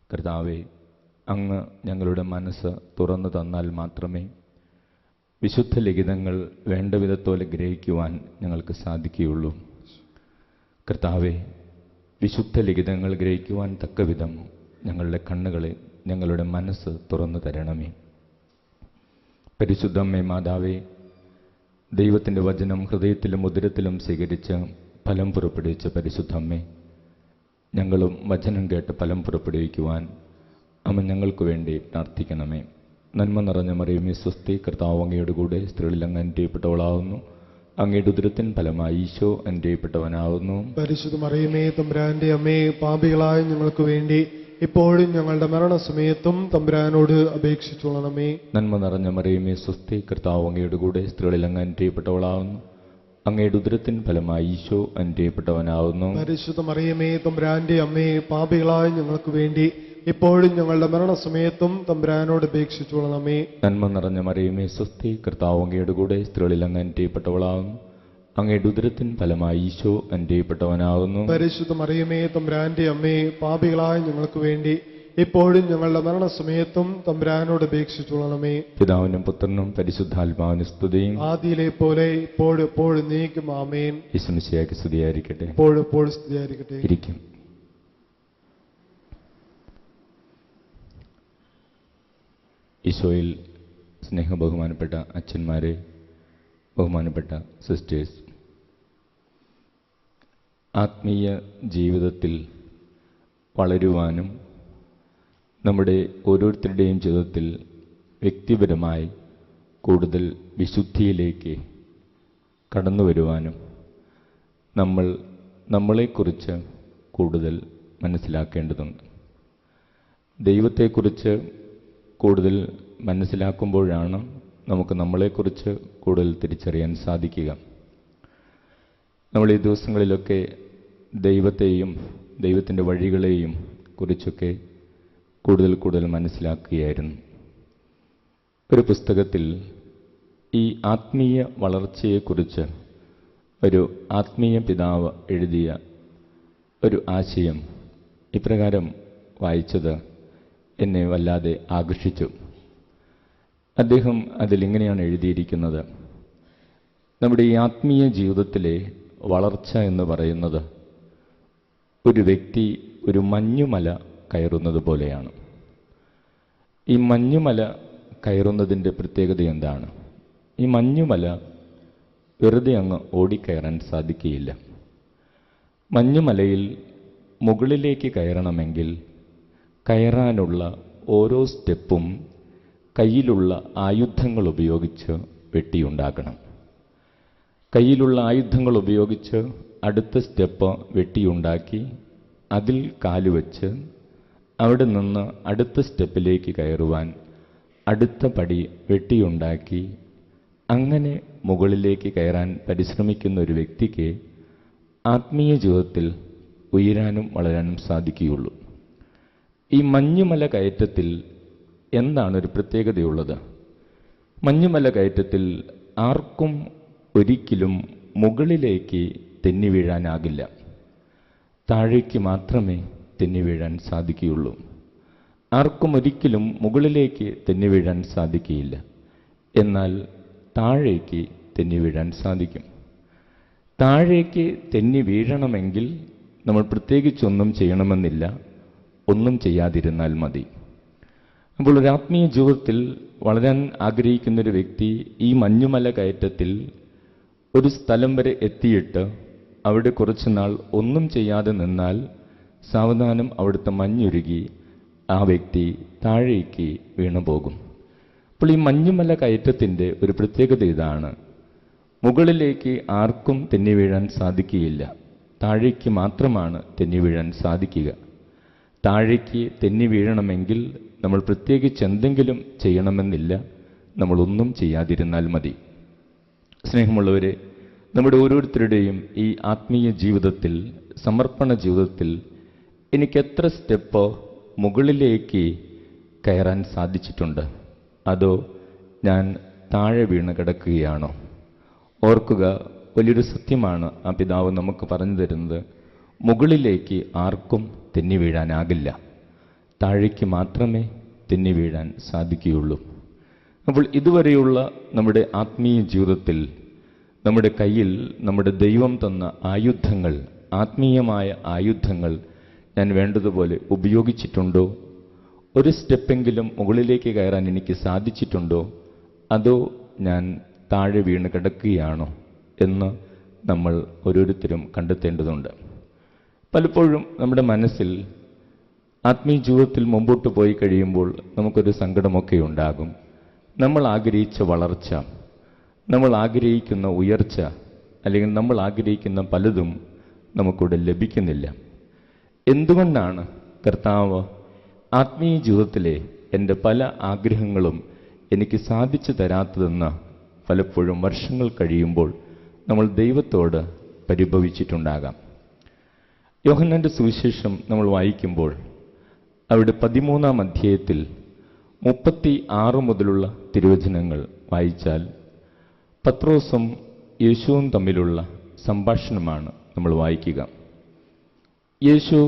കർത്താവേ, അങ്ങ് ഞങ്ങളുടെ മനസ്സ് തുറന്നു തന്നാൽ മാത്രമേ വിശുദ്ധ ലിഖിതങ്ങൾ വേണ്ട വിധത്തോലെ ഗ്രഹിക്കുവാൻ ഞങ്ങൾക്ക് സാധിക്കുകയുള്ളൂ. കർത്താവേ, വിശുദ്ധ ലിഖിതങ്ങൾ ഗ്രഹിക്കുവാൻ തക്കവിധം ഞങ്ങളുടെ കണ്ണുകളെ, ഞങ്ങളുടെ മനസ്സ് തുറന്നു തരണമേ. പരിശുദ്ധമ്മേ മാതാവേ, ദൈവത്തിൻ്റെ വചനം ഹൃദയത്തിലും ഉദരത്തിലും സ്വീകരിച്ച് ഫലം പുറപ്പെടുവിച്ച പരിശുദ്ധമ്മേ, ഞങ്ങളും വചനം കേട്ട് ഫലം പുറപ്പെടുവിക്കുവാൻ അമ്മ ഞങ്ങൾക്ക് വേണ്ടി പ്രാർത്ഥിക്കണമേ. നന്മ നിറഞ്ഞ മറിയമേ സ്വസ്തി, കർത്താവ് അങ്ങയുടെ കൂടെ, സ്ത്രീകളിൽ അങ്ങ് അനുഗ്രഹിക്കപ്പെട്ടവളാവുന്നു. അങ്ങയുടെ ഉദരത്തിൻ ഫലമായി ഈശോ അനുഗ്രഹിക്കപ്പെട്ടവനാവുന്നു. പരിശുദ്ധ മറിയമേ തമ്പുരാന്റെ അമ്മേ, പാപികളായ ഞങ്ങൾക്ക് വേണ്ടി ഇപ്പോഴും ഞങ്ങളുടെ മരണസമയത്തും തമ്പുരാനോട് അപേക്ഷിച്ചോളണമേ. നന്മ നിറഞ്ഞ മറിയമേ സ്വസ്തി, കർത്താവ് അങ്ങയുടെ കൂടെ, സ്ത്രീകളിൽ അങ്ങ് അനുഗ്രഹിക്കപ്പെട്ടവളാവുന്നു. അങ്ങയുടെ ഉദരത്തിൻ ഫലമായി ഈശോ അനുഗ്രഹിക്കപ്പെട്ടവനാവുന്നു. പരിശുദ്ധ മറിയമേ തമ്പുരാന്റെ അമ്മേ, പാപികളായ ഞങ്ങൾക്ക് വേണ്ടി ഇപ്പോഴും ഞങ്ങളുടെ മരണസമയത്തും തമ്പുരാനോട് അപേക്ഷിച്ചോളണമേ. നന്മ നിറഞ്ഞ മറിയമേ സ്വസ്തി, കർത്താവ് അങ്ങയുടെ കൂടെ, സ്ത്രീകളിൽ അങ്ങ് അനുഗ്രഹിക്കപ്പെട്ടവളാവുന്നു. അങ്ങയുടെ ഉദരത്തിൻ ഫലമായി ഈശോ അനുഗ്രഹിക്കപ്പെട്ടവനാവുന്നു. പരിശുദ്ധ മറിയമേ തമ്പുരാന്റെ അമ്മേ, പാപികളായ ഞങ്ങൾക്ക് വേണ്ടി ഇപ്പോഴും ഞങ്ങളുടെ മരണസമയത്തും തമ്പുരാനോട് അപേക്ഷിച്ചോളണമേ. പിതാവിനും പുത്രനും പരിശുദ്ധാത്മാവിനും സ്തുതിയും, ആദിയിലെ പോലെ ഇപ്പോഴും എപ്പോഴും നീക്കും. ആമേൻ. യേശുമിശിഹായ്ക്ക് സ്തുതിയായിരിക്കട്ടെ. ഇപ്പോഴും എപ്പോഴും സ്തുതിയായിരിക്കട്ടെ. ഇരിക്കും. ഈശോയിൽ സ്നേഹബഹുമാനപ്പെട്ട അച്ഛന്മാരെ, ബഹുമാനപ്പെട്ട സിസ്റ്റേഴ്സ്, ആത്മീയ ജീവിതത്തിൽ വളരുവാനും നമ്മുടെ ഓരോരുത്തരുടെയും ജീവിതത്തിൽ വ്യക്തിപരമായി കൂടുതൽ വിശുദ്ധിയിലേക്ക് കടന്നു വരുവാനും നമ്മളെക്കുറിച്ച് കൂടുതൽ മനസ്സിലാക്കേണ്ടതുണ്ട്. ദൈവത്തെക്കുറിച്ച് കൂടുതൽ മനസ്സിലാക്കുമ്പോഴാണ് നമുക്ക് നമ്മളെക്കുറിച്ച് കൂടുതൽ തിരിച്ചറിയാൻ സാധിക്കുക. നമ്മൾ ഈ ദിവസങ്ങളിലൊക്കെ ദൈവത്തെയും ദൈവത്തിൻ്റെ വഴികളെയും കുറിച്ചൊക്കെ കൂടുതൽ മനസ്സിലാക്കുകയായിരുന്നു. ഒരു പുസ്തകത്തിൽ ഈ ആത്മീയ വളർച്ചയെക്കുറിച്ച് ഒരു ആത്മീയ പിതാവ് എഴുതിയ ഒരു ആശയം ഇപ്രകാരം വായിച്ചത് എന്നെ വല്ലാതെ ആകർഷിച്ചു. അദ്ദേഹം അതിലിങ്ങനെയാണ് എഴുതിയിരിക്കുന്നത്: നമ്മുടെ ഈ ആത്മീയ ജീവിതത്തിലെ വളർച്ച എന്ന് പറയുന്നത് ഒരു വ്യക്തി ഒരു മഞ്ഞുമല കയറുന്നത് പോലെയാണ്. ഈ മഞ്ഞുമല കയറുന്നതിൻ്റെ പ്രത്യേകത എന്താണ്? ഈ മഞ്ഞുമല വെറുതെ അങ്ങ് ഓടിക്കയറാൻ സാധിക്കുകയില്ല. മഞ്ഞുമലയിൽ മുകളിലേക്ക് കയറണമെങ്കിൽ കയറാനുള്ള ഓരോ സ്റ്റെപ്പും കയ്യിലുള്ള ആയുധങ്ങൾ ഉപയോഗിച്ച് വെട്ടിയുണ്ടാക്കണം. കയ്യിലുള്ള ആയുധങ്ങൾ ഉപയോഗിച്ച് അടുത്ത സ്റ്റെപ്പ് വെട്ടിയുണ്ടാക്കി അതിൽ കാലുവെച്ച് അവിടെ നിന്ന് അടുത്ത സ്റ്റെപ്പിലേക്ക് കയറുവാൻ അടുത്ത പടി വെട്ടിയുണ്ടാക്കി അങ്ങനെ മുകളിലേക്ക് കയറാൻ പരിശ്രമിക്കുന്ന ഒരു വ്യക്തിക്ക് ആത്മീയ ജീവിതത്തിൽ ഉയരാനും വളരാനും സാധിക്കുകയുള്ളൂ. ഈ മഞ്ഞുമല കയറ്റത്തിൽ എന്താണ് ഒരു പ്രത്യേകതയുള്ളത്? മഞ്ഞുമല കയറ്റത്തിൽ ആർക്കും ഒരിക്കലും മുകളിലേക്ക് തെന്നി വീഴാനാകില്ല. താഴേക്ക് മാത്രമേ തെന്നി വീഴാൻ സാധിക്കുകയുള്ളൂ. ആർക്കും ഒരിക്കലും മുകളിലേക്ക് തെന്നി വീഴാൻ സാധിക്കുകയില്ല. എന്നാൽ താഴേക്ക് തെന്നി വീഴാൻ സാധിക്കും. താഴേക്ക് തെന്നി വീഴണമെങ്കിൽ നമ്മൾ പ്രത്യേകിച്ചൊന്നും ചെയ്യണമെന്നില്ല, ഒന്നും ചെയ്യാതിരുന്നാൽ മതി. അപ്പോൾ ഒരു ആത്മീയ ജീവിതത്തിൽ വളരാൻ ആഗ്രഹിക്കുന്നൊരു വ്യക്തി ഈ മഞ്ഞുമല കയറ്റത്തിൽ ഒരു സ്ഥലം വരെ എത്തിയിട്ട് അവിടെ കുറച്ചു നാൾ ഒന്നും ചെയ്യാതെ നിന്നാൽ സാവധാനം അവിടുത്തെ മഞ്ഞുരുകി ആ വ്യക്തി താഴേക്ക് വീണുപോകും. അപ്പോൾ ഈ മഞ്ഞുമല കയറ്റത്തിൻ്റെ ഒരു പ്രത്യേകത ഇതാണ്: മുകളിലേക്ക് ആർക്കും തെന്നി വീഴാൻ സാധിക്കുകയില്ല, താഴേക്ക് മാത്രമാണ് തെന്നി വീഴാൻ സാധിക്കുക. താഴേക്ക് തെന്നി വീഴണമെങ്കിൽ നമ്മൾ പ്രത്യേകിച്ച് എന്തെങ്കിലും ചെയ്യണമെന്നില്ല, നമ്മളൊന്നും ചെയ്യാതിരുന്നാൽ മതി. സ്നേഹമുള്ളവരെ, നമ്മുടെ ഓരോരുത്തരുടെയും ഈ ആത്മീയ ജീവിതത്തിൽ, സമർപ്പണ ജീവിതത്തിൽ എനിക്ക് എത്ര സ്റ്റെപ്പ് മുകളിലേക്ക് കയറാൻ സാധിച്ചിട്ടുണ്ട്? അതോ ഞാൻ താഴെ വീണ് കിടക്കുകയാണോ? ഓർക്കുക, വലിയൊരു സത്യമാണ് ആ പിതാവ് നമുക്ക് പറഞ്ഞു തരുന്നത്. മുകളിലേക്ക് ആർക്കും തെന്നി വീഴാനാകില്ല, താഴേക്ക് മാത്രമേ തെന്നി വീഴാൻ സാധിക്കുകയുള്ളൂ. അപ്പോൾ ഇതുവരെയുള്ള നമ്മുടെ ആത്മീയ ജീവിതത്തിൽ നമ്മുടെ കയ്യിൽ നമ്മുടെ ദൈവം തന്ന ആയുധങ്ങൾ, ആത്മീയമായ ആയുധങ്ങൾ ഞാൻ വേണ്ടതുപോലെ ഉപയോഗിച്ചിട്ടുണ്ടോ? ഒരു സ്റ്റെപ്പെങ്കിലും മുകളിലേക്ക് കയറാൻ എനിക്ക് സാധിച്ചിട്ടുണ്ടോ? അതോ ഞാൻ താഴെ വീണ് കിടക്കുകയാണോ എന്ന് നമ്മൾ ഓരോരുത്തരും കണ്ടെത്തേണ്ടതുണ്ട്. പലപ്പോഴും നമ്മുടെ മനസ്സിൽ ആത്മീയ ജീവിതത്തിൽ മുമ്പോട്ട് പോയി കഴിയുമ്പോൾ നമുക്കൊരു സങ്കടമൊക്കെ ഉണ്ടാകും. നമ്മൾ ആഗ്രഹിച്ച വളർച്ച, നമ്മൾ ആഗ്രഹിക്കുന്ന ഉയർച്ച, അല്ലെങ്കിൽ നമ്മൾ ആഗ്രഹിക്കുന്ന പലതും നമുക്കിവിടെ ലഭിക്കുന്നില്ല. എന്തുകൊണ്ടാണ് കർത്താവ് ആത്മീയ ജീവിതത്തിലെ എൻ്റെ പല ആഗ്രഹങ്ങളും എനിക്ക് സാധിച്ചു തരാത്തതെന്ന് പലപ്പോഴും വർഷങ്ങൾ കഴിയുമ്പോൾ നമ്മൾ ദൈവത്തോട് പരിഭവിച്ചിട്ടുണ്ടാകാം. യോഹന്നാന്റെ സുവിശേഷം നമ്മൾ വായിക്കുമ്പോൾ അവിടെ 13-ാം അധ്യായത്തിൽ 36 മുതലുള്ള തിരുവചനങ്ങൾ വായിച്ചാൽ പത്രോസും യേശുവും തമ്മിലുള്ള സംഭാഷണമാണ് നമ്മൾ വായിക്കുക. യേശു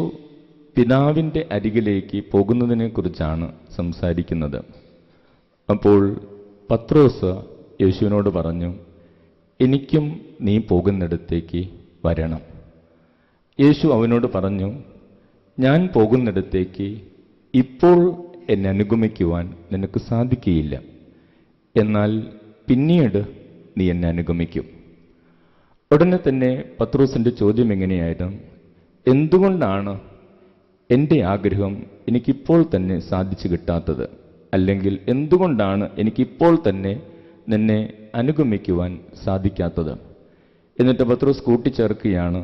പിതാവിൻ്റെ അരികിലേക്ക് പോകുന്നതിനെക്കുറിച്ചാണ് സംസാരിക്കുന്നത്. അപ്പോൾ പത്രോസ് യേശുവിനോട് പറഞ്ഞു, എനിക്കും നീ പോകുന്നിടത്തേക്ക് വരണം. യേശു അവനോട് പറഞ്ഞു, ഞാൻ പോകുന്നിടത്തേക്ക് ഇപ്പോൾ എന്നെ അനുഗമിക്കുവാൻ നിനക്ക് സാധിക്കുകയില്ല, എന്നാൽ പിന്നീട് നീ എന്നെ അനുഗമിക്കും. ഉടനെ തന്നെ പത്രോസിൻ്റെ ചോദ്യം എങ്ങനെയായിരുന്നു? എന്തുകൊണ്ടാണ് എൻ്റെ ആഗ്രഹം എനിക്കിപ്പോൾ തന്നെ സാധിച്ചു കിട്ടാത്തത്? അല്ലെങ്കിൽ എന്തുകൊണ്ടാണ് എനിക്കിപ്പോൾ തന്നെ നിന്നെ അനുഗമിക്കുവാൻ സാധിക്കാത്തത്? എന്നിട്ട് പത്രോസ് കൂട്ടിച്ചേർക്കുകയാണ്,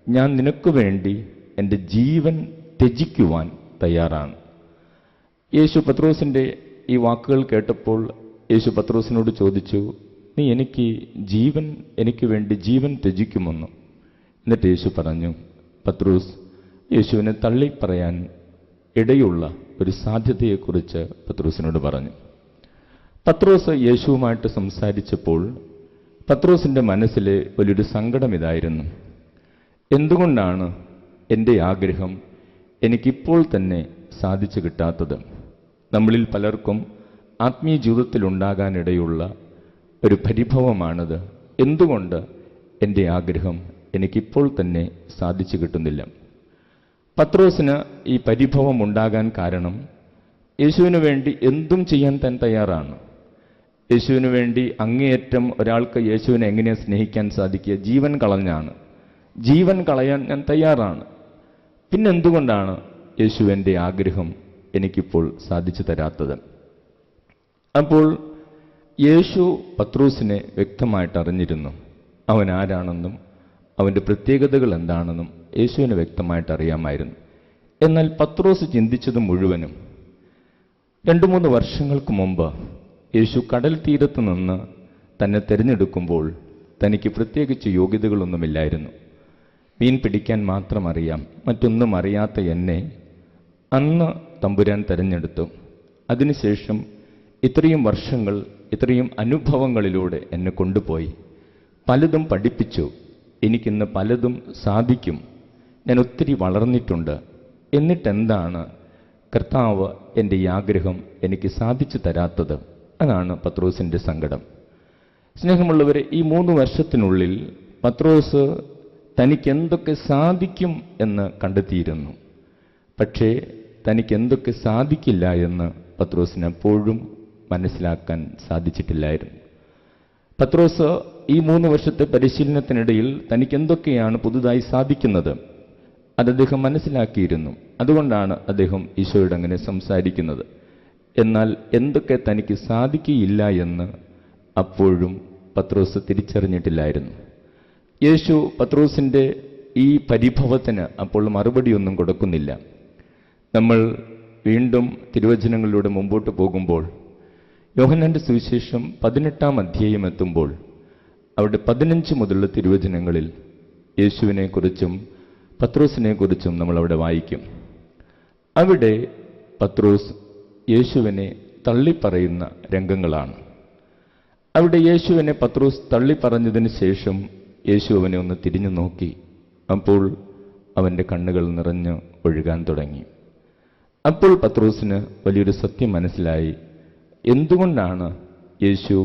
ഞാൻ നിനക്ക് വേണ്ടി എൻ്റെ ജീവൻ ത്യജിക്കുവാൻ തയ്യാറാണ്. യേശു പത്രോസിൻ്റെ ഈ വാക്കുകൾ കേട്ടപ്പോൾ യേശു പത്രോസിനോട് ചോദിച്ചു, നീ എനിക്ക് വേണ്ടി ജീവൻ ത്യജിക്കുമെന്ന്? എന്നിട്ട് യേശു പറഞ്ഞു, പത്രോസ് യേശുവിനെ തള്ളി പറയാൻ ഇടയുള്ള ഒരു സാധ്യതയെക്കുറിച്ച് പത്രോസിനോട് പറഞ്ഞു. പത്രോസ് യേശുവുമായിട്ട് സംസാരിച്ചപ്പോൾ പത്രോസിൻ്റെ മനസ്സിലെ വലിയൊരു സങ്കടം ഇതായിരുന്നു. എന്തുകൊണ്ടാണ് എൻ്റെ ആഗ്രഹം എനിക്കിപ്പോൾ തന്നെ സാധിച്ചു കിട്ടാത്തത്? നമ്മളിൽ പലർക്കും ആത്മീയ ജീവിതത്തിലുണ്ടാകാനിടയുള്ള ഒരു പരിഭവമാണത്. എന്തുകൊണ്ട് എൻ്റെ ആഗ്രഹം എനിക്കിപ്പോൾ തന്നെ സാധിച്ചു കിട്ടുന്നില്ല? പത്രോസിന് ഈ പരിഭവം ഉണ്ടാകാൻ കാരണം യേശുവിന് വേണ്ടി എന്തും ചെയ്യാൻ താൻ തയ്യാറാണ്. യേശുവിന് വേണ്ടി അങ്ങേയറ്റം ഒരാൾക്ക് യേശുവിനെ എങ്ങനെയാണ് സ്നേഹിക്കാൻ സാധിക്കുക? ജീവൻ കളഞ്ഞാണ്. ജീവൻ കളയാൻ ഞാൻ തയ്യാറാണ്. പിന്നെന്തുകൊണ്ടാണ് യേശുവിൻ്റെ ആഗ്രഹം എനിക്കിപ്പോൾ സാധിച്ചു തരാത്തത്? അപ്പോൾ യേശു പത്രോസിനെ വ്യക്തമായിട്ട് അറിഞ്ഞിരുന്നു. അവൻ ആരാണെന്നും അവൻ്റെ പ്രത്യേകതകൾ എന്താണെന്നും യേശുവിന് വ്യക്തമായിട്ട് അറിയാമായിരുന്നു. എന്നാൽ പത്രോസ് ചിന്തിച്ചത് മുഴുവനും 2-3 വർഷങ്ങൾക്ക് മുമ്പ് യേശു കടൽ തീരത്ത് നിന്ന് തന്നെ തിരഞ്ഞെടുക്കുമ്പോൾ തനിക്ക് പ്രത്യേകിച്ച് യോഗ്യതകളൊന്നുമില്ലായിരുന്നു. മീൻ പിടിക്കാൻ മാത്രം അറിയാം, മറ്റൊന്നും അറിയാത്ത എന്നെ അന്ന് തമ്പുരാൻ തിരഞ്ഞെടുത്തു. അതിനുശേഷം ഇത്രയും വർഷങ്ങൾ, ഇത്രയും അനുഭവങ്ങളിലൂടെ എന്നെ കൊണ്ടുപോയി പലതും പഠിപ്പിച്ചു. എനിക്കിന്ന് പലതും സാധിക്കും. ഞാൻ ഒത്തിരി വളർന്നിട്ടുണ്ട്. എന്നിട്ടെന്താണ് കർത്താവ് എൻ്റെ ഈ ആഗ്രഹം എനിക്ക് സാധിച്ചു തരാത്തത്? അതാണ് പത്രോസിൻ്റെ സങ്കടം. സ്നേഹമുള്ളവരെ, ഈ 3 വർഷത്തിനുള്ളിൽ പത്രോസ് തനിക്ക് എന്തൊക്കെ സാധിക്കും എന്ന് കണ്ടെത്തിയിരുന്നു. പക്ഷേ തനിക്ക് എന്തൊക്കെ സാധിക്കില്ല എന്ന് പത്രോസിന് എപ്പോഴും മനസ്സിലാക്കാൻ സാധിച്ചിട്ടില്ലായിരുന്നു. പത്രോസ് ഈ 3 വർഷത്തെ പരിശീലനത്തിനിടയിൽ തനിക്ക് എന്തൊക്കെയാണ് പുതുതായി സാധിക്കുന്നത് അത് അദ്ദേഹം മനസ്സിലാക്കിയിരുന്നു. അതുകൊണ്ടാണ് അദ്ദേഹം ഈശോയോട് അങ്ങനെ സംസാരിക്കുന്നത്. എന്നാൽ എന്തൊക്കെ തനിക്ക് സാധിക്കുകയില്ല എന്ന് അപ്പോഴും പത്രോസ് തിരിച്ചറിഞ്ഞിട്ടില്ലായിരുന്നു. യേശു പത്രോസിൻ്റെ ഈ പരിഭവത്തിന് അപ്പോൾ മറുപടിയൊന്നും കൊടുക്കുന്നില്ല. നമ്മൾ വീണ്ടും തിരുവചനങ്ങളിലൂടെ മുമ്പോട്ട് പോകുമ്പോൾ യോഹന്നാന്റെ സുവിശേഷം 18-ാം അധ്യായം എത്തുമ്പോൾ അവിടെ 15 മുതലുള്ള തിരുവചനങ്ങളിൽ യേശുവിനെക്കുറിച്ചും പത്രോസിനെക്കുറിച്ചും നമ്മൾ അവിടെ വായിക്കും. അവിടെ പത്രോസ് യേശുവിനെ തള്ളിപ്പറയുന്ന രംഗങ്ങളാണ്. അവിടെ യേശുവിനെ പത്രോസ് തള്ളിപ്പറഞ്ഞതിന് ശേഷം യേശു അവനെ ഒന്ന് തിരിഞ്ഞു നോക്കി. അപ്പോൾ അവൻ്റെ കണ്ണുകൾ നിറഞ്ഞ് ഒഴുകാൻ തുടങ്ങി. അപ്പോൾ പത്രോസിന് വലിയൊരു സത്യം മനസ്സിലായി. എന്തുകൊണ്ടാണ് യേശു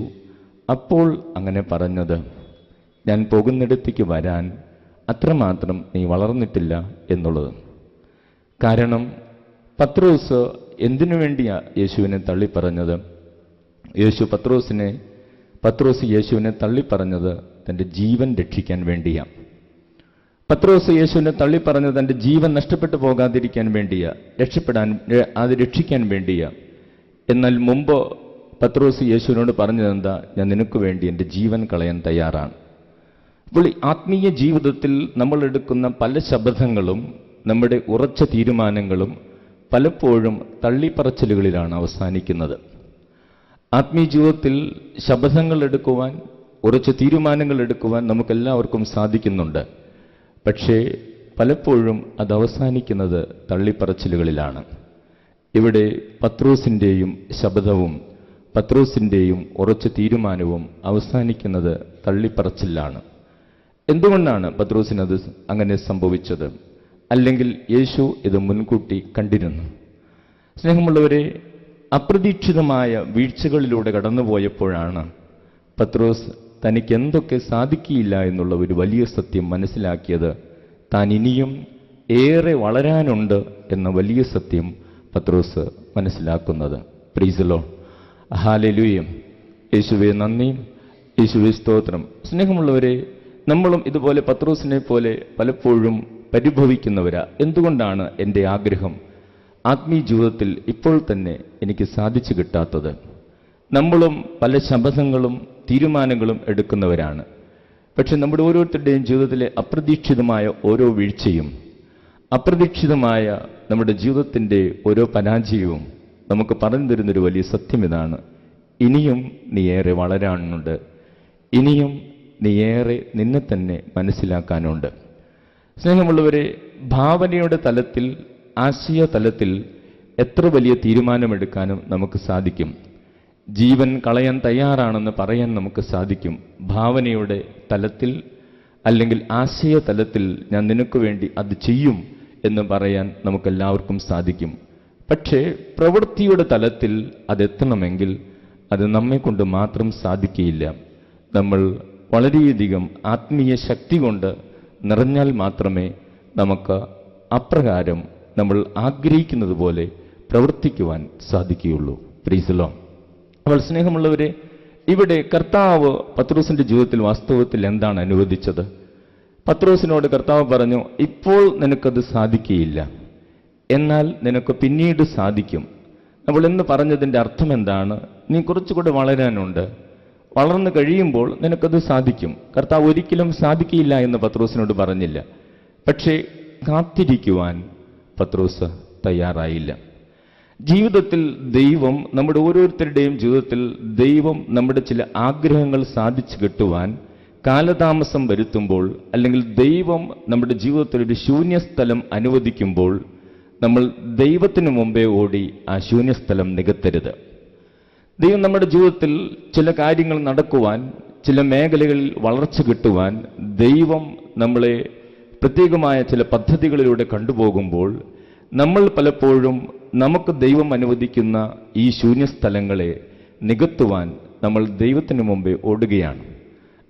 അപ്പോൾ അങ്ങനെ പറഞ്ഞത്? ഞാൻ പോകുന്നിടത്തേക്ക് വരാൻ അത്രമാത്രം നീ വളർന്നിട്ടില്ല എന്നുള്ളത്. കാരണം പത്രോസ് എന്തിനു വേണ്ടിയാ യേശുവിനെ തള്ളിപ്പറഞ്ഞത്? പത്രോസ് യേശുവിനെ തള്ളിപ്പറഞ്ഞത് തൻ്റെ ജീവൻ രക്ഷിക്കാൻ വേണ്ടിയാണ്. പത്രോസ് യേശുവിനെ തള്ളിപ്പറഞ്ഞത് തൻ്റെ ജീവൻ നഷ്ടപ്പെട്ടു പോകാതിരിക്കാൻ വേണ്ടിയാ, രക്ഷിക്കാൻ വേണ്ടിയാ. എന്നാൽ മുമ്പ് പത്രോസ് യേശുവിനോട് പറഞ്ഞതെന്താ? ഞാൻ നിനക്ക് വേണ്ടി എൻ്റെ ജീവൻ കളയാൻ തയ്യാറാണ്. അപ്പോൾ ഈ ആത്മീയ ജീവിതത്തിൽ നമ്മൾ എടുക്കുന്ന പല ശബ്ദങ്ങളും നമ്മുടെ ഉറച്ച തീരുമാനങ്ങളും പലപ്പോഴും തള്ളിപ്പറച്ചിലുകളിലാണ് അവസാനിക്കുന്നത്. ആത്മീയ ജീവിതത്തിൽ ശബ്ദങ്ങൾ എടുക്കുവാൻ, ഉറച്ച തീരുമാനങ്ങൾ എടുക്കുവാൻ നമുക്കെല്ലാവർക്കും സാധിക്കുന്നുണ്ട്. പക്ഷേ പലപ്പോഴും അത് അവസാനിക്കുന്നത് തള്ളിപ്പറച്ചിലുകളിലാണ്. ഇവിടെ പത്രോസിൻ്റെയും ശബ്ദവും പത്രോസിൻ്റെയും ഉറച്ച തീരുമാനവും അവസാനിക്കുന്നത് തള്ളിപ്പറച്ചിലാണ്. എന്തുകൊണ്ടാണ് പത്രോസിനത് അങ്ങനെ സംഭവിച്ചത്? അല്ലെങ്കിൽ യേശു ഇത് മുൻകൂട്ടി കണ്ടിരുന്നു? സ്നേഹമുള്ളവരെ, അപ്രതീക്ഷിതമായ വീഴ്ചകളിലൂടെ കടന്നുപോയപ്പോഴാണ് പത്രോസ് തനിക്ക് എന്തൊക്കെ സാധിക്കില്ല എന്നുള്ള ഒരു വലിയ സത്യം മനസ്സിലാക്കിയത്. താൻ ഇനിയും ഏറെ വളരാനുണ്ട് എന്ന വലിയ സത്യം പത്രോസ് മനസ്സിലാക്കുന്നത്. Praise the Lord, hallelujah. യേശുവേ നന്ദി, യേശുവേ സ്തോത്രം. സ്നേഹമുള്ളവരെ, നമ്മളും ഇതുപോലെ പത്രോസിനെ പോലെ പലപ്പോഴും പരിഭവിക്കുന്നവരാ. എന്തുകൊണ്ടാണ് എൻ്റെ ആഗ്രഹം ആത്മീയ ജീവിതത്തിൽ ഇപ്പോൾ തന്നെ എനിക്ക് സാധിച്ചു കിട്ടാത്തത്? നമ്മളും പല ശപഥങ്ങളും തീരുമാനങ്ങളും എടുക്കുന്നവരാണ്. പക്ഷെ നമ്മുടെ ഓരോരുത്തരുടെയും ജീവിതത്തിലെ അപ്രതീക്ഷിതമായ ഓരോ വീഴ്ചയും, അപ്രതീക്ഷിതമായ നമ്മുടെ ജീവിതത്തിൻ്റെ ഓരോ പരാജയവും നമുക്ക് പറഞ്ഞു തരുന്നൊരു വലിയ സത്യം ഇതാണ്: ഇനിയും നീ ഏറെ വളരാനുണ്ട്, ഇനിയും നീ ഏറെ നിന്നെ തന്നെ മനസ്സിലാക്കാനുണ്ട്. സ്നേഹമുള്ളവരെ, ഭാവനയുടെ തലത്തിൽ, ആശയ തലത്തിൽ എത്ര വലിയ തീരുമാനമെടുക്കാനും നമുക്ക് സാധിക്കും. ജീവൻ കളയാൻ തയ്യാറാണെന്ന് പറയാൻ നമുക്ക് സാധിക്കും. ഭാവനയുടെ തലത്തിൽ അല്ലെങ്കിൽ ആശയ തലത്തിൽ ഞാൻ നിനക്ക് വേണ്ടി അത് ചെയ്യും എന്ന് പറയാൻ നമുക്കെല്ലാവർക്കും സാധിക്കും. പക്ഷേ പ്രവൃത്തിയുടെ തലത്തിൽ അതെത്തണമെങ്കിൽ അത് നമ്മെക്കൊണ്ട് മാത്രം സാധിക്കുകയില്ല. നമ്മൾ വളരെയധികം ആത്മീയ ശക്തി കൊണ്ട് നിറഞ്ഞാൽ മാത്രമേ നമുക്ക് അപ്രകാരം നമ്മൾ ആഗ്രഹിക്കുന്നത് പോലെ പ്രവർത്തിക്കുവാൻ സാധിക്കുകയുള്ളൂ. Praise the Lord. അപ്പോൾ സ്നേഹമുള്ളവരെ, ഇവിടെ കർത്താവ് പത്രോസിന്റെ ജീവിതത്തിൽ വാസ്തവത്തിൽ എന്താണ് അനുവദിച്ചത്? പത്രോസിനോട് കർത്താവ് പറഞ്ഞു, ഇപ്പോൾ നിനക്കത് സാധിക്കുകയില്ല, എന്നാൽ നിനക്ക് പിന്നീട് സാധിക്കും. നമ്മൾ എന്ന് പറഞ്ഞതിൻ്റെ അർത്ഥം എന്താണ്? നീ കുറച്ചുകൂടെ വളരാനുണ്ട്, വളർന്നു കഴിയുമ്പോൾ നിനക്കത് സാധിക്കും. കർത്താവ് ഒരിക്കലും സാധിക്കില്ല എന്ന് പത്രോസിനോട് പറഞ്ഞില്ല. പക്ഷേ കാത്തിരിക്കുവാൻ പത്രോസ് തയ്യാറായില്ല. ജീവിതത്തിൽ ദൈവം, നമ്മുടെ ഓരോരുത്തരുടെയും ജീവിതത്തിൽ ദൈവം നമ്മുടെ ചില ആഗ്രഹങ്ങൾ സാധിച്ചു കിട്ടുവാൻ കാലതാമസം വരുത്തുമ്പോൾ, അല്ലെങ്കിൽ ദൈവം നമ്മുടെ ജീവിതത്തിൽ ഒരു ശൂന്യസ്ഥലം അനുവദിക്കുമ്പോൾ, നമ്മൾ ദൈവത്തിന് മുമ്പേ ഓടി ആ ശൂന്യസ്ഥലം നികത്തരുത്. ദൈവം നമ്മുടെ ജീവിതത്തിൽ ചില കാര്യങ്ങൾ നടക്കുവാൻ, ചില മേഖലകളിൽ വളർച്ച കിട്ടുവാൻ ദൈവം നമ്മളെ പ്രത്യേകമായ ചില പദ്ധതികളിലൂടെ കണ്ടുപോകുമ്പോൾ, നമ്മൾ പലപ്പോഴും നമുക്ക് ദൈവം അനുവദിക്കുന്ന ഈ ശൂന്യസ്ഥലങ്ങളെ നികത്തുവാൻ നമ്മൾ ദൈവത്തിന് മുമ്പേ ഓടുകയാണ്.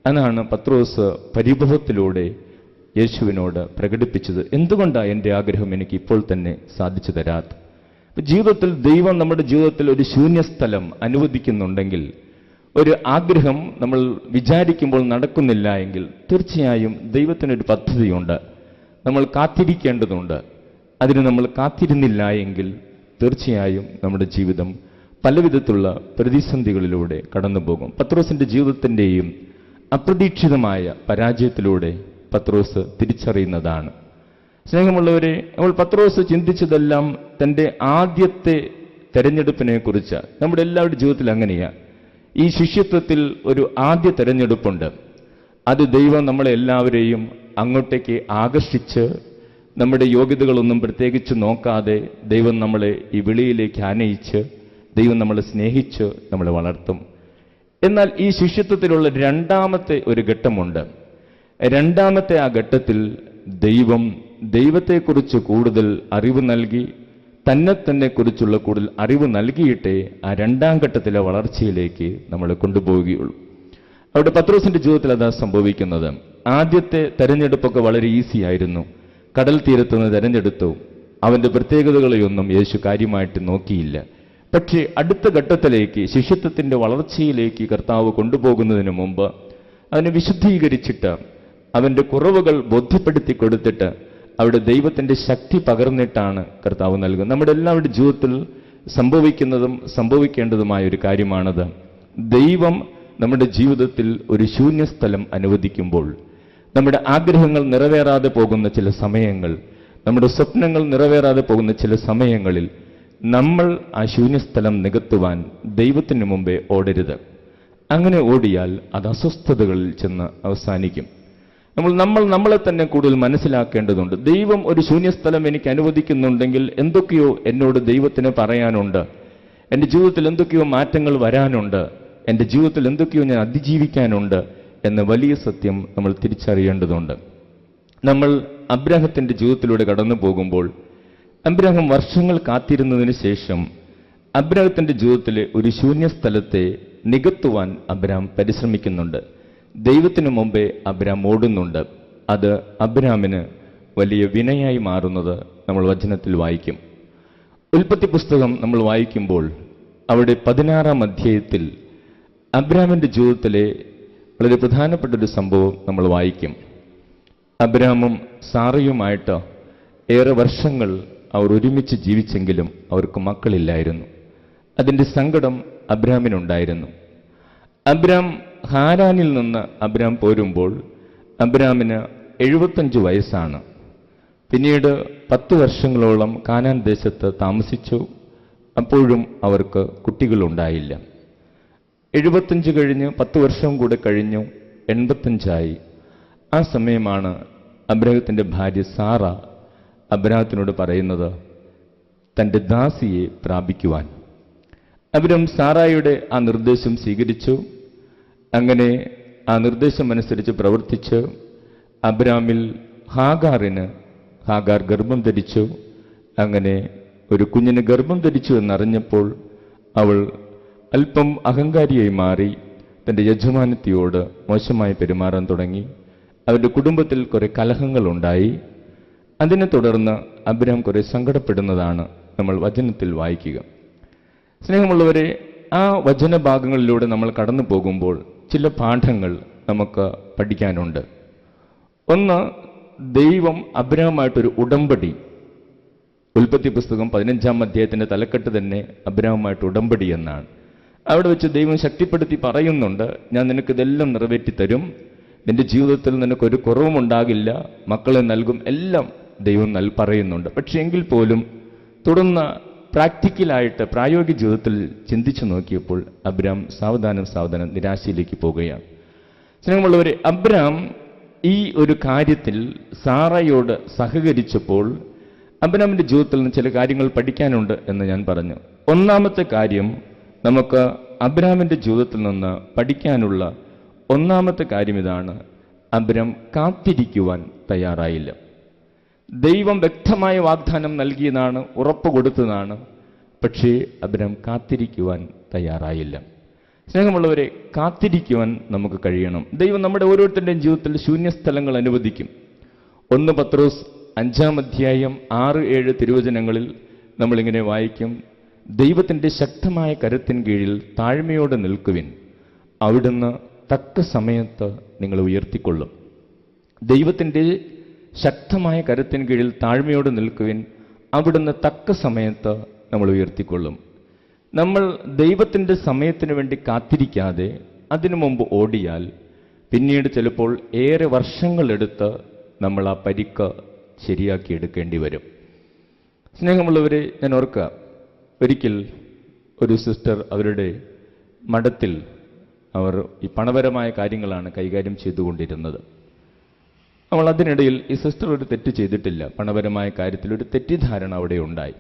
അതാണ് പത്രോസ് പരിഭവത്തിലൂടെ യേശുവിനോട് പ്രകടിപ്പിച്ചത്. എന്തുകൊണ്ടാണ് എൻ്റെ ആഗ്രഹം എനിക്ക് ഇപ്പോൾ തന്നെ സാധിച്ചു തരാത്ത? ജീവിതത്തിൽ ദൈവം നമ്മുടെ ജീവിതത്തിൽ ഒരു ശൂന്യസ്ഥലം അനുവദിക്കുന്നുണ്ടെങ്കിൽ, ഒരു ആഗ്രഹം നമ്മൾ വിചാരിക്കുമ്പോൾ നടക്കുന്നില്ല എങ്കിൽ, തീർച്ചയായും ദൈവത്തിനൊരു പദ്ധതിയുണ്ട്. നമ്മൾ കാത്തിരിക്കേണ്ടതുണ്ട്. അതിന് നമ്മൾ കാത്തിരുന്നില്ല എങ്കിൽ തീർച്ചയായും നമ്മുടെ ജീവിതം പലവിധത്തിലുള്ള പ്രതിസന്ധികളിലൂടെ കടന്നുപോകും. പത്രോസിന്റെ ജീവിതത്തിൻ്റെയും അപ്രതീക്ഷിതമായ പരാജയത്തിലൂടെ പത്രോസ് തിരിച്ചറിയുന്നതാണ്. സ്നേഹമുള്ളവരെ, നമ്മൾ പത്രോസ് ചിന്തിച്ചതെല്ലാം തൻ്റെ ആദ്യത്തെ തെരഞ്ഞെടുപ്പിനെ കുറിച്ച്. നമ്മുടെ എല്ലാവരുടെ ജീവിതത്തിൽ അങ്ങനെയാണ്. ഈ ശിഷ്യത്വത്തിൽ ഒരു ആദ്യ തെരഞ്ഞെടുപ്പുണ്ട്. അത് ദൈവം നമ്മളെ എല്ലാവരെയും അങ്ങോട്ടേക്ക് ആകർഷിച്ച്, നമ്മുടെ യോഗ്യതകളൊന്നും പ്രത്യേകിച്ച് നോക്കാതെ ദൈവം നമ്മളെ ഈ വിളിയിലേക്ക് ആനയിച്ച്, ദൈവം നമ്മളെ സ്നേഹിച്ച് നമ്മളെ വളർത്തും. എന്നാൽ ഈ ശിഷ്യത്വത്തിലുള്ള രണ്ടാമത്തെ ഒരു ഘട്ടമുണ്ട്. രണ്ടാമത്തെ ആ ഘട്ടത്തിൽ ദൈവത്തെക്കുറിച്ച് കൂടുതൽ അറിവ് നൽകി, തന്നെ തന്നെ കുറിച്ചുള്ള കൂടുതൽ അറിവ് നൽകിയിട്ടേ ആ രണ്ടാം ഘട്ടത്തിലെ വളർച്ചയിലേക്ക് നമ്മളെ കൊണ്ടുപോവുകയുള്ളൂ. അവിടെ പത്രോസിന്റെ ജീവിതത്തിൽ അതാ സംഭവിക്കുന്നത്. ആദ്യത്തെ തെരഞ്ഞെടുപ്പൊക്കെ വളരെ ഈസി ആയിരുന്നു. കടൽ തീരത്തുനിന്ന് തെരഞ്ഞെടുത്തു. അവന്റെ പ്രത്യേകതകളെയൊന്നും യേശു കാര്യമായിട്ട് നോക്കിയില്ല. പക്ഷേ അടുത്ത ഘട്ടത്തിലേക്ക്, ശിഷ്യത്വത്തിന്റെ വളർച്ചയിലേക്ക് കർത്താവ് കൊണ്ടുപോകുന്നതിന് മുമ്പ് അവനെ വിശുദ്ധീകരിച്ചിട്ട് അവന്റെ കുറവുകൾ ബോധ്യപ്പെടുത്തി കൊടുത്തിട്ട് അവിടെ ദൈവത്തിന്റെ ശക്തി പകർന്നിട്ടാണ് കർത്താവ് നൽകുന്നത്. നമ്മുടെ എല്ലാവരുടെ ജീവിതത്തിൽ സംഭവിക്കുന്നതും സംഭവിക്കേണ്ടതുമായ ഒരു കാര്യമാണത്. ദൈവം നമ്മുടെ ജീവിതത്തിൽ ഒരു ശൂന്യസ്ഥലം അനുവദിക്കുമ്പോൾ, നമ്മുടെ ആഗ്രഹങ്ങൾ നിറവേറാതെ പോകുന്ന ചില സമയങ്ങൾ, നമ്മുടെ സ്വപ്നങ്ങൾ നിറവേറാതെ പോകുന്ന ചില സമയങ്ങളിൽ നമ്മൾ ആ ശൂന്യസ്ഥലം നികത്തുവാൻ ദൈവത്തിന് മുമ്പേ ഓടരുത്. അങ്ങനെ ഓടിയാൽ അത് അസ്വസ്ഥതകളിൽ ചെന്ന് അവസാനിക്കും. നമ്മൾ നമ്മളെ തന്നെ കൂടുതൽ മനസ്സിലാക്കേണ്ടതുണ്ട്. ദൈവം ഒരു ശൂന്യസ്ഥലം എനിക്ക് അനുവദിക്കുന്നുണ്ടെങ്കിൽ എന്തൊക്കെയോ എന്നോട് ദൈവത്തിന് പറയാനുണ്ട്. എൻ്റെ ജീവിതത്തിൽ എന്തൊക്കെയോ മാറ്റങ്ങൾ വരാനുണ്ട്. എൻ്റെ ജീവിതത്തിൽ എന്തൊക്കെയോ ഞാൻ അതിജീവിക്കാനുണ്ട് എന്ന വലിയ സത്യം നമ്മൾ തിരിച്ചറിയേണ്ടതുണ്ട്. നമ്മൾ അബ്രാഹത്തിന്റെ ജീവിതത്തിലൂടെ കടന്നു പോകുമ്പോൾ, അബ്രാഹം വർഷങ്ങൾ കാത്തിരുന്നതിന് ശേഷം അബ്രാഹത്തിന്റെ ജീവിതത്തിലെ ഒരു ശൂന്യസ്ഥലത്തെ നികത്തുവാൻ അബ്രാം പരിശ്രമിക്കുന്നുണ്ട്. ദൈവത്തിനു മുമ്പേ അബ്രാം ഓടുന്നുണ്ട്. അത് അബ്രാമിന് വലിയ വിനയായി മാറുന്നത് നമ്മൾ വചനത്തിൽ വായിക്കും. ഉൽപ്പത്തി പുസ്തകം നമ്മൾ വായിക്കുമ്പോൾ അവിടെ 16-ാം അധ്യായത്തിൽ അബ്രാമിന്റെ ജീവിതത്തിലെ വളരെ പ്രധാനപ്പെട്ട ഒരു സംഭവം നമ്മൾ വായിക്കും. അബ്രാമും സാറയുമായിട്ട് ഏറെ വർഷങ്ങൾ അവർ ഒരുമിച്ച് ജീവിച്ചെങ്കിലും അവർക്ക് മക്കളില്ലായിരുന്നു. അതിൻ്റെ സങ്കടം അബ്രാമിനുണ്ടായിരുന്നു. അബ്രാം ഹാരാനിൽ നിന്ന് അബ്രാം പോരുമ്പോൾ അബ്രാമിന് 75 വയസ്സാണ്. പിന്നീട് 10 വർഷങ്ങളോളം കാനാൻ ദേശത്ത് താമസിച്ചു. അപ്പോഴും അവർക്ക് കുട്ടികളുണ്ടായില്ല. 75 കഴിഞ്ഞ് 10 വർഷം കൂടെ കഴിഞ്ഞു, 85ആയി. ആ സമയമാണ് അബ്രാഹത്തിന്റെ ഭാര്യ സാറ അബ്രാഹത്തിനോട് പറയുന്നത് തൻ്റെ ദാസിയെ പ്രാപിക്കുവാൻ. അബ്രാം സാറായുടെ ആ നിർദ്ദേശം സ്വീകരിച്ചു. അങ്ങനെ ആ നിർദ്ദേശമനുസരിച്ച് പ്രവർത്തിച്ച് അബ്രാമിൽ ഹാഗാർ ഗർഭം ധരിച്ചു. അങ്ങനെ ഒരു കുഞ്ഞിന് ഗർഭം ധരിച്ചു എന്നറിഞ്ഞപ്പോൾ അവൾ അല്പം അഹങ്കാരിയായി മാറി തൻ്റെ യജമാനത്തിയോട് മോശമായി പെരുമാറാൻ തുടങ്ങി. അവരുടെ കുടുംബത്തിൽ കുറെ കലഹങ്ങളുണ്ടായി. അതിനെ തുടർന്ന് അബ്രാം കുറെ സങ്കടപ്പെടുന്നതാണ് നമ്മൾ വചനത്തിൽ വായിക്കുക. സ്നേഹമുള്ളവരെ, ആ വചനഭാഗങ്ങളിലൂടെ നമ്മൾ കടന്നു പോകുമ്പോൾ ചില പാഠങ്ങൾ നമുക്ക് പഠിക്കാനുണ്ട്. ഒന്ന്, ദൈവം അബ്രാമുമായിട്ടൊരു ഉടമ്പടി, ഉൽപ്പത്തി പുസ്തകം 15-ാം അധ്യായത്തിന്റെ തലക്കെട്ട് തന്നെ അബ്രാമുമായിട്ട് ഉടമ്പടി എന്നാണ്. അവിടെ വെച്ച് ദൈവം ശക്തിപ്പെടുത്തി പറയുന്നുണ്ട്, ഞാൻ നിനക്കിതെല്ലാം നിറവേറ്റി തരും, നിന്റെ ജീവിതത്തിൽ നിനക്കൊരു കുറവും ഉണ്ടാകില്ല, മക്കളെ നൽകും, എല്ലാം ദൈവം പറയുന്നുണ്ട്. പക്ഷെ എങ്കിൽ പോലും തുടർന്ന് പ്രാക്ടിക്കലായിട്ട് പ്രായോഗിക ജീവിതത്തിൽ ചിന്തിച്ചു നോക്കിയപ്പോൾ അബ്രാം സാവധാനം നിരാശയിലേക്ക് പോവുകയാണ്. സ്നേഹമുള്ളവരെ, അബ്രാം ഈ ഒരു കാര്യത്തിൽ സാറയോട് സഹകരിച്ചപ്പോൾ അബ്രാമിന്റെ ജീവിതത്തിൽ നിന്ന് ചില കാര്യങ്ങൾ പഠിക്കാനുണ്ട് എന്ന് ഞാൻ പറഞ്ഞു. ഒന്നാമത്തെ കാര്യം, നമുക്ക് അബ്രാമിന്റെ ജീവിതത്തിൽ നിന്ന് പഠിക്കാനുള്ള ഒന്നാമത്തെ കാര്യം ഇതാണ്: അബ്രാം കാത്തിരിക്കുവാൻ തയ്യാറായില്ല. ദൈവം വ്യക്തമായ വാഗ്ദാനം നൽകിയതാണ്, ഉറപ്പ് കൊടുത്തതാണ്. പക്ഷേ അബ്രാം കാത്തിരിക്കുവാൻ തയ്യാറായില്ല. സ്നേഹമുള്ളവരെ, കാത്തിരിക്കുവാൻ നമുക്ക് കഴിയണം. ദൈവം നമ്മുടെ ഓരോരുത്തരുടെയും ജീവിതത്തിൽ ശൂന്യസ്ഥലങ്ങൾ അനുവദിക്കും. 1 പത്രോസ് 5-ാം അധ്യായം 6-7 തിരുവചനങ്ങളിൽ നമ്മളിങ്ങനെ വായിക്കും: ദൈവത്തിൻ്റെ ശക്തമായ കരത്തിൻ കീഴിൽ താഴ്മയോടെ നിൽക്കുവിൻ, അവിടുന്ന് തക്ക സമയത്ത് നിങ്ങളെ ഉയർത്തിക്കൊള്ളും. ദൈവത്തിൻ്റെ ശക്തമായ കരത്തിന് കീഴിൽ താഴ്മയോടെ നിൽക്കുവിൻ, അവിടുന്ന് തക്ക സമയത്ത് നമ്മൾ ഉയർത്തിക്കൊള്ളും. നമ്മൾ ദൈവത്തിൻ്റെ സമയത്തിന് വേണ്ടി കാത്തിരിക്കാതെ അതിനു മുമ്പ് ഓടിയാൽ പിന്നീട് ചിലപ്പോൾ ഏറെ വർഷങ്ങളെടുത്ത് നമ്മൾ ആ പരിക്ക് ശരിയാക്കിയെടുക്കേണ്ടി വരും. സ്നേഹമുള്ളവരെ, ഞാൻ ഓർക്കുക, ഒരിക്കൽ ഒരു സിസ്റ്റർ അവരുടെ മഠത്തിൽ അവർ ഈ പണപരമായ കാര്യങ്ങളാണ് കൈകാര്യം ചെയ്തുകൊണ്ടിരുന്നത്. നമ്മൾ അതിനിടയിൽ ഈ സിസ്റ്റർ ഒരു തെറ്റ് ചെയ്തിട്ടില്ല. പണപരമായ കാര്യത്തിൽ ഒരു തെറ്റിദ്ധാരണ അവിടെ ഉണ്ടായി.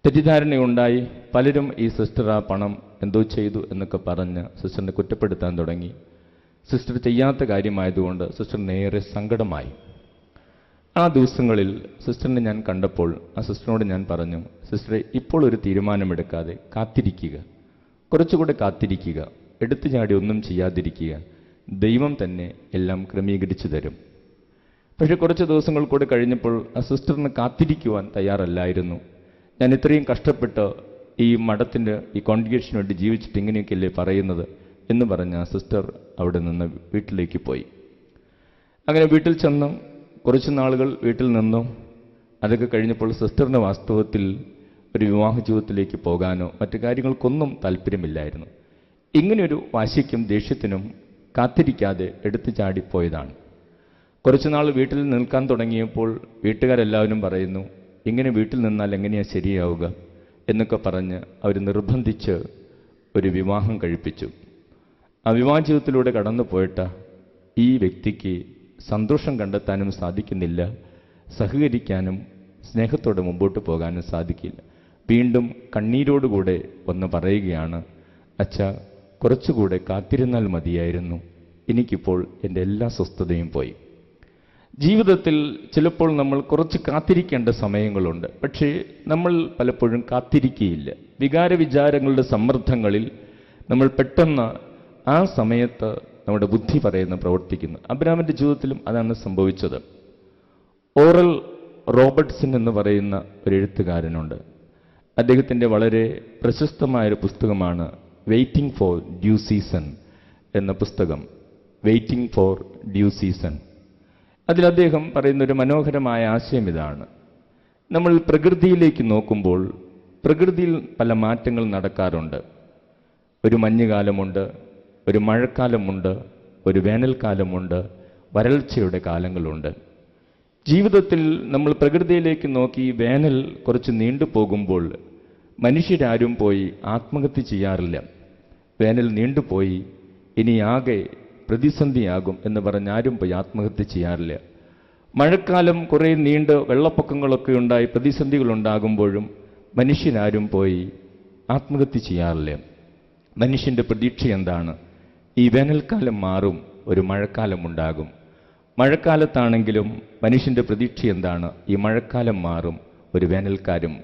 തെറ്റിദ്ധാരണയുണ്ടായി. പലരും ഈ സിസ്റ്റർ ആ പണം എന്തോ ചെയ്തു എന്നൊക്കെ പറഞ്ഞ് സിസ്റ്ററിനെ കുറ്റപ്പെടുത്താൻ തുടങ്ങി. സിസ്റ്റർ ചെയ്യാത്ത കാര്യമായതുകൊണ്ട് സിസ്റ്ററിന് ഏറെ സങ്കടമായി. ആ ദിവസങ്ങളിൽ സിസ്റ്ററിനെ ഞാൻ കണ്ടപ്പോൾ ആ സിസ്റ്ററിനോട് ഞാൻ പറഞ്ഞു, സിസ്റ്ററെ, ഇപ്പോൾ ഒരു തീരുമാനമെടുക്കാതെ കാത്തിരിക്കുക, കുറച്ചുകൂടെ കാത്തിരിക്കുക, എടുത്തു ചാടി ഒന്നും ചെയ്യാതിരിക്കുക, ദൈവം തന്നെ എല്ലാം ക്രമീകരിച്ചു തരും. പക്ഷെ കുറച്ച് ദിവസങ്ങൾ കൂടെ കഴിഞ്ഞപ്പോൾ ആ സിസ്റ്ററിന് കാത്തിരിക്കുവാൻ തയ്യാറല്ലായിരുന്നു. ഞാൻ ഇത്രയും കഷ്ടപ്പെട്ട് ഈ മഠത്തിൻ്റെ ഈ കോൺഗ്രിഗേഷന് വേണ്ടി ജീവിച്ചിട്ട് ഇങ്ങനെയൊക്കെയല്ലേ പറയുന്നത് എന്ന് പറഞ്ഞ ആ സിസ്റ്റർ അവിടെ നിന്ന് വീട്ടിലേക്ക് പോയി. അങ്ങനെ വീട്ടിൽ ചെന്നു കുറച്ച് നാളുകൾ വീട്ടിൽ നിന്നു. അതൊക്കെ കഴിഞ്ഞപ്പോൾ സിസ്റ്ററിന് വാസ്തവത്തിൽ ഒരു വിവാഹ ജീവിതത്തിലേക്ക് പോകാനോ മറ്റു കാര്യങ്ങൾക്കൊന്നും താല്പര്യമില്ലായിരുന്നു. ഇങ്ങനെയൊരു വാശിക്കും ദേഷ്യത്തിനും കാത്തിരിക്കാതെ എടുത്തു ചാടിപ്പോയതാണ്. കുറച്ചുനാൾ വീട്ടിൽ നിൽക്കാൻ തുടങ്ങിയപ്പോൾ വീട്ടുകാരെല്ലാവരും പറയുന്നു, ഇങ്ങനെ വീട്ടിൽ നിന്നാൽ എങ്ങനെയാണ് ശരിയാവുക എന്നൊക്കെ പറഞ്ഞ് അവർ നിർബന്ധിച്ച് ഒരു വിവാഹം കഴിപ്പിച്ചു. ആ വിവാഹ ജീവിതത്തിലൂടെ കടന്നു പോയിട്ട് ഈ വ്യക്തിക്ക് സന്തോഷം കണ്ടെത്താനും സാധിക്കുന്നില്ല, സഹകരിക്കാനും സ്നേഹത്തോടെ മുമ്പോട്ട് പോകാനും സാധിക്കില്ല. വീണ്ടും കണ്ണീരോടുകൂടെ ഒന്ന് പറയുകയാണ്, അച്ഛാ, കുറച്ചുകൂടെ കാത്തിരുന്നാൽ മതിയായിരുന്നു, എനിക്കിപ്പോൾ എൻ്റെ എല്ലാ സ്വസ്ഥതയും പോയി. ജീവിതത്തിൽ ചിലപ്പോൾ നമ്മൾ കുറച്ച് കാത്തിരിക്കേണ്ട സമയങ്ങളുണ്ട്. പക്ഷേ നമ്മൾ പലപ്പോഴും കാത്തിരിക്കുകയില്ല. വികാരവിചാരങ്ങളുടെ സമ്മർദ്ദങ്ങളിൽ നമ്മൾ പെട്ടെന്ന് ആ സമയത്ത് നമ്മുടെ ബുദ്ധി പറയുന്ന പ്രവർത്തിക്കുന്നു. അബ്രഹാമിൻ്റെ ജീവിതത്തിലും അതാണ് സംഭവിച്ചത്. ഓറൽ റോബർട്ട്സൺ എന്ന് പറയുന്ന ഒരു എഴുത്തുകാരനുണ്ട്. അദ്ദേഹത്തിൻ്റെ വളരെ പ്രശസ്തമായൊരു പുസ്തകമാണ് വെയിറ്റിംഗ് ഫോർ ഡ്യൂ സീസൺ എന്ന പുസ്തകം. Waiting for due season. അതിൽ അദ്ദേഹം പറയുന്നൊരു മനോഹരമായ ആശയം ഇതാണ്: നമ്മൾ പ്രകൃതിയിലേക്ക് നോക്കുമ്പോൾ പ്രകൃതിയിൽ പല മാറ്റങ്ങൾ നടക്കാറുണ്ട്. ഒരു മഞ്ഞുകാലമുണ്ട്, ഒരു മഴക്കാലമുണ്ട്, ഒരു വേനൽക്കാലമുണ്ട്, വരൾച്ചയുടെ കാലങ്ങളുണ്ട്. ജീവിതത്തിൽ നമ്മൾ പ്രകൃതിയിലേക്ക് നോക്കി വേനൽ കുറച്ച് നീണ്ടുപോകുമ്പോൾ മനുഷ്യരാരും പോയി ആത്മഹത്യ ചെയ്യാറില്ല. വേനൽ നീണ്ടുപോയി, ഇനി ആകെ പ്രതിസന്ധിയാകും എന്ന് പറഞ്ഞ് ആരും പോയി ആത്മഹത്യ ചെയ്യാറില്ല. മഴക്കാലം കുറേ നീണ്ട് വെള്ളപ്പൊക്കങ്ങളൊക്കെ ഉണ്ടായി പ്രതിസന്ധികളുണ്ടാകുമ്പോഴും മനുഷ്യരാരും പോയി ആത്മഹത്യ ചെയ്യാറില്ല. മനുഷ്യൻ്റെ പ്രതീക്ഷ എന്താണ്? ഈ വേനൽക്കാലം മാറും, ഒരു മഴക്കാലം ഉണ്ടാകും. മഴക്കാലത്താണെങ്കിലും മനുഷ്യൻ്റെ പ്രതീക്ഷ എന്താണ്? ഈ മഴക്കാലം മാറും, ഒരു വേനൽക്കാലം.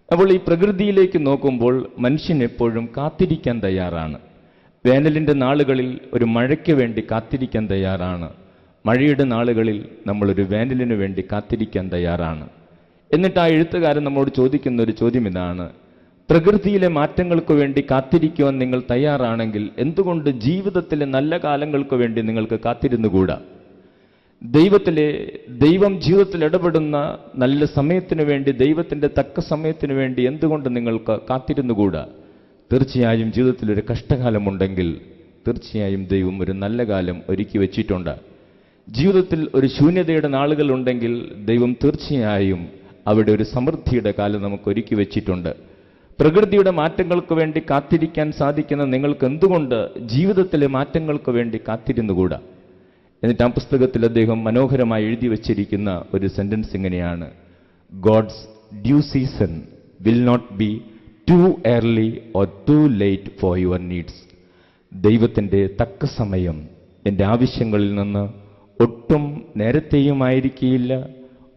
അപ്പോൾ ഈ പ്രകൃതിയിലേക്ക് നോക്കുമ്പോൾ മനുഷ്യൻ എപ്പോഴും കാത്തിരിക്കാൻ തയ്യാറാണ്. വേനലിൻ്റെ നാളുകളിൽ ഒരു മഴയ്ക്ക് വേണ്ടി കാത്തിരിക്കാൻ തയ്യാറാണ്. മഴയുടെ നാളുകളിൽ നമ്മളൊരു വേനലിന് വേണ്ടി കാത്തിരിക്കാൻ തയ്യാറാണ്. എന്നിട്ട് ആ എഴുത്തുകാരൻ നമ്മോട് ചോദിക്കുന്ന ഒരു ചോദ്യം ഇതാണ്: പ്രകൃതിയിലെ മാറ്റങ്ങൾക്ക് വേണ്ടി കാത്തിരിക്കുവാൻ നിങ്ങൾ തയ്യാറാണെങ്കിൽ എന്തുകൊണ്ട് ജീവിതത്തിലെ നല്ല കാലങ്ങൾക്ക് വേണ്ടി നിങ്ങൾക്ക് കാത്തിരുന്നുകൂടാ? ദൈവം ജീവിതത്തിൽ ഇടപെടുന്ന നല്ല സമയത്തിന് വേണ്ടി, ദൈവത്തിൻ്റെ തക്ക സമയത്തിന് വേണ്ടി എന്തുകൊണ്ട് നിങ്ങൾക്ക് കാത്തിരുന്നുകൂടാ? തീർച്ചയായും ജീവിതത്തിൽ ഒരു കഷ്ടകാലമുണ്ടെങ്കിൽ തീർച്ചയായും ദൈവം ഒരു നല്ല കാലം ഒരുക്കി വച്ചിട്ടുണ്ട്. ജീവിതത്തിൽ ഒരു ശൂന്യതയുടെ നാളുകൾ ഉണ്ടെങ്കിൽ ദൈവം തീർച്ചയായും അവിടെ ഒരു സമൃദ്ധിയുടെ കാലം നമുക്ക് ഒരുക്കി വച്ചിട്ടുണ്ട്. പ്രകൃതിയുടെ മാറ്റങ്ങൾക്ക് വേണ്ടി കാത്തിരിക്കാൻ സാധിക്കുന്ന നിങ്ങൾക്ക് എന്തുകൊണ്ട് ജീവിതത്തിലെ മാറ്റങ്ങൾക്ക് വേണ്ടി കാത്തിരുന്നുകൂടാ? എന്നിട്ട് ആ പുസ്തകത്തിൽ അദ്ദേഹം മനോഹരമായി എഴുതി വച്ചിരിക്കുന്ന ഒരു സെന്റൻസ് ഇങ്ങനെയാണ്: God's due season will not be too early or too late for your needs. ദൈവത്തിൻ്റെ തക്ക സമയം എൻ്റെ ആവശ്യങ്ങളിൽ നിന്ന് ഒട്ടും നേരത്തെയുമായിരിക്കുകയില്ല,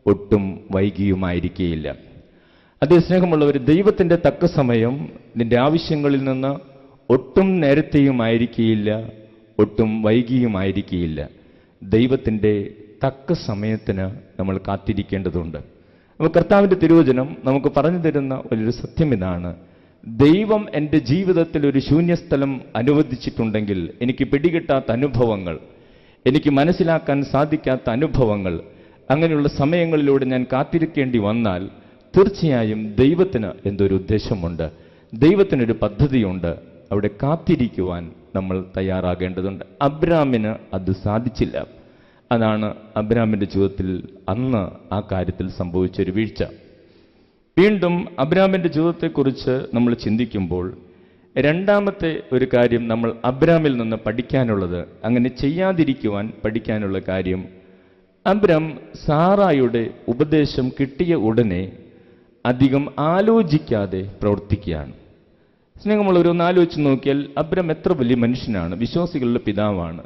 ഒട്ടും വൈകിയുമായിരിക്കുകയില്ല. അതേ സ്നേഹമുള്ളവർ, ദൈവത്തിൻ്റെ തക്ക സമയം നിന്റെ ആവശ്യങ്ങളിൽ നിന്ന് ഒട്ടും നേരത്തെയുമായിരിക്കുകയില്ല, ഒട്ടും വൈകിയുമായിരിക്കുകയില്ല. ദൈവത്തിൻ്റെ തക്ക സമയത്തിന് നമ്മൾ കാത്തിരിക്കേണ്ടതുണ്ട്. അപ്പോൾ കർത്താവിൻ്റെ തിരുവചനം നമുക്ക് പറഞ്ഞു തരുന്ന വലിയൊരു സത്യം ഇതാണ്: ദൈവം എൻ്റെ ജീവിതത്തിൽ ഒരു ശൂന്യസ്ഥലം അനുവദിച്ചിട്ടുണ്ടെങ്കിൽ, എനിക്ക് പിടികിട്ടാത്ത അനുഭവങ്ങൾ, എനിക്ക് മനസ്സിലാക്കാൻ സാധിക്കാത്ത അനുഭവങ്ങൾ, അങ്ങനെയുള്ള സമയങ്ങളിലൂടെ ഞാൻ കാത്തിരിക്കേണ്ടി വന്നാൽ തീർച്ചയായും ദൈവത്തിന് എന്തൊരു ഉദ്ദേശമുണ്ട്, ദൈവത്തിനൊരു പദ്ധതിയുണ്ട്. അവിടെ കാത്തിരിക്കുവാൻ നമ്മൾ തയ്യാറാകേണ്ടതുണ്ട്. അബ്രാമിന് അത് സാധിച്ചില്ല. അതാണ് അബ്രാമിൻ്റെ ജീവിതത്തിൽ അന്ന് ആ കാര്യത്തിൽ സംഭവിച്ചൊരു വീഴ്ച. വീണ്ടും അബ്രാമിൻ്റെ ജീവിതത്തെക്കുറിച്ച് നമ്മൾ ചിന്തിക്കുമ്പോൾ രണ്ടാമത്തെ ഒരു കാര്യം നമ്മൾ അബ്രാമിൽ നിന്ന് പഠിക്കാനുള്ളത്, അങ്ങനെ ചെയ്യാതിരിക്കുവാൻ പഠിക്കാനുള്ള കാര്യം, അബ്രാം സാറായുടെ ഉപദേശം കിട്ടിയ ഉടനെ അധികം ആലോചിക്കാതെ പ്രവർത്തിക്കുകയാണ്. സ്നേഹമുള്ളവരൊന്ന് ആലോചിച്ച് നോക്കിയാൽ അബ്രാം എത്ര വലിയ മനുഷ്യനാണ്, വിശ്വാസികളുടെ പിതാവാണ്.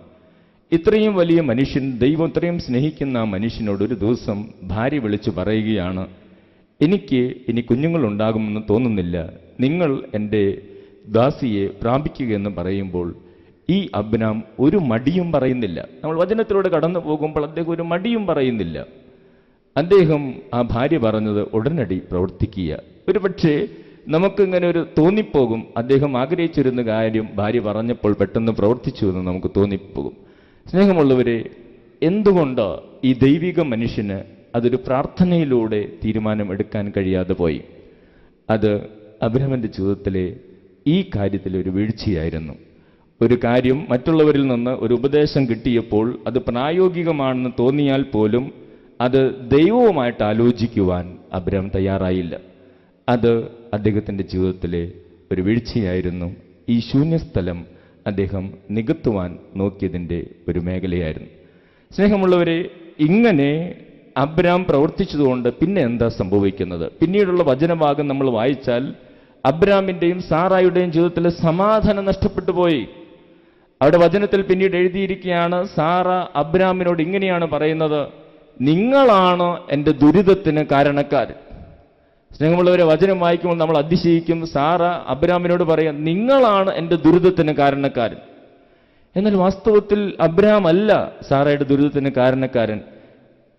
ഇത്രയും വലിയ മനുഷ്യൻ, ദൈവം ഇത്രയും സ്നേഹിക്കുന്ന ആ മനുഷ്യനോട് ഒരു ദിവസം ഭാര്യ വിളിച്ചു പറയുകയാണ്, എനിക്ക് ഇനി കുഞ്ഞുങ്ങളുണ്ടാകുമെന്ന് തോന്നുന്നില്ല, നിങ്ങൾ എൻ്റെ ദാസിയെ പ്രാപിക്കുക എന്ന് പറയുമ്പോൾ ഈ അബ്രാം ഒരു മടിയും പറയുന്നില്ല. നമ്മൾ വചനത്തിലൂടെ കടന്നു പോകുമ്പോൾ അദ്ദേഹം ഒരു മടിയും പറയുന്നില്ല. അദ്ദേഹം ആ ഭാര്യ പറഞ്ഞത് ഉടനടി പ്രവർത്തിക്കുക. ഒരു പക്ഷേ നമുക്കിങ്ങനെ ഒരു തോന്നിപ്പോകും, അദ്ദേഹം ആഗ്രഹിച്ചിരുന്ന കാര്യം ഭാര്യ പറഞ്ഞപ്പോൾ പെട്ടെന്ന് പ്രവർത്തിച്ചു എന്ന് നമുക്ക് തോന്നിപ്പോകും. സ്നേഹമുള്ളവരെ, എന്തുകൊണ്ട് ഈ ദൈവിക മനുഷ്യന് അതൊരു പ്രാർത്ഥനയിലൂടെ തീരുമാനമെടുക്കാൻ കഴിയാതെ പോയി? അത് അബ്രാമിന്റെ ജീവിതത്തിലെ ഈ കാര്യത്തിൽ ഒരു വീഴ്ചയായിരുന്നു. ഒരു കാര്യം മറ്റുള്ളവരിൽ നിന്ന് ഒരു ഉപദേശം കിട്ടിയപ്പോൾ അത് പ്രായോഗികമാണെന്ന് തോന്നിയാൽ പോലും അത് ദൈവവുമായിട്ട് ആലോചിക്കുവാൻ അബ്രാം തയ്യാറായില്ല. അത് അദ്ദേഹത്തിൻ്റെ ജീവിതത്തിലെ ഒരു വീഴ്ചയായിരുന്നു. ഈ ശൂന്യസ്ഥലം അദ്ദേഹം നികത്തുവാൻ നോക്കിയതിൻ്റെ ഒരു മേഖലയായിരുന്നു. സ്നേഹമുള്ളവരെ, ഇങ്ങനെ അബ്രാം പ്രവർത്തിച്ചതുകൊണ്ട് പിന്നെ എന്താ സംഭവിക്കുന്നത്? പിന്നീടുള്ള വചനഭാഗം നമ്മൾ വായിച്ചാൽ അബ്രാമിൻ്റെയും സാറായുടെയും ജീവിതത്തിൽ സമാധാനം നഷ്ടപ്പെട്ടു പോയി. അവിടെ വചനത്തിൽ പിന്നീട് എഴുതിയിരിക്കുകയാണ്, സാറ അബ്രാമിനോട് ഇങ്ങനെയാണ് പറയുന്നത്, നിങ്ങളാണ് എൻ്റെ ദുരിതത്തിന് കാരണക്കാരൻ. സ്നേഹമുള്ളവരെ, വചനം വായിക്കുമ്പോൾ നമ്മൾ അതിശയിക്കും. സാറ അബ്രാമിനോട് പറയാം, നിങ്ങളാണ് എൻ്റെ ദുരിതത്തിന് കാരണക്കാരൻ. എന്നാൽ വാസ്തവത്തിൽ അബ്രാം അല്ല സാറയുടെ ദുരിതത്തിന് കാരണക്കാരൻ.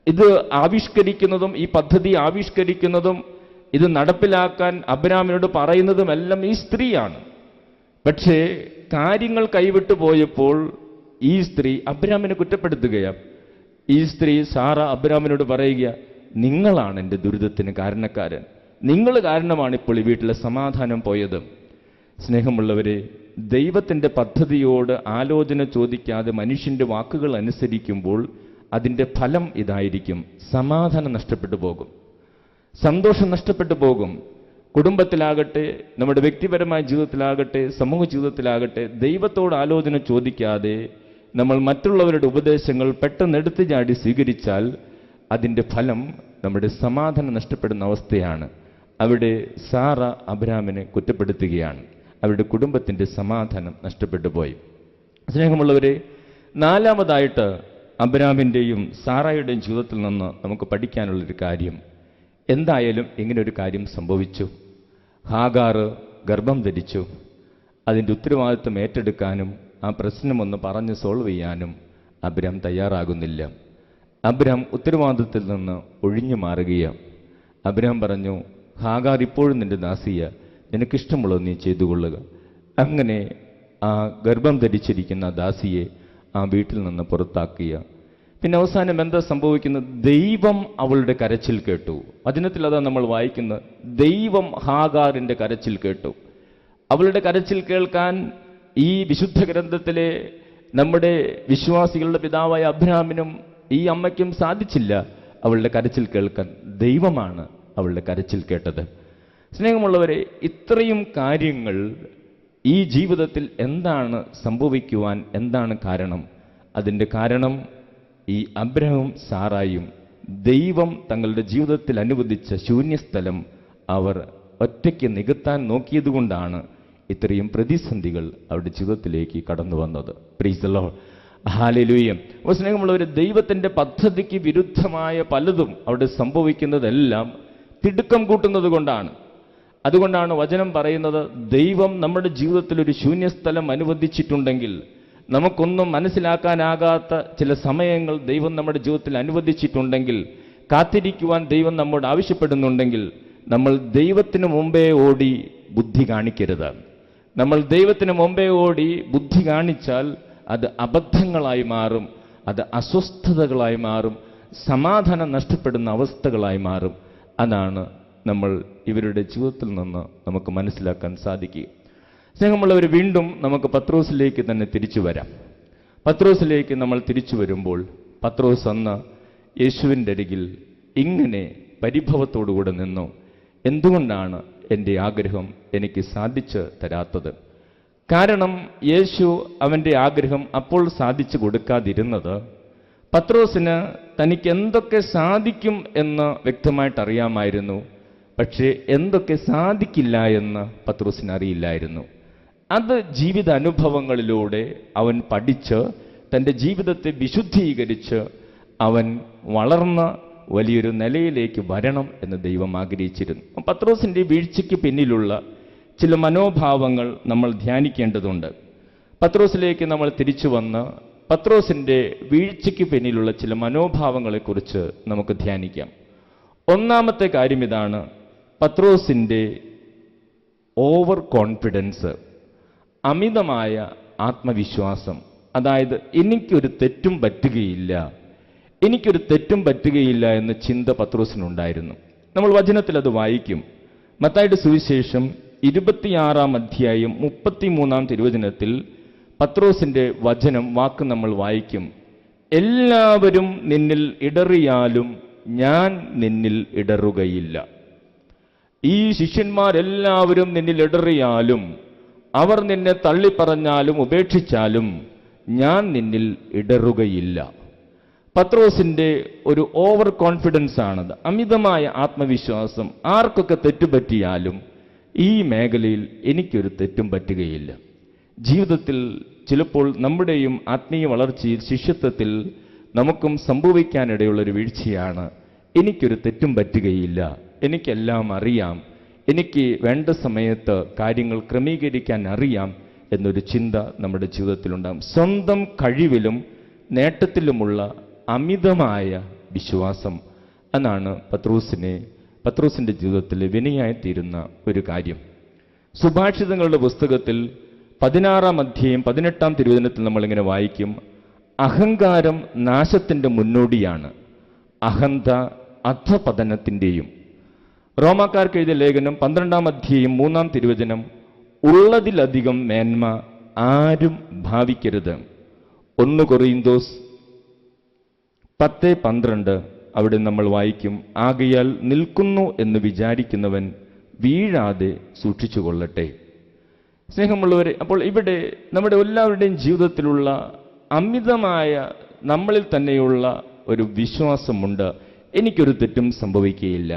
ഇത് ആവിഷ്കരിക്കുന്നതും ഈ പദ്ധതി ആവിഷ്കരിക്കുന്നതും ഇത് നടപ്പിലാക്കാൻ അബ്രാമിനോട് പറയുന്നതുമെല്ലാം ഈ സ്ത്രീയാണ്. പക്ഷേ കാര്യങ്ങൾ കൈവിട്ടു പോയപ്പോൾ ഈ സ്ത്രീ അബ്രാമിനെ കുറ്റപ്പെടുത്തുകയാണ്. ഈ സ്ത്രീ സാറ അബ്രാമിനോട് പറയുക, നിങ്ങളാണ് എൻ്റെ ദുരിതത്തിന് കാരണക്കാരൻ, നിങ്ങൾ കാരണമാണ് ഇപ്പോൾ ഈ വീട്ടിലെ സമാധാനം പോയത്. സ്നേഹമുള്ളവരെ, ദൈവത്തിൻ്റെ പദ്ധതിയോട് ആലോചന ചോദിക്കാതെ മനുഷ്യൻ്റെ വാക്കുകൾ അനുസരിക്കുമ്പോൾ അതിൻ്റെ ഫലം ഇതായിരിക്കും: സമാധാനം നഷ്ടപ്പെട്ടു പോകും, സന്തോഷം നഷ്ടപ്പെട്ടു പോകും. കുടുംബത്തിലാകട്ടെ, നമ്മുടെ വ്യക്തിപരമായ ജീവിതത്തിലാകട്ടെ, സമൂഹ ജീവിതത്തിലാകട്ടെ, ദൈവത്തോട് ആലോചന ചോദിക്കാതെ നമ്മൾ മറ്റുള്ളവരുടെ ഉപദേശങ്ങൾ പെട്ടെന്ന് എടുത്തു ചാടി സ്വീകരിച്ചാൽ അതിൻ്റെ ഫലം നമ്മുടെ സമാധാനം നഷ്ടപ്പെടുന്ന അവസ്ഥയാണ്. അവിടെ സാറ അബ്രാമിനെ കുറ്റപ്പെടുത്തുകയാണ്. അവരുടെ കുടുംബത്തിൻ്റെ സമാധാനം നഷ്ടപ്പെട്ടു പോയി. സ്നേഹമുള്ളവരെ, നാലാമതായിട്ട് അബ്രാമിൻ്റെയും സാറായുടെയും ജീവിതത്തിൽ നിന്ന് നമുക്ക് പഠിക്കാനുള്ളൊരു കാര്യം, എന്തായാലും ഇങ്ങനൊരു കാര്യം സംഭവിച്ചു. ഹാഗാർ ഗർഭം ധരിച്ചു. അതിൻ്റെ ഉത്തരവാദിത്വം ഏറ്റെടുക്കാനും ആ പ്രശ്നമൊന്ന് പറഞ്ഞ് സോൾവ് ചെയ്യാനും അബ്രാം തയ്യാറാകുന്നില്ല. അബ്രാം ഉത്തരവാദിത്വത്തിൽ നിന്ന് ഒഴിഞ്ഞു മാറുകയാണ്. അബ്രാം പറഞ്ഞു, ഹാഗാർ ഇപ്പോഴും നിന്റെ ദാസിയ, നിനക്കിഷ്ടമുള്ളത് നീ ചെയ്തുകൊള്ളുക. അങ്ങനെ ആ ഗർഭം ധരിച്ചിരിക്കുന്ന ദാസിയെ ആ വീട്ടിൽ നിന്ന് പുറത്താക്കിയ. പിന്നെ അവസാനം എന്താ സംഭവിക്കുന്നത്? ദൈവം അവളുടെ കരച്ചിൽ കേട്ടു. വചനത്തിൽ അതാ നമ്മൾ വായിക്കുന്നത്, ദൈവം ഹാഗാറിന്റെ കരച്ചിൽ കേട്ടു. അവളുടെ കരച്ചിൽ കേൾക്കാൻ ഈ വിശുദ്ധ ഗ്രന്ഥത്തിലെ നമ്മുടെ വിശ്വാസികളുടെ പിതാവായ അബ്രാമിനും ഈ അമ്മയ്ക്കും സാധിച്ചില്ല അവളുടെ കരച്ചിൽ കേൾക്കാൻ. ദൈവമാണ് അവളുടെ കരച്ചിൽ കേട്ടത്. സ്നേഹമുള്ളവരെ, ഇത്രയും കാര്യങ്ങൾ ഈ ജീവിതത്തിൽ എന്താണ് സംഭവിക്കുവാൻ എന്താണ് കാരണം? അതിൻ്റെ കാരണം ഈ അബ്രഹാമും സാറായും ദൈവം തങ്ങളുടെ ജീവിതത്തിൽ അനുവദിച്ച ശൂന്യസ്ഥലം അവർ ഒറ്റയ്ക്ക് നികത്താൻ നോക്കിയതുകൊണ്ടാണ് ഇത്രയും പ്രതിസന്ധികൾ അവരുടെ ജീവിതത്തിലേക്ക് കടന്നു വന്നത്. Praise the Lord, hallelujah. അപ്പോൾ സ്നേഹമുള്ളവർ, ദൈവത്തിൻ്റെ പദ്ധതിക്ക് വിരുദ്ധമായ പലതും അവിടെ സംഭവിക്കുന്നതെല്ലാം തിടുക്കം കൂട്ടുന്നത് കൊണ്ടാണ്. അതുകൊണ്ടാണ് വചനം പറയുന്നത്, ദൈവം നമ്മുടെ ജീവിതത്തിൽ ഒരു ശൂന്യസ്ഥലം അനുവദിച്ചിട്ടുണ്ടെങ്കിൽ, നമുക്കൊന്നും മനസ്സിലാക്കാനാകാത്ത ചില സമയങ്ങൾ ദൈവം നമ്മുടെ ജീവിതത്തിൽ അനുവദിച്ചിട്ടുണ്ടെങ്കിൽ, കാത്തിരിക്കുവാൻ ദൈവം നമ്മോട് ആവശ്യപ്പെടുന്നുണ്ടെങ്കിൽ, നമ്മൾ ദൈവത്തിന് മുമ്പേ ഓടി ബുദ്ധി കാണിക്കരുത്. നമ്മൾ ദൈവത്തിന് മുമ്പേ ഓടി ബുദ്ധി കാണിച്ചാൽ അത് അബദ്ധങ്ങളായി മാറും, അത് അസ്വസ്ഥതകളായി മാറും, സമാധാനം നഷ്ടപ്പെടുന്ന അവസ്ഥകളായി മാറും. അതാണ് നമ്മൾ ഇവരുടെ ജീവിതത്തിൽ നിന്ന് നമുക്ക് മനസ്സിലാക്കാൻ സാധിക്കുക. സ്നേഹമുള്ളവർ, വീണ്ടും നമുക്ക് പത്രോസിലേക്ക് തന്നെ തിരിച്ചു വരാം. പത്രോസിലേക്ക് നമ്മൾ തിരിച്ചു വരുമ്പോൾ, പത്രോസ് അന്ന് യേശുവിൻ്റെ അരികിൽ ഇങ്ങനെ പരിഭവത്തോടുകൂടെ നിന്നു. എന്തുകൊണ്ടാണ് എൻ്റെ ആഗ്രഹം എനിക്ക് സാധിച്ചു തരാത്തത്? കാരണം യേശു അവൻ്റെ ആഗ്രഹം അപ്പോൾ സാധിച്ചു കൊടുക്കാതിരുന്നത്, പത്രോസിന് തനിക്ക് എന്തൊക്കെ സാധിക്കും എന്ന് വ്യക്തമായിട്ട് അറിയാമായിരുന്നു. പക്ഷേ എന്തൊക്കെ സാധിക്കില്ല എന്ന് പത്രോസിന് അറിയില്ലായിരുന്നു. അത് ജീവിതാനുഭവങ്ങളിലൂടെ അവൻ പഠിച്ച് തൻ്റെ ജീവിതത്തെ വിശുദ്ധീകരിച്ച് അവൻ വളർന്ന വലിയൊരു നിലയിലേക്ക് വരണം എന്ന് ദൈവം ആഗ്രഹിച്ചിരുന്നു. പത്രോസിൻ്റെ വീഴ്ചയ്ക്ക് പിന്നിലുള്ള ചില മനോഭാവങ്ങൾ നമ്മൾ ധ്യാനിക്കേണ്ടതുണ്ട്. പത്രോസിലേക്ക് നമ്മൾ തിരിച്ചു വന്ന് പത്രോസിൻ്റെ വീഴ്ചയ്ക്ക് പിന്നിലുള്ള ചില മനോഭാവങ്ങളെക്കുറിച്ച് നമുക്ക് ധ്യാനിക്കാം. ഒന്നാമത്തെ കാര്യം ഇതാണ്: പത്രോസിൻ്റെ ഓവർ കോൺഫിഡൻസ്, അമിതമായ ആത്മവിശ്വാസം. അതായത് എനിക്കൊരു തെറ്റും പറ്റുകയില്ല എന്ന ചിന്ത പത്രോസിനുണ്ടായിരുന്നു. നമ്മൾ വചനത്തിൽ അത് വായിക്കും. മത്തായിയുടെ സുവിശേഷം 26-ാം അധ്യായം 33-ാം തിരുവചനത്തിൽ പത്രോസിൻ്റെ വാക്ക് നമ്മൾ വായിക്കും. എല്ലാവരും നിന്നിൽ ഇടറിയാലും ഞാൻ നിന്നിൽ ഇടറുകയില്ല. ഈ ശിഷ്യന്മാരെല്ലാവരും നിന്നിൽ ഇടറിയാലും, അവർ നിന്നെ തള്ളിപ്പറഞ്ഞാലും ഉപേക്ഷിച്ചാലും ഞാൻ നിന്നിൽ ഇടറുകയില്ല. പത്രോസിൻ്റെ ഒരു ഓവർ കോൺഫിഡൻസ് ആണത്, അമിതമായ ആത്മവിശ്വാസം. ആർക്കൊക്കെ തെറ്റുപറ്റിയാലും ഈ മേഖലയിൽ എനിക്കൊരു തെറ്റും പറ്റുകയില്ല. ജീവിതത്തിൽ ചിലപ്പോൾ നമ്മുടെയും ആത്മീയ വളർച്ചയിൽ, ശിഷ്യത്വത്തിൽ നമുക്കും സംഭവിക്കാനിടയുള്ളൊരു വീഴ്ചയാണ് എനിക്കൊരു തെറ്റും പറ്റുകയില്ല, എനിക്കെല്ലാം അറിയാം, എനിക്ക് വേണ്ട സമയത്ത് കാര്യങ്ങൾ ക്രമീകരിക്കാൻ അറിയാം എന്നൊരു ചിന്ത നമ്മുടെ ജീവിതത്തിലുണ്ടാകും. സ്വന്തം കഴിവിലും നേട്ടത്തിലുമുള്ള അമിതമായ വിശ്വാസം എന്നാണ് പത്രോസിൻ്റെ ജീവിതത്തിൽ വിനയായിത്തീരുന്ന ഒരു കാര്യം. സുഭാഷിതങ്ങളുടെ പുസ്തകത്തിൽ 16-ാം അധ്യായം 18-ാം തിരുവചനത്തിൽ നമ്മളിങ്ങനെ വായിക്കും: അഹങ്കാരം നാശത്തിൻ്റെ മുന്നോടിയാണ്, അഹന്ത അധപതനത്തിൻ്റെയും. റോമാക്കാർക്ക് എഴുതിയ ലേഖനം 12-ാം അധ്യായം 3-ാം തിരുവചനം: ഉള്ളതിലധികം മേന്മ ആരും ഭാവിക്കരുത്. 1 കൊറിന്തോസ് 10:12 അവിടെ നമ്മൾ വായിക്കും: ആകയാൽ നിൽക്കുന്നു എന്ന് വിചാരിക്കുന്നവൻ വീഴാതെ സൂക്ഷിച്ചുകൊള്ളട്ടെ. സ്നേഹമുള്ളവരെ, അപ്പോൾ ഇവിടെ നമ്മുടെ എല്ലാവരുടെയും ജീവിതത്തിലുള്ള അമിതമായ നമ്മളിൽ തന്നെയുള്ള ഒരു വിശ്വാസമുണ്ട്. എനിക്കൊരു തെറ്റും സംഭവിക്കുകയില്ല,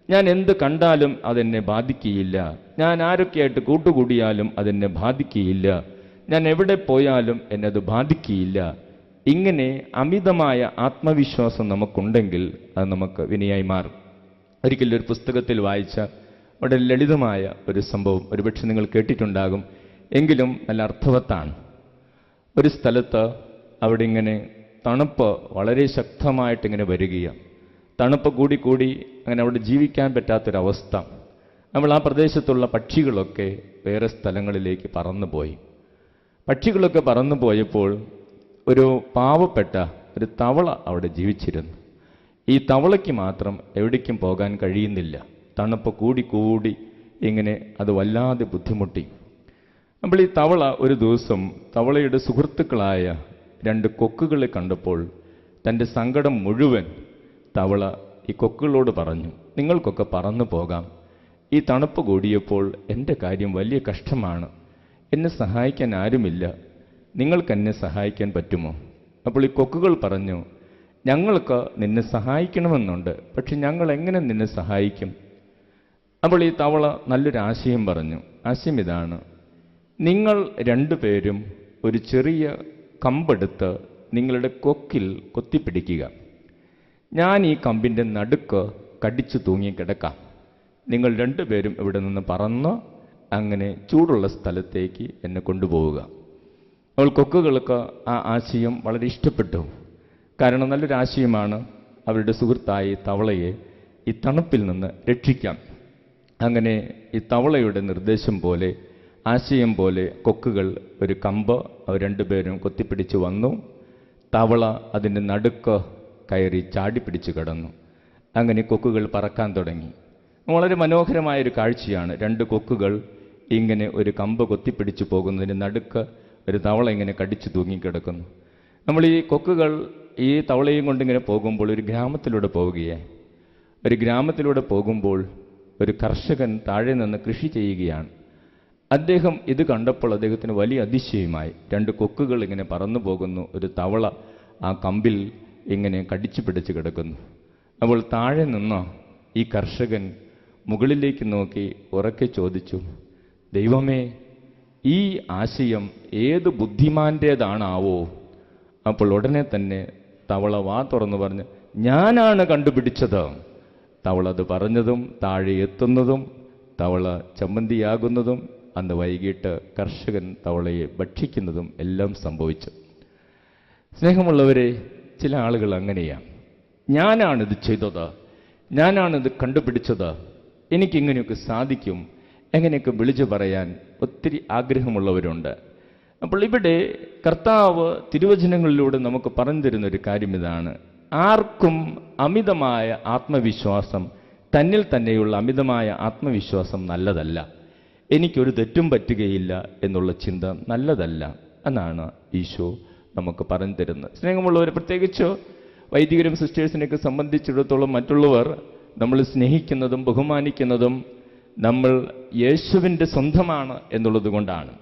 ഞാൻ എന്ത് കണ്ടാലും അതെന്നെ ബാധിക്കുകയില്ല, ഞാൻ ആരൊക്കെയായിട്ട് കൂട്ടുകൂടിയാലും അതെന്നെ ബാധിക്കുകയില്ല, ഞാൻ എവിടെ പോയാലും എന്നെ അത് ബാധിക്കുകയില്ല. ഇങ്ങനെ അമിതമായ ആത്മവിശ്വാസം നമുക്കുണ്ടെങ്കിൽ അത് നമുക്ക് വിനയായി മാറും. ഒരിക്കലും ഒരു പുസ്തകത്തിൽ വായിച്ച വളരെ ലളിതമായ ഒരു സംഭവം ഒരുപക്ഷെ നിങ്ങൾ കേട്ടിട്ടുണ്ടാകും, എങ്കിലും നല്ല അർത്ഥവത്താണ്. ഒരു സ്ഥലത്ത് അവിടെ ഇങ്ങനെ തണുപ്പ് വളരെ ശക്തമായിട്ടിങ്ങനെ വരികയാണ്. തണുപ്പ് കൂടി അങ്ങനെ അവിടെ ജീവിക്കാൻ പറ്റാത്തൊരവസ്ഥ. നമ്മൾ ആ പ്രദേശത്തുള്ള പക്ഷികളൊക്കെ വേറെ സ്ഥലങ്ങളിലേക്ക് പറന്നുപോയി. പക്ഷികളൊക്കെ പറന്നു പോയപ്പോൾ ഒരു പാവപ്പെട്ട ഒരു തവള അവിടെ ജീവിച്ചിരുന്നു. ഈ തവളയ്ക്ക് മാത്രം എവിടേക്കും പോകാൻ കഴിയുന്നില്ല. തണുപ്പ് കൂടി ഇങ്ങനെ അത് വല്ലാതെ ബുദ്ധിമുട്ടി. അപ്പോൾ ഈ തവള ഒരു ദിവസം തവളയുടെ സുഹൃത്തുക്കളായ 2 കൊക്കുകളെ കണ്ടപ്പോൾ തൻ്റെ സങ്കടം മുഴുവൻ തവള ഈ കൊക്കുകളോട് പറഞ്ഞു: നിങ്ങൾക്കൊക്കെ പറന്നു പോകാം, ഈ തണുപ്പ് കൂടിയപ്പോൾ എൻ്റെ കാര്യം വലിയ കഷ്ടമാണ്, എന്നെ സഹായിക്കാൻ ആരുമില്ല, നിങ്ങൾക്കെന്നെ സഹായിക്കാൻ പറ്റുമോ? അപ്പോൾ ഈ കൊക്കുകൾ പറഞ്ഞു: ഞങ്ങൾക്ക് നിന്നെ സഹായിക്കണമെന്നുണ്ട്, പക്ഷെ ഞങ്ങൾ എങ്ങനെ നിന്നെ സഹായിക്കും? അപ്പോൾ ഈ തവള നല്ലൊരു ആശയം പറഞ്ഞു. ആശയം ഇതാണ്: നിങ്ങൾ 2 പേരും ഒരു ചെറിയ കമ്പെടുത്ത് നിങ്ങളുടെ കൊക്കിൽ കൊത്തിപ്പിടിക്കുക, ഞാൻ ഈ കമ്പിൻ്റെ നടുക്ക് കടിച്ചു തൂങ്ങി കിടക്കാം, നിങ്ങൾ 2 പേരും ഇവിടെ നിന്ന് പറന്ന് അങ്ങനെ ചൂടുള്ള സ്ഥലത്തേക്ക് എന്നെ കൊണ്ടുപോവുക. അവൾ കൊക്കുകൾക്ക് ആ ആശയം വളരെ ഇഷ്ടപ്പെട്ടു. കാരണം നല്ലൊരു ആശയമാണ്, അവരുടെ സുഹൃത്തായി തവളയെ ഈ തണുപ്പിൽ നിന്ന് രക്ഷിക്കാം. അങ്ങനെ ഈ തവളയുടെ നിർദ്ദേശം പോലെ, ആശയം പോലെ കൊക്കുകൾ ഒരു കമ്പ് അവർ 2 പേരും കൊത്തിപ്പിടിച്ച് വന്നു. തവള അതിൻ്റെ നടുക്ക് കയറി ചാടിപ്പിടിച്ച് കിടന്നു. അങ്ങനെ കൊക്കുകൾ പറക്കാൻ തുടങ്ങി. വളരെ മനോഹരമായൊരു കാഴ്ചയാണ്. 2 കൊക്കുകൾ ഇങ്ങനെ ഒരു കമ്പ് കൊത്തിപ്പിടിച്ചു പോകുന്നതിന് നടുക്ക് ഒരു തവള ഇങ്ങനെ കടിച്ചു തൂങ്ങിക്കിടക്കുന്നു. നമ്മൾ ഈ കൊക്കുകൾ ഈ തവളയും കൊണ്ടിങ്ങനെ പോകുമ്പോൾ ഒരു ഗ്രാമത്തിലൂടെ പോവുകയായി. ഒരു ഗ്രാമത്തിലൂടെ പോകുമ്പോൾ ഒരു കർഷകൻ താഴെ നിന്ന് കൃഷി ചെയ്യുകയാണ്. അദ്ദേഹം ഇത് കണ്ടപ്പോൾ അദ്ദേഹത്തിന് വലിയ അതിശയമായി. 2 കൊക്കുകൾ ഇങ്ങനെ പറന്നു പോകുന്നു, ഒരു തവള ആ കമ്പിൽ ഇങ്ങനെ കടിച്ചു പിടിച്ച് കിടക്കുന്നു. അപ്പോൾ താഴെ നിന്ന് ഈ കർഷകൻ മുകളിലേക്ക് നോക്കി ഉറക്കെ ചോദിച്ചു: ദൈവമേ, ഈ ആശയം ഏത് ബുദ്ധിമാൻ്റേതാണാവോ? അപ്പോൾ ഉടനെ തന്നെ തവള വാ തുറന്നു പറഞ്ഞ്, ഞാനാണ് കണ്ടുപിടിച്ചത്. തവള അത് പറഞ്ഞതും താഴെ എത്തുന്നതും തവള ചമ്മന്തിയാകുന്നതും അന്ന് വൈകിട്ട് കർഷകൻ തവളയെ ഭക്ഷിക്കുന്നതും എല്ലാം സംഭവിച്ചു. സ്നേഹമുള്ളവരെ, ചില ആളുകൾ അങ്ങനെയാണ്. ഞാനാണിത് ചെയ്തത്, ഞാനാണിത് കണ്ടുപിടിച്ചത്, എനിക്കിങ്ങനെയൊക്കെ സാധിക്കും, എങ്ങനെയൊക്കെ വിളിച്ചു പറയാൻ ഒത്തിരി ആഗ്രഹമുള്ളവരുണ്ട്. അപ്പോൾ ഇവിടെ കർത്താവ് തിരുവചനങ്ങളിലൂടെ നമുക്ക് പറഞ്ഞു തരുന്നൊരു കാര്യം ഇതാണ്: ആർക്കും അമിതമായ ആത്മവിശ്വാസം, തന്നിൽ തന്നെയുള്ള അമിതമായ ആത്മവിശ്വാസം നല്ലതല്ല. എനിക്കൊരു തെറ്റും പറ്റുകയില്ല എന്നുള്ള ചിന്ത നല്ലതല്ല എന്നാണ് ഈശോ നമുക്ക് പറഞ്ഞു തരുന്നത്. സ്നേഹമുള്ളവർ, പ്രത്യേകിച്ച് വൈദികരും സിസ്റ്റേഴ്സിനെയൊക്കെ സംബന്ധിച്ചിടത്തോളം മറ്റുള്ളവർ നമ്മൾ സ്നേഹിക്കുന്നതും ബഹുമാനിക്കുന്നതും നമ്മൾ യേശുവിൻ്റെ സ്വന്തമാണ് എന്നുള്ളത് കൊണ്ടാണ്,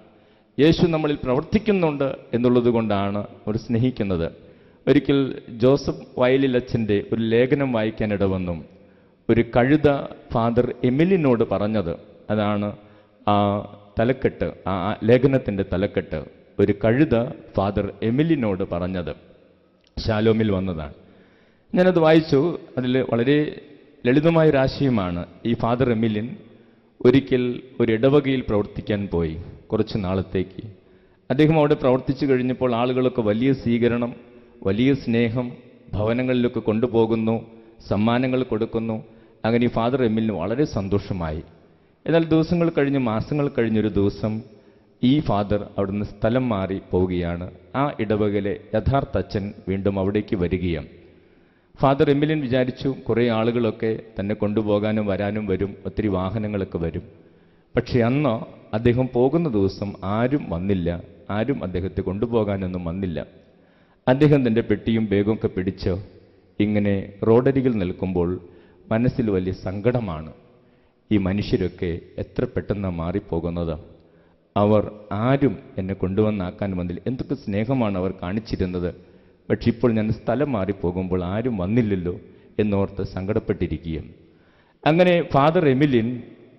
യേശു നമ്മളിൽ പ്രവർത്തിക്കുന്നുണ്ട് എന്നുള്ളത് കൊണ്ടാണ് അവർ സ്നേഹിക്കുന്നത്. ഒരിക്കൽ ജോസഫ് വയലിലച്ചൻ്റെ ഒരു ലേഖനം വായിക്കാനിട വന്നു. ഒരു കഴുത ഫാദർ എമിലിനോട് പറഞ്ഞത് അതാണ് ആ തലക്കെട്ട്, ആ ലേഖനത്തിൻ്റെ തലക്കെട്ട്. ഒരു കഴുത ഫാദർ എമിലിനോട് പറഞ്ഞത് ശാലോമിൽ വന്നതാണ്. ഞാനത് വായിച്ചു. അതിൽ വളരെ ലളിതമായൊരാശയമാണ്. ഈ ഫാദർ എമിലിൻ ഒരിക്കൽ ഒരു ഇടവകയിൽ പ്രവർത്തിക്കാൻ പോയി കുറച്ച് നാളത്തേക്ക്. അദ്ദേഹം അവിടെ പ്രവർത്തിച്ചു കഴിഞ്ഞപ്പോൾ ആളുകളൊക്കെ വലിയ സ്വീകരണം, വലിയ സ്നേഹം, ഭവനങ്ങളിലൊക്കെ കൊണ്ടുപോകുന്നു, സമ്മാനങ്ങൾ കൊടുക്കുന്നു. അങ്ങനെ ഈ ഫാദർ എമിലിന് വളരെ സന്തോഷമായി. എന്നാൽ ദിവസങ്ങൾ കഴിഞ്ഞ്, മാസങ്ങൾ കഴിഞ്ഞൊരു ദിവസം ഈ ഫാദർ അവിടുന്ന് സ്ഥലം മാറി പോവുകയാണ്. ആ ഇടവകയിലെ യഥാർത്ഥ അച്ഛൻ വീണ്ടും അവിടേക്ക് വരികയാണ്. ഫാദർ എമിലിൻ വിചാരിച്ചു കുറേ ആളുകളൊക്കെ തന്നെ കൊണ്ടുപോകാനും വരാനും വരും, ഒത്തിരി വാഹനങ്ങളൊക്കെ വരും. പക്ഷെ അന്ന് അദ്ദേഹം പോകുന്ന ദിവസം ആരും വന്നില്ല, ആരും അദ്ദേഹത്തെ കൊണ്ടുപോകാനൊന്നും വന്നില്ല. അദ്ദേഹം തൻ്റെ പെട്ടിയും ബാഗും ഒക്കെ പിടിച്ച് ഇങ്ങനെ റോഡരികിൽ നിൽക്കുമ്പോൾ മനസ്സിൽ വലിയ സങ്കടമാണ്. ഈ മനുഷ്യരൊക്കെ എത്ര പെട്ടെന്ന് മാറിപ്പോകുന്നത്. അവർ ആരും എന്നെ കൊണ്ടുവന്നാക്കാൻ വന്നില്ല. എന്തൊക്കെ സ്നേഹമാണ് അവർ കാണിച്ചിരുന്നത്. പക്ഷെ ഇപ്പോൾ ഞാൻ സ്ഥലം മാറിപ്പോകുമ്പോൾ ആരും വന്നില്ലല്ലോ എന്നോർത്ത് സങ്കടപ്പെട്ടിരിക്കുകയും. അങ്ങനെ ഫാദർ എമിലിൻ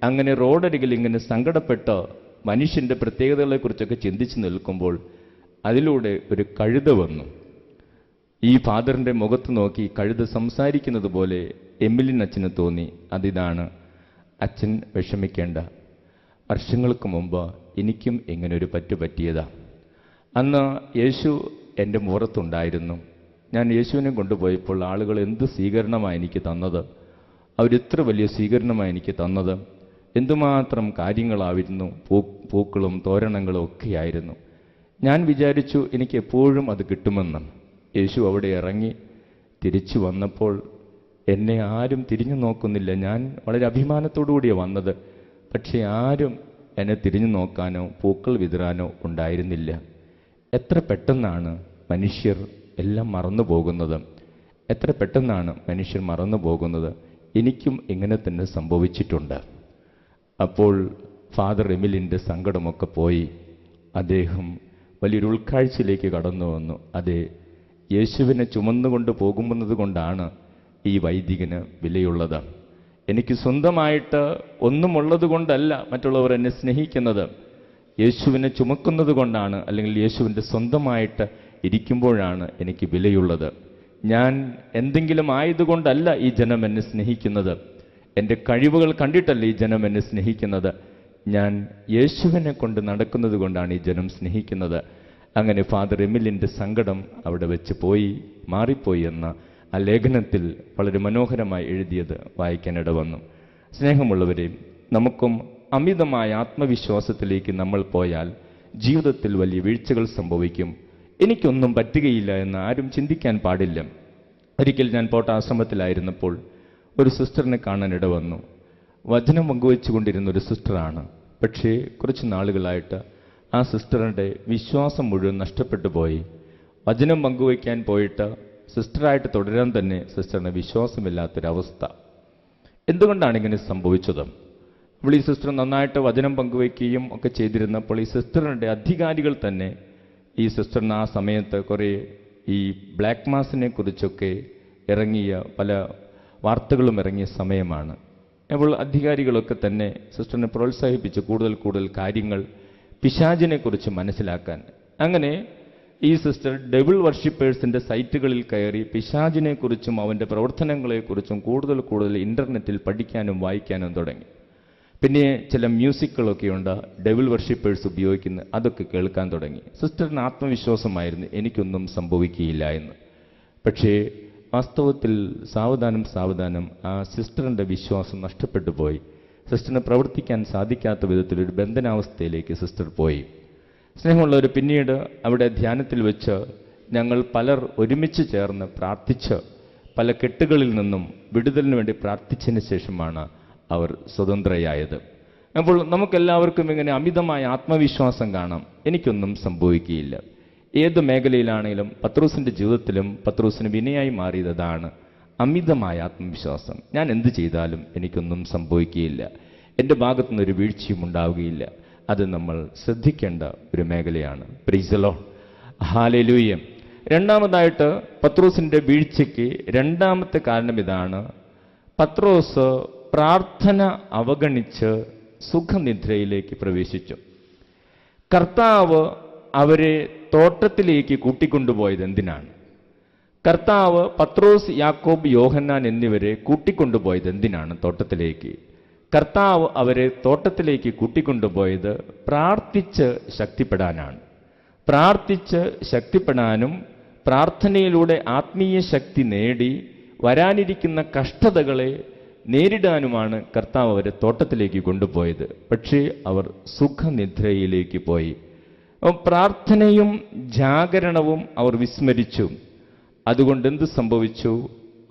അങ്ങനെ റോഡരികിൽ ഇങ്ങനെ സങ്കടപ്പെട്ട് മനുഷ്യൻ്റെ പ്രത്യേകതകളെക്കുറിച്ചൊക്കെ ചിന്തിച്ച് നിൽക്കുമ്പോൾ അതിലൂടെ ഒരു കഴുത വന്നു. ഈ ഫാദറിൻ്റെ മുഖത്ത് നോക്കി കഴുത സംസാരിക്കുന്നത് പോലെ എമിലിൻ അച്ഛന് തോന്നി. അതിതാണ്: അച്ഛൻ വിഷമിക്കേണ്ട, വർഷങ്ങൾക്ക് മുമ്പ് എനിക്കും ഇങ്ങനൊരു പറ്റിയതാ. അന്ന് യേശു എൻ്റെ മുറത്തുണ്ടായിരുന്നു. ഞാൻ യേശുവിനെ കൊണ്ടുപോയപ്പോൾ ആളുകൾ എന്ത് സ്വീകരണമാണ് എനിക്ക് തന്നത്, അവരെത്ര വലിയ സ്വീകരണമാണ് എനിക്ക് തന്നത്. എന്തുമാത്രം കാര്യങ്ങളായിരുന്നു, പൂക്കളും തോരണങ്ങളും ഒക്കെയായിരുന്നു. ഞാൻ വിചാരിച്ചു എനിക്ക് എപ്പോഴും അത് കിട്ടുമെന്ന്. യേശു അവിടെ ഇറങ്ങി തിരിച്ചു വന്നപ്പോൾ എന്നെ ആരും തിരിഞ്ഞു നോക്കുന്നില്ല. ഞാൻ വളരെ അഭിമാനത്തോടു കൂടിയാണ് വന്നത്. പക്ഷേ ആരും എന്നെ തിരിഞ്ഞു നോക്കാനോ പൂക്കൾ വിതറാനോ ഉണ്ടായിരുന്നില്ല. എത്ര പെട്ടെന്നാണ് മനുഷ്യർ എല്ലാം മറന്നു പോകുന്നത്, എത്ര പെട്ടെന്നാണ് മനുഷ്യർ മറന്നു പോകുന്നത്. എനിക്കും ഇങ്ങനെ തന്നെ സംഭവിച്ചിട്ടുണ്ട്. അപ്പോൾ ഫാദർ എമിലിൻ്റെ സങ്കടമൊക്കെ പോയി. അദ്ദേഹം വലിയൊരു ഉൾക്കാഴ്ചയിലേക്ക് കടന്നു വന്നു. അതെ, യേശുവിനെ ചുമന്നുകൊണ്ട് പോകുന്നത് കൊണ്ടാണ് ഈ വൈദികന് വിലയുള്ളത്. എനിക്ക് സ്വന്തമായിട്ട് ഒന്നുമുള്ളത് കൊണ്ടല്ല മറ്റുള്ളവർ എന്നെ സ്നേഹിക്കുന്നത്. യേശുവിനെ ചുമക്കുന്നത് കൊണ്ടാണ്, അല്ലെങ്കിൽ യേശുവിൻ്റെ സ്വന്തമായിട്ട് ഇരിക്കുമ്പോഴാണ് എനിക്ക് വിലയുള്ളത്. ഞാൻ എന്തെങ്കിലും ആയതുകൊണ്ടല്ല ഈ ജനം എന്നെ സ്നേഹിക്കുന്നത്. എൻ്റെ കഴിവുകൾ കണ്ടിട്ടല്ല ഈ ജനം എന്നെ സ്നേഹിക്കുന്നത്. ഞാൻ യേശുവിനെ കൊണ്ട് നടക്കുന്നത് കൊണ്ടാണ് ഈ ജനം സ്നേഹിക്കുന്നത്. അങ്ങനെ ഫാദർ എമിലിൻ്റെ സങ്കടം അവിടെ വെച്ച് പോയി, മാറിപ്പോയി എന്ന ആ ലേഖനത്തിൽ വളരെ മനോഹരമായി എഴുതിയത് വായിക്കാനിട വന്നു. സ്നേഹമുള്ളവരെ, നമുക്കും അമിതമായ ആത്മവിശ്വാസത്തിലേക്ക് നമ്മൾ പോയാൽ ജീവിതത്തിൽ വലിയ വീഴ്ചകൾ സംഭവിക്കും. എനിക്കൊന്നും പറ്റുകയില്ല എന്ന് ആരും ചിന്തിക്കാൻ പാടില്ല. ഒരിക്കൽ ഞാൻ പോട്ട ആശ്രമത്തിലായിരുന്നപ്പോൾ ഒരു സിസ്റ്ററിനെ കാണാനിട വന്നു. വചനം പങ്കുവെച്ചുകൊണ്ടിരുന്ന ഒരു സിസ്റ്ററാണ്. പക്ഷേ കുറച്ച് നാളുകളായിട്ട് ആ സിസ്റ്ററിൻ്റെ വിശ്വാസം മുഴുവൻ നഷ്ടപ്പെട്ടു പോയി. വചനം പങ്കുവയ്ക്കാൻ പോയിട്ട് സിസ്റ്ററായിട്ട് തുടരാൻ തന്നെ സിസ്റ്ററിന് വിശ്വാസമില്ലാത്തൊരവസ്ഥ. എന്തുകൊണ്ടാണ് ഇങ്ങനെ സംഭവിച്ചത്? അപ്പോൾ ഈ സിസ്റ്റർ നന്നായിട്ട് വചനം പങ്കുവയ്ക്കുകയും ഒക്കെ ചെയ്തിരുന്നപ്പോൾ ഈ സിസ്റ്ററിൻ്റെ അധികാരികൾ തന്നെ ഈ സിസ്റ്ററിന് ആ സമയത്ത് കുറേ ഈ ബ്ലാക്ക് മാസിനെ കുറിച്ചൊക്കെ ഇറങ്ങിയ പല വാർത്തകളും ഇറങ്ങിയ സമയമാണ്. അപ്പോൾ അധികാരികളൊക്കെ തന്നെ സിസ്റ്ററിനെ പ്രോത്സാഹിപ്പിച്ച് കൂടുതൽ കാര്യങ്ങൾ പിശാചിനെ കുറിച്ച് മനസ്സിലാക്കാൻ. അങ്ങനെ ഈ സിസ്റ്റർ ഡെവിൾ വർഷിപ്പേഴ്സിൻ്റെ സൈറ്റുകളിൽ കയറി പിശാചിനെക്കുറിച്ചും അവൻ്റെ പ്രവർത്തനങ്ങളെക്കുറിച്ചും കൂടുതൽ ഇൻ്റർനെറ്റിൽ പഠിക്കാനും വായിക്കാനും തുടങ്ങി. പിന്നെ ചില മ്യൂസിക്കുകളൊക്കെയുണ്ട് ഡെവിൾ വർഷിപ്പേഴ്സ് ഉപയോഗിക്കുന്ന, അതൊക്കെ കേൾക്കാൻ തുടങ്ങി. സിസ്റ്ററിന് ആത്മവിശ്വാസമായിരുന്നു എനിക്കൊന്നും സംഭവിക്കുകയില്ല എന്ന്. പക്ഷേ വാസ്തവത്തിൽ സാവധാനം ആ സിസ്റ്ററിൻ്റെ വിശ്വാസം നഷ്ടപ്പെട്ടു പോയി. സിസ്റ്ററിന് പ്രവർത്തിക്കാൻ സാധിക്കാത്ത വിധത്തിലൊരു ബന്ധനാവസ്ഥയിലേക്ക് സിസ്റ്റർ പോയി. സ്നേഹമുള്ളവർ, പിന്നീട് അവിടെ ധ്യാനത്തിൽ വെച്ച് ഞങ്ങൾ പലർ ഒരുമിച്ച് ചേർന്ന് പ്രാർത്ഥിച്ച് പല കെട്ടുകളിൽ നിന്നും വിടുതലിന് വേണ്ടി പ്രാർത്ഥിച്ചതിന് ശേഷമാണ് അവർ സ്വതന്ത്രയായത്. അപ്പോൾ നമുക്കെല്ലാവർക്കും ഇങ്ങനെ അമിതമായ ആത്മവിശ്വാസം കാണാം, എനിക്കൊന്നും സംഭവിക്കുകയില്ല. ഏത് മേഖലയിലാണെങ്കിലും പത്രോസിൻ്റെ ജീവിതത്തിലും പത്രോസിന് വിനയായി മാറിയതാണ് അമിതമായ ആത്മവിശ്വാസം. ഞാൻ എന്ത് ചെയ്താലും എനിക്കൊന്നും സംഭവിക്കുകയില്ല, എൻ്റെ ഭാഗത്തുനിന്നൊരു വീഴ്ചയും ഉണ്ടാവുകയില്ല. അത് നമ്മൾ ശ്രദ്ധിക്കേണ്ട ഒരു മേഖലയാണ്. Praise the Lord, hallelujah. രണ്ടാമതായിട്ട് പത്രോസിൻ്റെ വീഴ്ചയ്ക്ക് രണ്ടാമത്തെ കാരണം ഇതാണ്. പത്രോസ് പ്രാർത്ഥന അവഗണിച്ച് സുഖനിദ്രയിലേക്ക് പ്രവേശിച്ചു. കർത്താവ് അവരെ തോട്ടത്തിലേക്ക് കൂട്ടിക്കൊണ്ടുപോയത് എന്തിനാണ്? കർത്താവ് പത്രോസ്, യാക്കോബ്, യോഹന്നാൻ എന്നിവരെ കൂട്ടിക്കൊണ്ടുപോയത് എന്തിനാണ് തോട്ടത്തിലേക്ക്? കർത്താവ് അവരെ തോട്ടത്തിലേക്ക് കൂട്ടിക്കൊണ്ടുപോയത് പ്രാർത്ഥിച്ച് ശക്തിപ്പെടാനാണ്. പ്രാർത്ഥിച്ച് ശക്തിപ്പെടാനും പ്രാർത്ഥനയിലൂടെ ആത്മീയ ശക്തി നേടി വരാനിരിക്കുന്ന കഷ്ടതകളെ നേരിടാനുമാണ് കർത്താവ് അവരെ തോട്ടത്തിലേക്ക് കൊണ്ടുപോയത്. പക്ഷേ അവർ സുഖനിദ്രയിലേക്ക് പോയി. പ്രാർത്ഥനയും ജാഗരണവും അവർ വിസ്മരിച്ചു. അതുകൊണ്ട് എന്ത് സംഭവിച്ചു?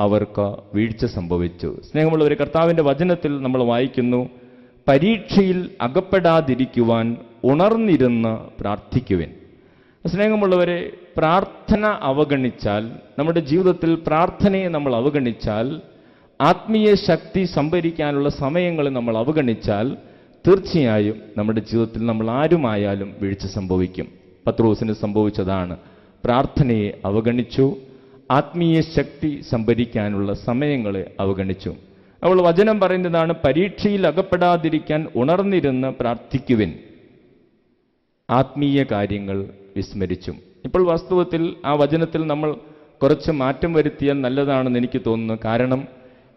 അവർക്ക് വീഴ്ച സംഭവിച്ചു. സ്നേഹമുള്ളവരെ, കർത്താവിൻ്റെ വചനത്തിൽ നമ്മൾ വായിക്കുന്നു, പരീക്ഷയിൽ അകപ്പെടാതിരിക്കുവാൻ ഉണർന്നിരുന്ന് പ്രാർത്ഥിക്കുവിൻ. സ്നേഹമുള്ളവരെ, പ്രാർത്ഥന അവഗണിച്ചാൽ, നമ്മുടെ ജീവിതത്തിൽ പ്രാർത്ഥനയെ നമ്മൾ അവഗണിച്ചാൽ, ആത്മീയ ശക്തി സംഭരിക്കാനുള്ള സമയങ്ങളെ നമ്മൾ അവഗണിച്ചാൽ, തീർച്ചയായും നമ്മുടെ ജീവിതത്തിൽ നമ്മൾ ആരുമായാലും വീഴ്ച സംഭവിക്കും. പത്രോസിന് സംഭവിച്ചതാണ്. പ്രാർത്ഥനയെ അവഗണിച്ചു, ആത്മീയ ശക്തി സംഭരിക്കാനുള്ള സമയങ്ങളെ അവഗണിച്ചു. അവൾ വചനം പറയുന്നതാണ്, പരീക്ഷയിൽ അകപ്പെടാതിരിക്കാൻ ഉണർന്നിരുന്ന് പ്രാർത്ഥിക്കുവിൻ. ആത്മീയ കാര്യങ്ങൾ വിസ്മരിച്ചു. ഇപ്പോൾ വാസ്തവത്തിൽ ആ വചനത്തിൽ നമ്മൾ കുറച്ച് മാറ്റം വരുത്തിയാൽ നല്ലതാണെന്ന് എനിക്ക് തോന്നുന്നു. കാരണം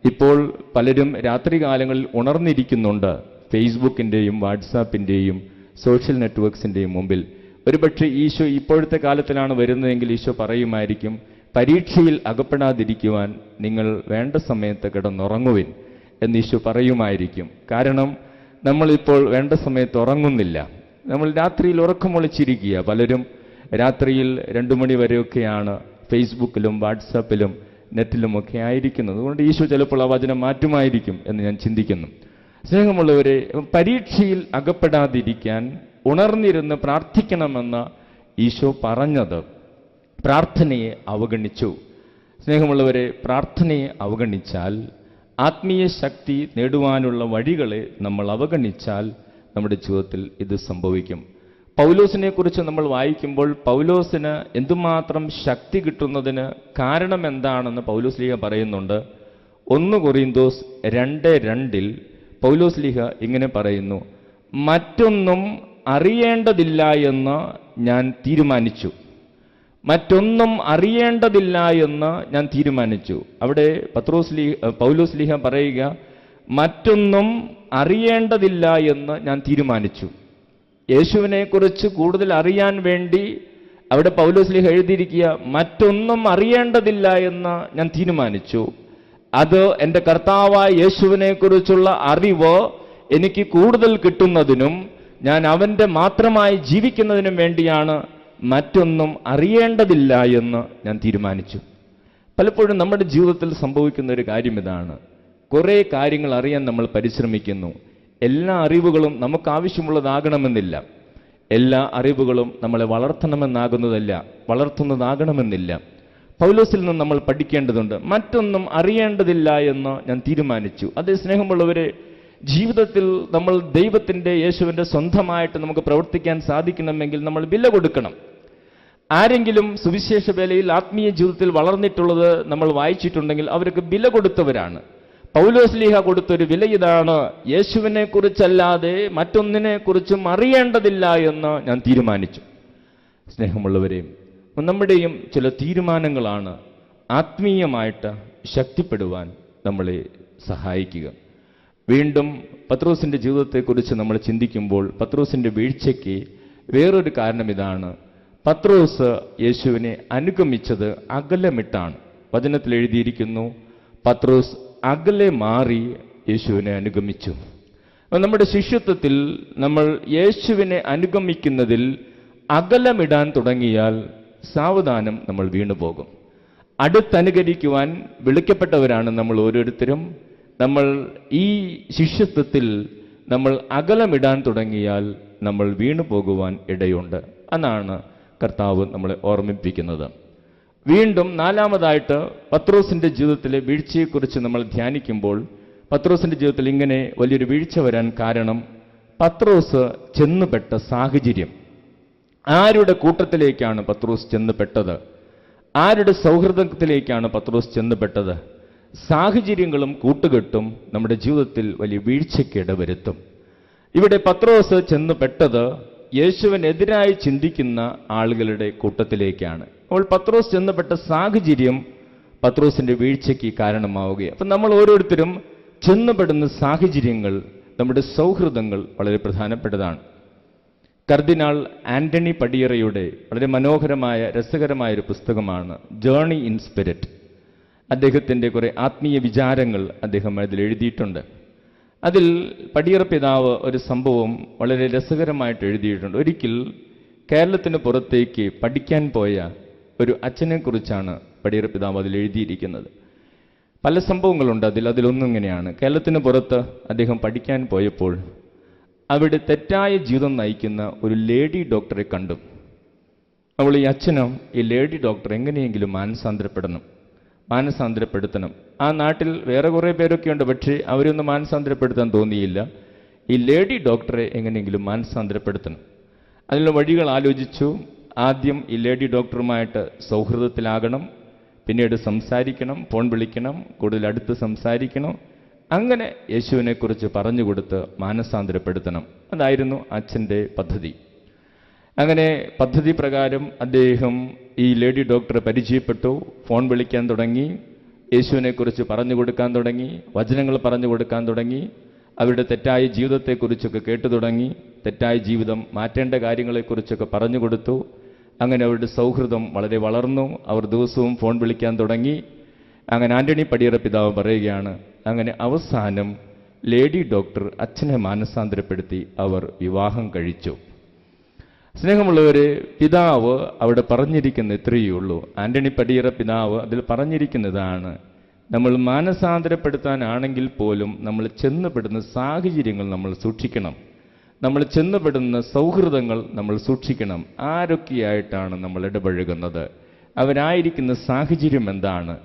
ഇപ്പോൾ പലരും രാത്രികാലങ്ങളിൽ ഉണർന്നിരിക്കുന്നുണ്ട്, ഫേസ്ബുക്കിൻ്റെയും വാട്സാപ്പിൻ്റെയും സോഷ്യൽ നെറ്റ്വർക്ക്സിൻ്റെയും മുമ്പിൽ. ഒരുപക്ഷെ ഈശോ ഇപ്പോഴത്തെ കാലത്തിലാണ് വരുന്നതെങ്കിൽ ഈശോ പറയുമായിരിക്കും, പരീക്ഷയിൽ അകപ്പെടാതിരിക്കുവാൻ നിങ്ങൾ വേണ്ട സമയത്ത് കിടന്നുറങ്ങുവിൻ എന്ന് ഈശോ പറയുമായിരിക്കും. കാരണം നമ്മളിപ്പോൾ വേണ്ട സമയത്ത് ഉറങ്ങുന്നില്ല. നമ്മൾ രാത്രിയിൽ ഉറക്കമൊളിച്ചിരിക്കുക. പലരും രാത്രിയിൽ 2 മണി വരെയൊക്കെയാണ് ഫേസ്ബുക്കിലും വാട്സാപ്പിലും നെറ്റിലുമൊക്കെ ആയിരിക്കുന്നത്. അതുകൊണ്ട് ഈശോ ചിലപ്പോൾ ആ വചനം മാറ്റുമായിരിക്കും എന്ന് ഞാൻ ചിന്തിക്കുന്നു. സ്നേഹമുള്ളവരെ, പരീക്ഷയിൽ അകപ്പെടാതിരിക്കാൻ ഉണർന്നിരുന്ന് പ്രാർത്ഥിക്കണമെന്ന് ഈശോ പറഞ്ഞത് പ്രാർത്ഥനയെ അവഗണിച്ചു. സ്നേഹമുള്ളവരെ, പ്രാർത്ഥനയെ അവഗണിച്ചാൽ, ആത്മീയ ശക്തി നേടുവാനുള്ള വഴികളെ നമ്മൾ അവഗണിച്ചാൽ നമ്മുടെ ജീവിതത്തിൽ ഇത് സംഭവിക്കും. പൗലോസിനെ കുറിച്ച് നമ്മൾ വായിക്കുമ്പോൾ പൗലോസിന് എന്തുമാത്രം ശക്തി കിട്ടുന്നതിന് കാരണം എന്താണെന്ന് പൗലോസ് ലീഹ പറയുന്നുണ്ട്. 1 കൊറിന്തോസ് 2:2 പൗലോസ് ലീഹ ഇങ്ങനെ പറയുന്നു, മറ്റൊന്നും അറിയേണ്ടതില്ല എന്ന് ഞാൻ തീരുമാനിച്ചു. മറ്റൊന്നും അറിയേണ്ടതില്ല എന്ന് ഞാൻ തീരുമാനിച്ചു. അവിടെ പൗലോസ് ലീഹ പറയുക, മറ്റൊന്നും അറിയേണ്ടതില്ല എന്ന് ഞാൻ തീരുമാനിച്ചു. യേശുവിനെക്കുറിച്ച് കൂടുതൽ അറിയാൻ വേണ്ടി അവിടെ പൗലോസ് ലീഹ എഴുതിയിരിക്കുക, മറ്റൊന്നും അറിയേണ്ടതില്ല എന്ന് ഞാൻ തീരുമാനിച്ചു. അത് എൻ്റെ കർത്താവായ യേശുവിനെക്കുറിച്ചുള്ള അറിവ് എനിക്ക് കൂടുതൽ കിട്ടുന്നതിനും ഞാൻ അവൻ്റെ മാത്രമായി ജീവിക്കുന്നതിനും വേണ്ടിയാണ് മറ്റൊന്നും അറിയേണ്ടതില്ല എന്ന് ഞാൻ തീരുമാനിച്ചു. പലപ്പോഴും നമ്മുടെ ജീവിതത്തിൽ സംഭവിക്കുന്ന ഒരു കാര്യം ഇതാണ്. കുറേ കാര്യങ്ങൾ അറിയാൻ നമ്മൾ പരിശ്രമിക്കുന്നു. എല്ലാ അറിവുകളും നമുക്ക് ആവശ്യമുള്ളതാകണമെന്നില്ല. എല്ലാ അറിവുകളും നമ്മളെ വളർത്തുന്നതാകണമെന്നില്ല. പൗലോസിൽ നിന്ന് നമ്മൾ പഠിക്കേണ്ടതുണ്ട്. മറ്റൊന്നും അറിയേണ്ടതില്ല എന്ന് ഞാൻ തീരുമാനിച്ചു. അതേ സ്നേഹമുള്ളവരെ, ജീവിതത്തിൽ നമ്മൾ ദൈവത്തിൻ്റെ, യേശുവിൻ്റെ സ്വന്തമായിട്ട് നമുക്ക് പ്രവർത്തിക്കാൻ സാധിക്കണമെങ്കിൽ നമ്മൾ വില കൊടുക്കണം. ആരെങ്കിലും സുവിശേഷ വേലയിൽ ആത്മീയ ജീവിതത്തിൽ വളർന്നിട്ടുള്ളത് നമ്മൾ വായിച്ചിട്ടുണ്ടെങ്കിൽ അവർക്ക് വില കൊടുത്തവരാണ്. പൗലോസ് ലീഹ കൊടുത്തൊരു വില ഇതാണ്, യേശുവിനെ കുറിച്ചല്ലാതെ മറ്റൊന്നിനെ കുറിച്ചും അറിയേണ്ടതില്ല എന്ന് ഞാൻ തീരുമാനിച്ചു. സ്നേഹമുള്ളവരെ, നമ്മുടെയും ചില തീരുമാനങ്ങളാണ് ആത്മീയമായിട്ട് ശക്തിപ്പെടുവാൻ നമ്മളെ സഹായിക്കുക. വീണ്ടും പത്രോസിൻ്റെ ജീവിതത്തെക്കുറിച്ച് നമ്മൾ ചിന്തിക്കുമ്പോൾ പത്രോസിൻ്റെ വീഴ്ചയ്ക്ക് വേറൊരു കാരണം ഇതാണ്. പത്രോസ് യേശുവിനെ അനുഗമിച്ചത് അകലമിട്ടാണ്. വചനത്തിൽ എഴുതിയിരിക്കുന്നു, പത്രോസ് അകലെ മാറി യേശുവിനെ അനുഗമിച്ചു. നമ്മുടെ ശിഷ്യത്വത്തിൽ നമ്മൾ യേശുവിനെ അനുഗമിക്കുന്നതിൽ അകലമിടാൻ തുടങ്ങിയാൽ സാവധാനം നമ്മൾ വീണുപോകും. അടുത്തനുകരിക്കുവാൻ വിളിക്കപ്പെട്ടവരാണ് നമ്മൾ ഓരോരുത്തരും. നമ്മൾ ഈ ശിഷ്യത്വത്തിൽ നമ്മൾ അകലമിടാൻ തുടങ്ങിയാൽ നമ്മൾ വീണു പോകുവാൻ ഇടയുണ്ട്. അതാണ് കർത്താവ് നമ്മളെ ഓർമ്മിപ്പിക്കുന്നത്. വീണ്ടും നാലാമതായിട്ട് പത്രോസിൻ്റെ ജീവിതത്തിലെ വീഴ്ചയെക്കുറിച്ച് നമ്മൾ ധ്യാനിക്കുമ്പോൾ പത്രോസിൻ്റെ ജീവിതത്തിൽ ഇങ്ങനെ വലിയൊരു വീഴ്ച വരാൻ കാരണം പത്രോസ് ചെന്നുപെട്ട സാഹചര്യം. ആരുടെ കൂട്ടത്തിലേക്കാണ് പത്രോസ് ചെന്നുപെട്ടത്? ആരുടെ സൗഹൃദത്തിലേക്കാണ് പത്രോസ് ചെന്നുപെട്ടത്? സാഹചര്യങ്ങളും കൂട്ടുകെട്ടും നമ്മുടെ ജീവിതത്തിൽ വലിയ വീഴ്ചയ്ക്ക് ഇടവരുത്തും. ഇവിടെ പത്രോസ് ചെന്നുപെട്ടത് യേശുവിനെതിരായി ചിന്തിക്കുന്ന ആളുകളുടെ കൂട്ടത്തിലേക്കാണ്. അപ്പോൾ പത്രോസ് ചെന്നുപെട്ട സാഹചര്യം പത്രോസിന്റെ വീഴ്ചയ്ക്ക് കാരണമാവുകയാണ്. അപ്പം നമ്മൾ ഓരോരുത്തരും ചെന്നുപെടുന്ന സാഹചര്യങ്ങൾ, നമ്മുടെ സൗഹൃദങ്ങൾ വളരെ പ്രധാനപ്പെട്ടതാണ്. കർദിനാൾ ആന്റണി പടിയറയുടെ വളരെ മനോഹരമായ രസകരമായ ഒരു പുസ്തകമാണ് ജേർണി ഇൻ സ്പിരിറ്റ്. അദ്ദേഹത്തിൻ്റെ കുറെ ആത്മീയ വിചാരങ്ങൾ അദ്ദേഹം അതിൽ എഴുതിയിട്ടുണ്ട്. അതിൽ പടിയറ പിതാവ് ഒരു സംഭവം വളരെ രസകരമായിട്ട് എഴുതിയിട്ടുണ്ട്. ഒരിക്കൽ കേരളത്തിന് പുറത്തേക്ക് പഠിക്കാൻ പോയ ഒരു അച്ഛനെക്കുറിച്ചാണ് പടിയറ പിതാവ് അതിൽ എഴുതിയിരിക്കുന്നത്. പല സംഭവങ്ങളുണ്ട് അതിലൊന്നും ഇങ്ങനെയാണ്. കേരളത്തിന് പുറത്ത് അദ്ദേഹം പഠിക്കാൻ പോയപ്പോൾ അവിടെ തെറ്റായ ജീവിതം നയിക്കുന്ന ഒരു ലേഡി ഡോക്ടറെ കണ്ടു. അവൾ ഈ അച്ഛനും ഈ ലേഡി ഡോക്ടർ എങ്ങനെയെങ്കിലും മാനസാന്തരപ്പെടുത്തണം. ആ നാട്ടിൽ വേറെ കുറേ പേരൊക്കെ ഉണ്ട്, പക്ഷേ അവരൊന്നും മാനസാന്തരപ്പെടുത്താൻ തോന്നിയില്ല. ഈ ലേഡി ഡോക്ടറെ എങ്ങനെയെങ്കിലും മാനസാന്തരപ്പെടുത്തണം. അതിനുള്ള വഴികൾ ആലോചിച്ചു. ആദ്യം ഈ ലേഡി ഡോക്ടറുമായിട്ട് സൗഹൃദത്തിലാകണം, പിന്നീട് സംസാരിക്കണം, ഫോൺ വിളിക്കണം, കൂടുതൽ അടുത്ത് സംസാരിക്കണം. അങ്ങനെ യേശുവിനെക്കുറിച്ച് പറഞ്ഞുകൊടുത്ത് മാനസാന്തരപ്പെടുത്തണം. അതായിരുന്നു അച്ഛൻ്റെ പദ്ധതി. അങ്ങനെ പദ്ധതി പ്രകാരം അദ്ദേഹം ഈ ലേഡി ഡോക്ടറെ പരിചയപ്പെട്ടു, ഫോൺ വിളിക്കാൻ തുടങ്ങി, യേശുവിനെക്കുറിച്ച് പറഞ്ഞു കൊടുക്കാൻ തുടങ്ങി, വചനങ്ങൾ പറഞ്ഞു കൊടുക്കാൻ തുടങ്ങി, അവരുടെ തെറ്റായ ജീവിതത്തെക്കുറിച്ചൊക്കെ കേട്ടു തുടങ്ങി, തെറ്റായ ജീവിതം മാറ്റേണ്ട കാര്യങ്ങളെക്കുറിച്ചൊക്കെ പറഞ്ഞു കൊടുത്തു. അങ്ങനെ അവരുടെ സൗഹൃദം വളരെ വളർന്നു. അവർ ദിവസവും ഫോൺ വിളിക്കാൻ തുടങ്ങി. അങ്ങനെ ആന്റണി പടിയറ പിതാവ് പറയുകയാണ്, അങ്ങനെ അവസാനം ലേഡി ഡോക്ടർ അച്ഛനെ മാനസാന്തരപ്പെടുത്തി അവർ വിവാഹം കഴിച്ചു. സ്നേഹമുള്ളവരെ, പിതാവ് അവിടെ പറഞ്ഞിരിക്കുന്ന ഇത്രയേ ഉള്ളൂ. ആന്റണി പടിയറ പിതാവ് അതിൽ പറഞ്ഞിരിക്കുന്നതാണ്, നമ്മൾ മാനസാന്തരപ്പെടുത്താനാണെങ്കിൽ പോലും നമ്മൾ ചെന്നുപെടുന്ന സാഹചര്യങ്ങൾ നമ്മൾ സൂക്ഷിക്കണം. നമ്മൾ ചെന്നുപെടുന്ന സൗഹൃദങ്ങൾ നമ്മൾ സൂക്ഷിക്കണം. ആരൊക്കെയായിട്ടാണ് നമ്മൾ ഇടപഴകുന്നത്, അവരായിരിക്കുന്ന സാഹചര്യം എന്താണ്,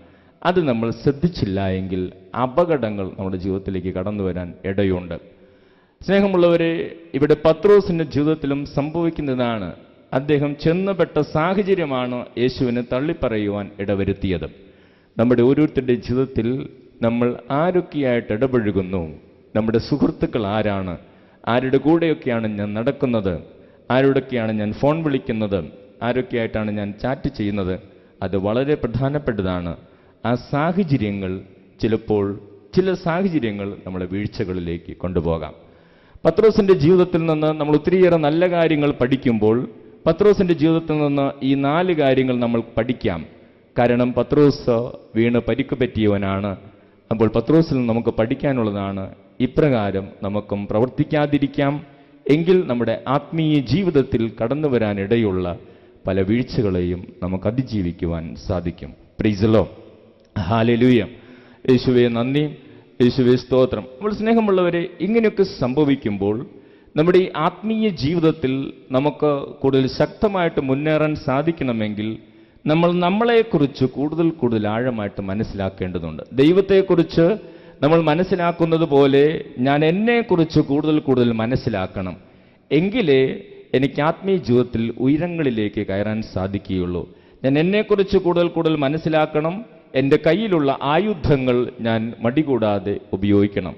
അത് നമ്മൾ ശ്രദ്ധിച്ചില്ല എങ്കിൽ അപകടങ്ങൾ നമ്മുടെ ജീവിതത്തിലേക്ക് കടന്നു വരാൻ ഇടയുണ്ട്. സ്നേഹമുള്ളവരെ, ഇവിടെ പത്രോസിന്റെ ജീവിതത്തിലും സംഭവിക്കുന്നതാണ്. അദ്ദേഹം ചെന്നുപെട്ട സാഹചര്യമാണ് യേശുവിനെ തള്ളിപ്പറയുവാൻ ഇടവരുത്തിയത്. നമ്മുടെ ഓരോരുത്തരുടെ ജീവിതത്തിൽ നമ്മൾ ആരൊക്കെയായിട്ട് ഇടപഴകുന്നു, നമ്മുടെ സുഹൃത്തുക്കൾ ആരാണ്, ആരുടെ കൂടെയൊക്കെയാണ് ഞാൻ നടക്കുന്നത്, ആരോടൊക്കെയാണ് ഞാൻ ഫോൺ വിളിക്കുന്നത്, ആരൊക്കെയായിട്ടാണ് ഞാൻ ചാറ്റ് ചെയ്യുന്നത്, അത് വളരെ പ്രധാനപ്പെട്ടതാണ്. ആ സാഹചര്യങ്ങൾ ചിലപ്പോൾ ചില സാഹചര്യങ്ങൾ നമ്മളെ വീഴ്ചകളിലേക്ക് കൊണ്ടുപോകാം. പത്രോസിന്റെ ജീവിതത്തിൽ നിന്ന് നമ്മൾ ഒത്തിരിയേറെ നല്ല കാര്യങ്ങൾ പഠിക്കുമ്പോൾ പത്രോസിന്റെ ജീവിതത്തിൽ നിന്ന് ഈ 4 കാര്യങ്ങൾ നമ്മൾ പഠിക്കാം. കാരണം പത്രോസ് വീണ് പരിക്ക് പറ്റിയവനാണ്. അപ്പോൾ പത്രോസിൽ നിന്ന് നമുക്ക് പഠിക്കാനുള്ളതാണ്. ഇപ്രകാരം നമുക്കും പ്രവർത്തിക്കാതിരിക്കാം എങ്കിൽ നമ്മുടെ ആത്മീയ ജീവിതത്തിൽ കടന്നു വരാനിടയുള്ള പല വീഴ്ചകളെയും നമുക്ക് അതിജീവിക്കുവാൻ സാധിക്കും. Praise the Lord. ഹല്ലേലൂയ. യേശുവേ നന്ദി, യേശുവേ സ്തോത്രം. നമ്മൾ സ്നേഹമുള്ളവരെ, ഇങ്ങനെയൊക്കെ സംഭവിക്കുമ്പോൾ നമ്മുടെ ഈ ആത്മീയ ജീവിതത്തിൽ നമുക്ക് കൂടുതൽ ശക്തമായിട്ട് മുന്നേറാൻ സാധിക്കണമെങ്കിൽ നമ്മൾ നമ്മളെക്കുറിച്ച് കൂടുതൽ ആഴമായിട്ട് മനസ്സിലാക്കേണ്ടതുണ്ട്. ദൈവത്തെക്കുറിച്ച് നമ്മൾ മനസ്സിലാക്കുന്നത് പോലെ ഞാൻ എന്നെക്കുറിച്ച് കൂടുതൽ മനസ്സിലാക്കണം. എങ്കിലേ എനിക്ക് ആത്മീയ ജീവിതത്തിൽ ഉയരങ്ങളിലേക്ക് കയറാൻ സാധിക്കുകയുള്ളൂ. ഞാൻ എന്നെക്കുറിച്ച് കൂടുതൽ മനസ്സിലാക്കണം. എൻ്റെ കയ്യിലുള്ള ആയുധങ്ങൾ ഞാൻ മടികൂടാതെ ഉപയോഗിക്കണം.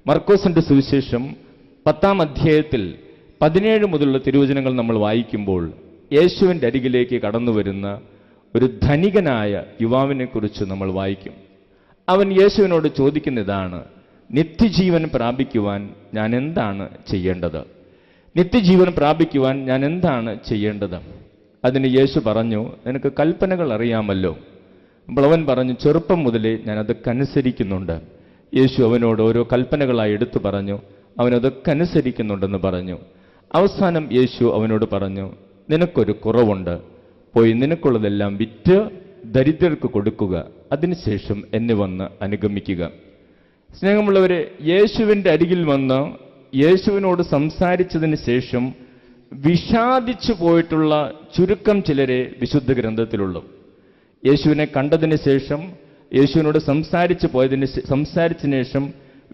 മർക്കോസിന്റെ സുവിശേഷം 10-ാം അധ്യായത്തിൽ 17 മുതലുള്ള തിരുവചനങ്ങൾ നമ്മൾ വായിക്കുമ്പോൾ യേശുവിൻ്റെ അരികിലേക്ക് കടന്നു വരുന്ന ഒരു ധനികനായ യുവാവിനെക്കുറിച്ച് നമ്മൾ വായിക്കും. അവൻ യേശുവിനോട് ചോദിക്കുന്നതാണ്, നിത്യജീവൻ പ്രാപിക്കുവാൻ ഞാൻ എന്താണ് ചെയ്യേണ്ടത്? നിത്യജീവൻ പ്രാപിക്കുവാൻ ഞാൻ എന്താണ് ചെയ്യേണ്ടത്? അതിന് യേശു പറഞ്ഞു, നിനക്ക് കൽപ്പനകൾ അറിയാമല്ലോ. അപ്പോൾ അവൻ പറഞ്ഞു, ചെറുപ്പം മുതലേ ഞാൻ അതൊക്കെ അനുസരിക്കുന്നുണ്ട്. യേശു അവനോട് ഓരോ കൽപ്പനകളായി എടുത്തു പറഞ്ഞു. അവനതൊക്കെ അനുസരിക്കുന്നുണ്ടെന്ന് പറഞ്ഞു. അവസാനം യേശു അവനോട് പറഞ്ഞു, നിനക്കൊരു കുറവുണ്ട്, പോയി നിനക്കുള്ളതെല്ലാം വിറ്റ് ദരിദ്രർക്ക് കൊടുക്കുക, അതിനുശേഷം എന്നെ വന്ന് അനുഗമിക്കുക. സ്നേഹമുള്ളവരെ, യേശുവിൻ്റെ അരികിൽ വന്ന് യേശുവിനോട് സംസാരിച്ചതിന് ശേഷം വിഷാദിച്ചു പോയിട്ടുള്ള ചുരുക്കം ചിലരെ വിശുദ്ധ ഗ്രന്ഥത്തിലുള്ളൂ. യേശുവിനെ കണ്ടതിന് ശേഷം, യേശുവിനോട് സംസാരിച്ചതിന് ശേഷം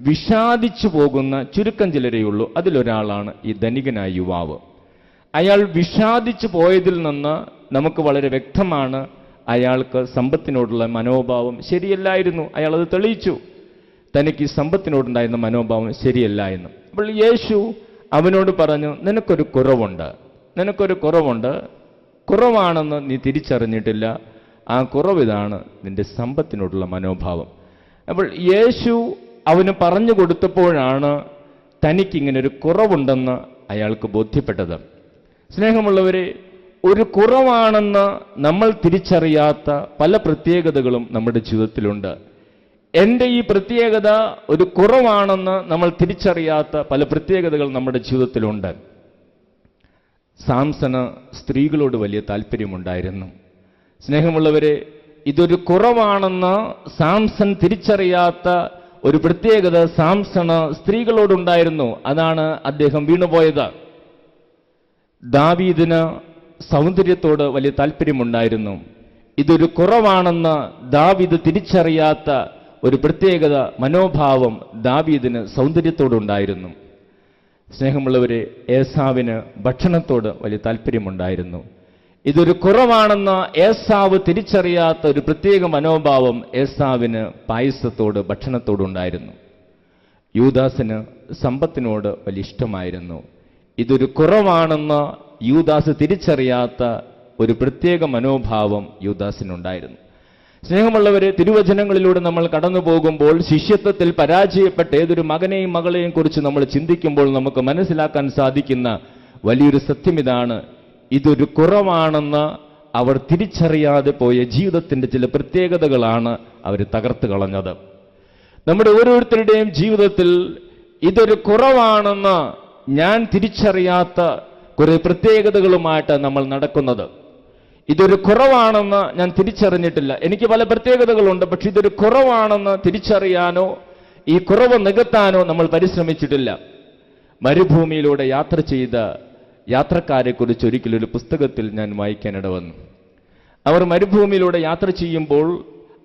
വിഷാദിച്ചു പോകുന്ന ചുരുക്കം ചിലരെയുള്ളൂ. അതിലൊരാളാണ് ഈ ധനികനായ യുവാവ്. അയാൾ വിഷാദിച്ചു പോയതിൽ നിന്ന് നമുക്ക് വളരെ വ്യക്തമാണ്, അയാൾക്ക് സമ്പത്തിനോടുള്ള മനോഭാവം ശരിയല്ലായിരുന്നു. അയാൾ അത് തെളിയിച്ചു, തനിക്ക് സമ്പത്തിനോടുണ്ടായിരുന്ന മനോഭാവം ശരിയല്ല എന്ന്. അപ്പോൾ യേശു അവനോട് പറഞ്ഞു, നിനക്കൊരു കുറവുണ്ട്, കുറവാണെന്ന് നീ തിരിച്ചറിഞ്ഞിട്ടില്ല. ആ കുറവിതാണ് നിന്റെ സമ്പത്തിനോടുള്ള മനോഭാവം. അപ്പോൾ യേശു അവന് പറഞ്ഞു കൊടുത്തപ്പോഴാണ് തനിക്കിങ്ങനെ ഒരു കുറവുണ്ടെന്ന് അയാൾക്ക് ബോധ്യപ്പെട്ടത്. സ്നേഹമുള്ളവരെ, ഒരു കുറവാണെന്ന് നമ്മൾ തിരിച്ചറിയാത്ത പല പ്രത്യേകതകളും നമ്മുടെ ജീവിതത്തിലുണ്ട്. എൻ്റെ ഈ പ്രത്യേകത ഒരു കുറവാണെന്ന് നമ്മൾ തിരിച്ചറിയാത്ത പല പ്രത്യേകതകൾ നമ്മുടെ ജീവിതത്തിലുണ്ട്. സാംസന് സ്ത്രീകളോട് വലിയ താല്പര്യമുണ്ടായിരുന്നു. സ്നേഹമുള്ളവരെ, ഇതൊരു കുറവാണെന്ന് സാംസൺ തിരിച്ചറിയാത്ത ഒരു പ്രത്യേകത സാംസണ് സ്ത്രീകളോടുണ്ടായിരുന്നു. അതാണ് അദ്ദേഹം വീണുപോയത്. ദാവീദിന് സൗന്ദര്യത്തോട് വലിയ താല്പര്യമുണ്ടായിരുന്നു. ഇതൊരു കുറവാണെന്ന് ദാവീദ് തിരിച്ചറിയാത്ത ഒരു പ്രത്യേകത, മനോഭാവം ദാവീദിന് സൗന്ദര്യത്തോടുണ്ടായിരുന്നു. സ്നേഹമുള്ളവരെ, ഏസാവിന് ഭക്ഷണത്തോട് വലിയ താല്പര്യമുണ്ടായിരുന്നു. ഇതൊരു കുറവാണെന്ന് ഏസാവ് തിരിച്ചറിയാത്ത ഒരു പ്രത്യേക മനോഭാവം ഏസാവിന് പായസത്തോട്, ഭക്ഷണത്തോടുണ്ടായിരുന്നു. യൂദാസിന് സമ്പത്തിനോട് വലിയ ഇഷ്ടമായിരുന്നു. ഇതൊരു കുറവാണെന്ന് യൂദാസ് തിരിച്ചറിയാത്ത ഒരു പ്രത്യേക മനോഭാവം യൂദാസിനുണ്ടായിരുന്നു. സ്നേഹമുള്ളവരെ, തിരുവചനങ്ങളിലൂടെ നമ്മൾ കടന്നു പോകുമ്പോൾ ശിഷ്യത്വത്തിൽ പരാജയപ്പെട്ട ഏതൊരു മകനെയും മകളെയും കുറിച്ച് നമ്മൾ ചിന്തിക്കുമ്പോൾ നമുക്ക് മനസ്സിലാക്കാൻ സാധിക്കുന്ന വലിയൊരു സത്യം ഇതാണ്. ഇതൊരു കുറവാണെന്ന് അവർ തിരിച്ചറിയാതെ പോയ ജീവിതത്തിന്റെ ചില പ്രത്യേകതകളാണ് അവർ തകർത്ത് കളഞ്ഞത്. നമ്മുടെ ഓരോരുത്തരുടെയും ജീവിതത്തിൽ ഇതൊരു കുറവാണെന്ന് ഞാൻ തിരിച്ചറിയാത്ത കുറെ പ്രത്യേകതകളുമായിട്ട് നമ്മൾ നടക്കുന്നത്. ഇതൊരു കുറവാണെന്ന് ഞാൻ തിരിച്ചറിഞ്ഞിട്ടില്ല. എനിക്ക് പല പ്രത്യേകതകളുണ്ട്, പക്ഷെ ഇതൊരു കുറവാണെന്ന് തിരിച്ചറിയാനോ ഈ കുറവ് നികത്താനോ നമ്മൾ പരിശ്രമിച്ചിട്ടില്ല. മരുഭൂമിയിലൂടെ യാത്ര ചെയ്ത യാത്രക്കാരെക്കുറിച്ച് ഒരിക്കലൊരു പുസ്തകത്തിൽ ഞാൻ വായിക്കാനിട വന്നു. അവർ മരുഭൂമിയിലൂടെ യാത്ര ചെയ്യുമ്പോൾ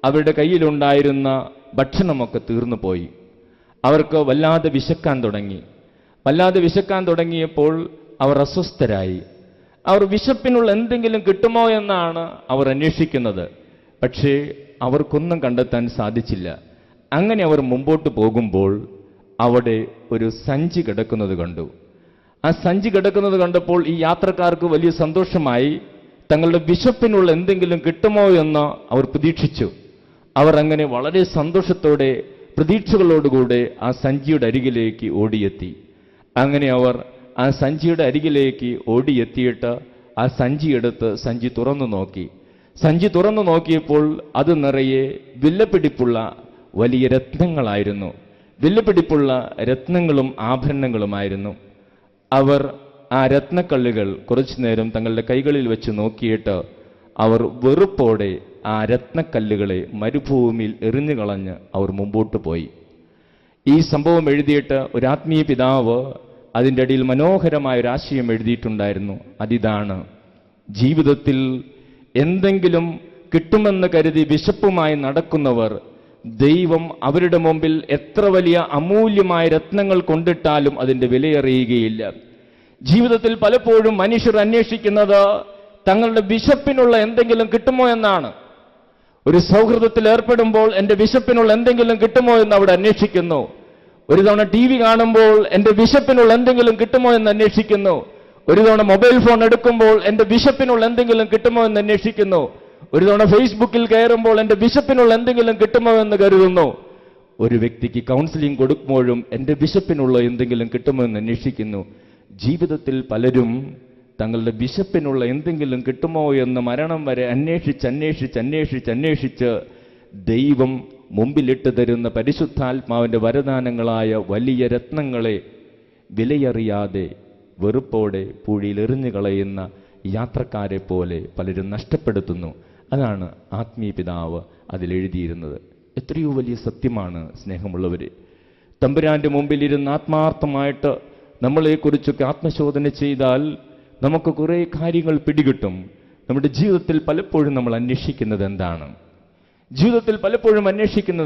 അവരുടെ കയ്യിലുണ്ടായിരുന്ന ഭക്ഷണമൊക്കെ തീർന്നു പോയി. അവർക്ക് വല്ലാതെ വിശക്കാൻ തുടങ്ങിയപ്പോൾ അവർ അസ്വസ്ഥരായി. അവർ വിശപ്പിനുള്ള എന്തെങ്കിലും കിട്ടുമോ എന്നാണ് അവർ അന്വേഷിക്കുന്നത്. പക്ഷേ അവർക്കൊന്നും കണ്ടെത്താൻ സാധിച്ചില്ല. അങ്ങനെ അവർ മുമ്പോട്ട് പോകുമ്പോൾ അവിടെ ഒരു സഞ്ചി കിടക്കുന്നത് കണ്ടു. ആ സഞ്ചി കിടക്കുന്നത് കണ്ടപ്പോൾ ഈ യാത്രക്കാർക്ക് വലിയ സന്തോഷമായി. തങ്ങളുടെ വിശപ്പിനുള്ള എന്തെങ്കിലും കിട്ടുമോ എന്ന് അവർ പ്രതീക്ഷിച്ചു. അവർ അങ്ങനെ വളരെ സന്തോഷത്തോടെ, പ്രതീക്ഷകളോടുകൂടെ ആ സഞ്ചിയുടെ അരികിലേക്ക് ഓടിയെത്തി. അങ്ങനെ അവർ ആ സഞ്ചിയുടെ അരികിലേക്ക് ഓടിയെത്തിയിട്ട് ആ സഞ്ചിയെടുത്ത് സഞ്ചി തുറന്നു നോക്കി. സഞ്ചി തുറന്നു നോക്കിയപ്പോൾ അത് നിറയെ വിലപിടിപ്പുള്ള വലിയ രത്നങ്ങളായിരുന്നു. വിലപിടിപ്പുള്ള രത്നങ്ങളും ആഭരണങ്ങളുമായിരുന്നു. അവർ ആ രത്നക്കല്ലുകൾ കുറച്ചു നേരം തങ്ങളുടെ കൈകളിൽ വെച്ച് നോക്കിയിട്ട് അവർ വെറുപ്പോടെ ആ രത്നക്കല്ലുകളെ മരുഭൂമിയിൽ എറിഞ്ഞു കളഞ്ഞ് അവർ മുമ്പോട്ട് പോയി. ഈ സംഭവം എഴുതിയിട്ട് ഒരു ആത്മീയ പിതാവ് അതിൻ്റെ അടിയിൽ മനോഹരമായ ഒരു ആശയം എഴുതിയിട്ടുണ്ടായിരുന്നു. അതിതാണ്: ജീവിതത്തിൽ എന്തെങ്കിലും കിട്ടുമെന്ന് കരുതി വിശപ്പുമായി നടക്കുന്നവർ ദൈവം അവരുടെ മുമ്പിൽ എത്ര വലിയ അമൂല്യമായ രത്നങ്ങൾ കൊണ്ടിട്ടാലും അതിൻ്റെ വിലയറിയുകയില്ല. ജീവിതത്തിൽ പലപ്പോഴും മനുഷ്യർ അന്വേഷിക്കുന്നത് തങ്ങളുടെ വിശപ്പിനുള്ള എന്തെങ്കിലും കിട്ടുമോ എന്നാണ്. ഒരു സൗഹൃദത്തിൽ ഏർപ്പെടുമ്പോൾ എൻ്റെ വിശപ്പിനുള്ള എന്തെങ്കിലും കിട്ടുമോ എന്ന് അവിടെ അന്വേഷിക്കുന്നു. ഒരു തവണ TV കാണുമ്പോൾ എൻ്റെ വിശപ്പിനുള്ള എന്തെങ്കിലും കിട്ടുമോ എന്ന് അന്വേഷിക്കുന്നു. ഒരു തവണ മൊബൈൽ ഫോൺ എടുക്കുമ്പോൾ എൻ്റെ വിശപ്പിനുള്ള എന്തെങ്കിലും കിട്ടുമോ എന്ന് അന്വേഷിക്കുന്നു. ഒരു തവണ ഫേസ്ബുക്കിൽ കയറുമ്പോൾ എൻ്റെ വിശപ്പിനുള്ള എന്തെങ്കിലും കിട്ടുമോ എന്ന് കരുതുന്നു. ഒരു വ്യക്തിക്ക് കൗൺസിലിംഗ് കൊടുക്കുമ്പോഴും എൻ്റെ വിശപ്പിനുള്ള എന്തെങ്കിലും കിട്ടുമോ എന്ന് അന്വേഷിക്കുന്നു. ജീവിതത്തിൽ പലരും തങ്ങളുടെ വിശപ്പിനുള്ള എന്തെങ്കിലും കിട്ടുമോ എന്ന് മരണം വരെ അന്വേഷിച്ച് ദൈവം മുമ്പിലിട്ട് തരുന്ന പരിശുദ്ധാത്മാവിൻ്റെ വരദാനങ്ങളായ വലിയ രത്നങ്ങളെ വിലയറിയാതെ വെറുപ്പോടെ പൂഴിയിൽ എറിഞ്ഞു കളയുന്ന യാത്രക്കാരെ പോലെ പലരും നഷ്ടപ്പെടുത്തുന്നു. അതാണ് ആത്മീയ പിതാവ് അതിലെഴുതിയിരുന്നത്. എത്രയോ വലിയ സത്യമാണ് സ്നേഹമുള്ളവരെ. തമ്പുരാന്റെ മുമ്പിലിരുന്ന് ആത്മാർത്ഥമായിട്ട് നമ്മളെക്കുറിച്ചൊക്കെ ആത്മശോധന ചെയ്താൽ നമുക്ക് കുറേ കാര്യങ്ങൾ പിടികിട്ടും. നമ്മുടെ ജീവിതത്തിൽ പലപ്പോഴും നമ്മൾ അന്വേഷിക്കുന്നത്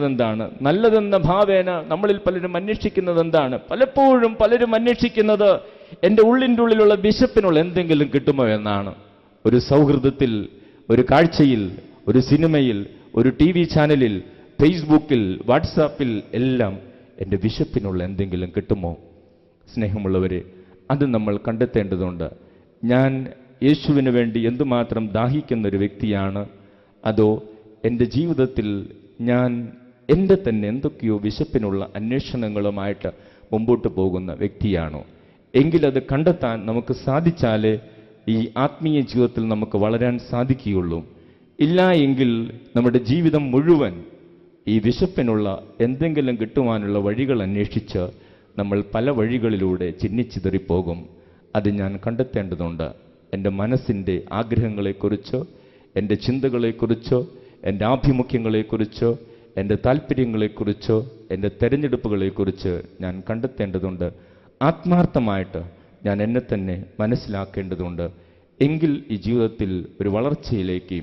എന്താണ്? നല്ലതെന്ന ഭാവേന നമ്മളിൽ പലരും അന്വേഷിക്കുന്നത് എന്താണ്? പലരും അന്വേഷിക്കുന്നത് എൻ്റെ ഉള്ളിൻ്റെ ഉള്ളിലുള്ള വിശപ്പിനുള്ള എന്തെങ്കിലും കിട്ടുമോ എന്നാണ്. ഒരു സൗഹൃദത്തിൽ, ഒരു കാഴ്ചയിൽ, ഒരു സിനിമയിൽ, ഒരു TV ചാനലിൽ, ഫേസ്ബുക്കിൽ, വാട്സാപ്പിൽ എല്ലാം എൻ്റെ വിശപ്പിനുള്ള എന്തെങ്കിലും കിട്ടുമോ? സ്നേഹമുള്ളവരെ, അത് നമ്മൾ കണ്ടെത്തേണ്ടതുണ്ട്. ഞാൻ യേശുവിന് വേണ്ടി എന്തുമാത്രം ദാഹിക്കുന്ന ഒരു വ്യക്തിയാണ്, അതോ എൻ്റെ ജീവിതത്തിൽ ഞാൻ എൻ്റെ തന്നെ എന്തൊക്കെയോ വിശപ്പിനുള്ള അന്വേഷണങ്ങളുമായിട്ട് മുമ്പോട്ട് പോകുന്ന വ്യക്തിയാണോ? എങ്കിലത് കണ്ടെത്താൻ നമുക്ക് സാധിച്ചാലേ ഈ ആത്മീയ ജീവിതത്തിൽ നമുക്ക് വളരാൻ സാധിക്കുകയുള്ളൂ. ഇല്ല എങ്കിൽ നമ്മുടെ ജീവിതം മുഴുവൻ ഈ വിശപ്പിനുള്ള എന്തെങ്കിലും കിട്ടുവാനുള്ള വഴികൾ അന്വേഷിച്ച് നമ്മൾ പല വഴികളിലൂടെ ചിന്നിച്ചിതറിപ്പോകും. അത് ഞാൻ കണ്ടെത്തേണ്ടതുണ്ട്. എൻ്റെ മനസ്സിൻ്റെ ആഗ്രഹങ്ങളെക്കുറിച്ചോ, എൻ്റെ ചിന്തകളെക്കുറിച്ചോ, എൻ്റെ ആഭിമുഖ്യങ്ങളെക്കുറിച്ചോ, എൻ്റെ താല്പര്യങ്ങളെക്കുറിച്ചോ, എൻ്റെ തെരഞ്ഞെടുപ്പുകളെക്കുറിച്ച് ഞാൻ കണ്ടെത്തേണ്ടതുണ്ട്. ആത്മാർത്ഥമായിട്ട് ഞാൻ എന്നെ തന്നെ മനസ്സിലാക്കേണ്ടതുണ്ട്. എങ്കിൽ ഈ ജീവിതത്തിൽ ഒരു വളർച്ചയിലേക്ക്,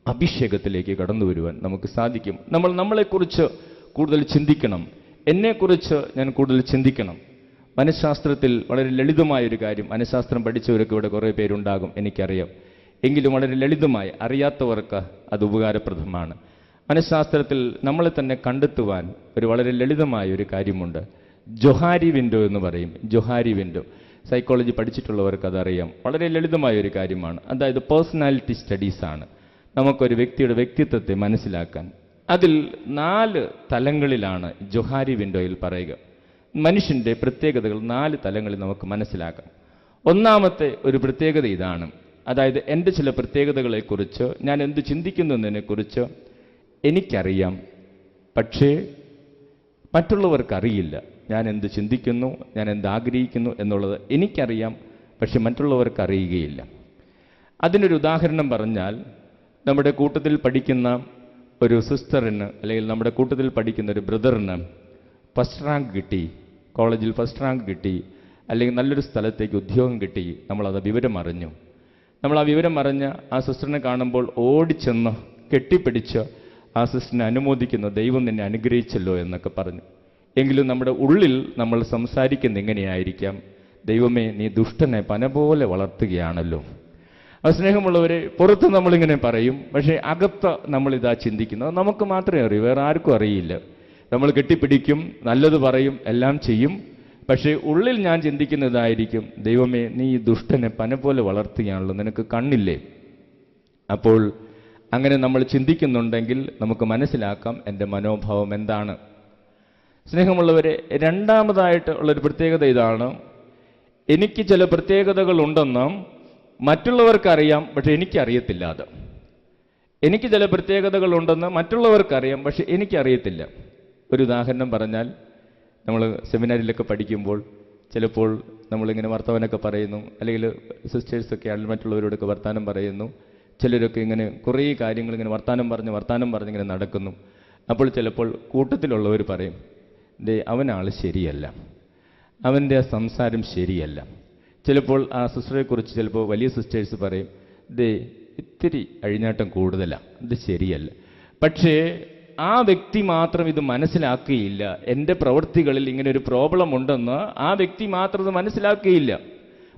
അഭിഷേകത്തിലേക്ക് കടന്നു വരുവാൻ നമുക്ക് സാധിക്കും. നമ്മളെക്കുറിച്ച് കൂടുതൽ ചിന്തിക്കണം. എന്നെക്കുറിച്ച് ഞാൻ കൂടുതൽ ചിന്തിക്കണം. മനഃശാസ്ത്രത്തിൽ വളരെ ലളിതമായൊരു കാര്യം, മനഃശാസ്ത്രം പഠിച്ചവരൊക്കെ ഇവിടെ കുറേ പേരുണ്ടാകും, എനിക്കറിയാം. എങ്കിലും വളരെ ലളിതമായി, അറിയാത്തവർക്ക് അത് ഉപകാരപ്രദമാണ്. മനഃശാസ്ത്രത്തിൽ നമ്മളെ തന്നെ കണ്ടെത്തുവാൻ ഒരു വളരെ ലളിതമായ ഒരു കാര്യമുണ്ട്. ജൊഹാരി വിൻഡോ എന്ന് പറയും. ജൊഹാരി വിൻഡോ സൈക്കോളജി പഠിച്ചിട്ടുള്ളവർക്ക് അതറിയാം. വളരെ ലളിതമായ ഒരു കാര്യമാണ്. അതായത് പേഴ്സണാലിറ്റി സ്റ്റഡീസാണ്. നമുക്കൊരു വ്യക്തിയുടെ വ്യക്തിത്വത്തെ മനസ്സിലാക്കാൻ അതിൽ 4 തലങ്ങളിലാണ് ജൊഹാരി വിൻഡോയിൽ പറയുക. മനുഷ്യൻ്റെ പ്രത്യേകതകൾ 4 തലങ്ങളിൽ നമുക്ക് മനസ്സിലാക്കാം. ഒന്നാമത്തെ ഒരു പ്രത്യേകത ഇതാണ്. അതായത് എൻ്റെ ചില പ്രത്യേകതകളെക്കുറിച്ച്, ഞാൻ എന്ത് ചിന്തിക്കുന്നു എന്നതിനെക്കുറിച്ച് എനിക്കറിയാം, പക്ഷേ മറ്റുള്ളവർക്കറിയില്ല. ഞാൻ എന്ത് ചിന്തിക്കുന്നു, ഞാൻ എന്ത് ആഗ്രഹിക്കുന്നു എന്നുള്ളത് എനിക്കറിയാം, പക്ഷെ മറ്റുള്ളവർക്ക് അറിയുകയില്ല. അതിനൊരു ഉദാഹരണം പറഞ്ഞാൽ, നമ്മുടെ കൂട്ടത്തിൽ പഠിക്കുന്ന ഒരു സിസ്റ്ററിന്, അല്ലെങ്കിൽ നമ്മുടെ കൂട്ടത്തിൽ പഠിക്കുന്ന ഒരു ബ്രദറിന് ഫസ്റ്റ് റാങ്ക് കിട്ടി, കോളേജിൽ ഫസ്റ്റ് റാങ്ക് കിട്ടി, അല്ലെങ്കിൽ നല്ലൊരു സ്ഥലത്തേക്ക് ഉദ്യോഗം കിട്ടി. നമ്മളത് വിവരം അറിഞ്ഞു. നമ്മൾ ആ വിവരം അറിഞ്ഞ് ആ സിസ്റ്ററിനെ കാണുമ്പോൾ ഓടിച്ചെന്ന് കെട്ടിപ്പിടിച്ച് ആ സിസ്റ്ററിനെ അനുമോദിക്കുന്നു. ദൈവം നിന്നെ അനുഗ്രഹിച്ചല്ലോ എന്നൊക്കെ പറഞ്ഞു. എങ്കിലും നമ്മുടെ ഉള്ളിൽ നമ്മൾ സംസാരിക്കുന്ന എങ്ങനെയായിരിക്കാം? ദൈവമേ, നീ ദുഷ്ടനെ പന പോലെ വളർത്തുകയാണല്ലോ. സ്നേഹമുള്ളവരെ, പുറത്ത് നമ്മളിങ്ങനെ പറയും, പക്ഷേ അകത്ത് നമ്മളിതാ ചിന്തിക്കുന്നത് നമുക്ക് മാത്രമേ അറിയൂ, വേറെ ആർക്കും അറിയില്ല. നമ്മൾ കെട്ടിപ്പിടിക്കും, നല്ലത് പറയും, എല്ലാം ചെയ്യും, പക്ഷേ ഉള്ളിൽ ഞാൻ ചിന്തിക്കുന്നതായിരിക്കും, ദൈവമേ, നീ ഈ ദുഷ്ടനെ പന പോലെ വളർത്തുകയാണല്ലോ, നിനക്ക് കണ്ണില്ലേ? അപ്പോൾ അങ്ങനെ നമ്മൾ ചിന്തിക്കുന്നുണ്ടെങ്കിൽ നമുക്ക് മനസ്സിലാക്കാം എൻ്റെ മനോഭാവം എന്താണ്. സ്നേഹമുള്ളവരെ, രണ്ടാമതായിട്ട് ഉള്ളൊരു പ്രത്യേകത ഇതാണ്. എനിക്ക് ചില പ്രത്യേകതകൾ ഉണ്ടെന്ന് മറ്റുള്ളവർക്കറിയാം, പക്ഷെ എനിക്കറിയത്തില്ല. അത് എനിക്ക് ചില പ്രത്യേകതകൾ ഉണ്ടെന്ന് മറ്റുള്ളവർക്കറിയാം, പക്ഷെ എനിക്കറിയത്തില്ല. ഒരു ഉദാഹരണം പറഞ്ഞാൽ, നമ്മൾ സെമിനാരിലൊക്കെ പഠിക്കുമ്പോൾ ചിലപ്പോൾ നമ്മളിങ്ങനെ വർത്തമാനമൊക്കെ പറയുന്നു, അല്ലെങ്കിൽ സിസ്റ്റേഴ്സൊക്കെ ആണെങ്കിൽ മറ്റുള്ളവരോടൊക്കെ വർത്തമാനം പറയുന്നു. ചിലരൊക്കെ ഇങ്ങനെ കുറേ കാര്യങ്ങൾ ഇങ്ങനെ വർത്തമാനം പറഞ്ഞിങ്ങനെ നടക്കുന്നു. അപ്പോൾ ചിലപ്പോൾ കൂട്ടത്തിലുള്ളവർ പറയും, അവനാൾ ശരിയല്ല, അവൻ്റെ സംസാരം ശരിയല്ല. ചിലപ്പോൾ ആ സിസ്റ്ററെക്കുറിച്ച് ചിലപ്പോൾ വലിയ സിസ്റ്റേഴ്സ് പറയും, ഇത്തിരി അഴിഞ്ഞാട്ടം കൂടുതലാണ്, ഇത് ശരിയല്ല. പക്ഷേ ആ വ്യക്തി മാത്രം ഇത് മനസ്സിലാക്കുകയില്ല. എൻ്റെ പ്രവൃത്തികളിൽ ഇങ്ങനെ ഒരു പ്രോബ്ലം ഉണ്ടെന്ന് ആ വ്യക്തി മാത്രം ഇത് മനസ്സിലാക്കുകയില്ല.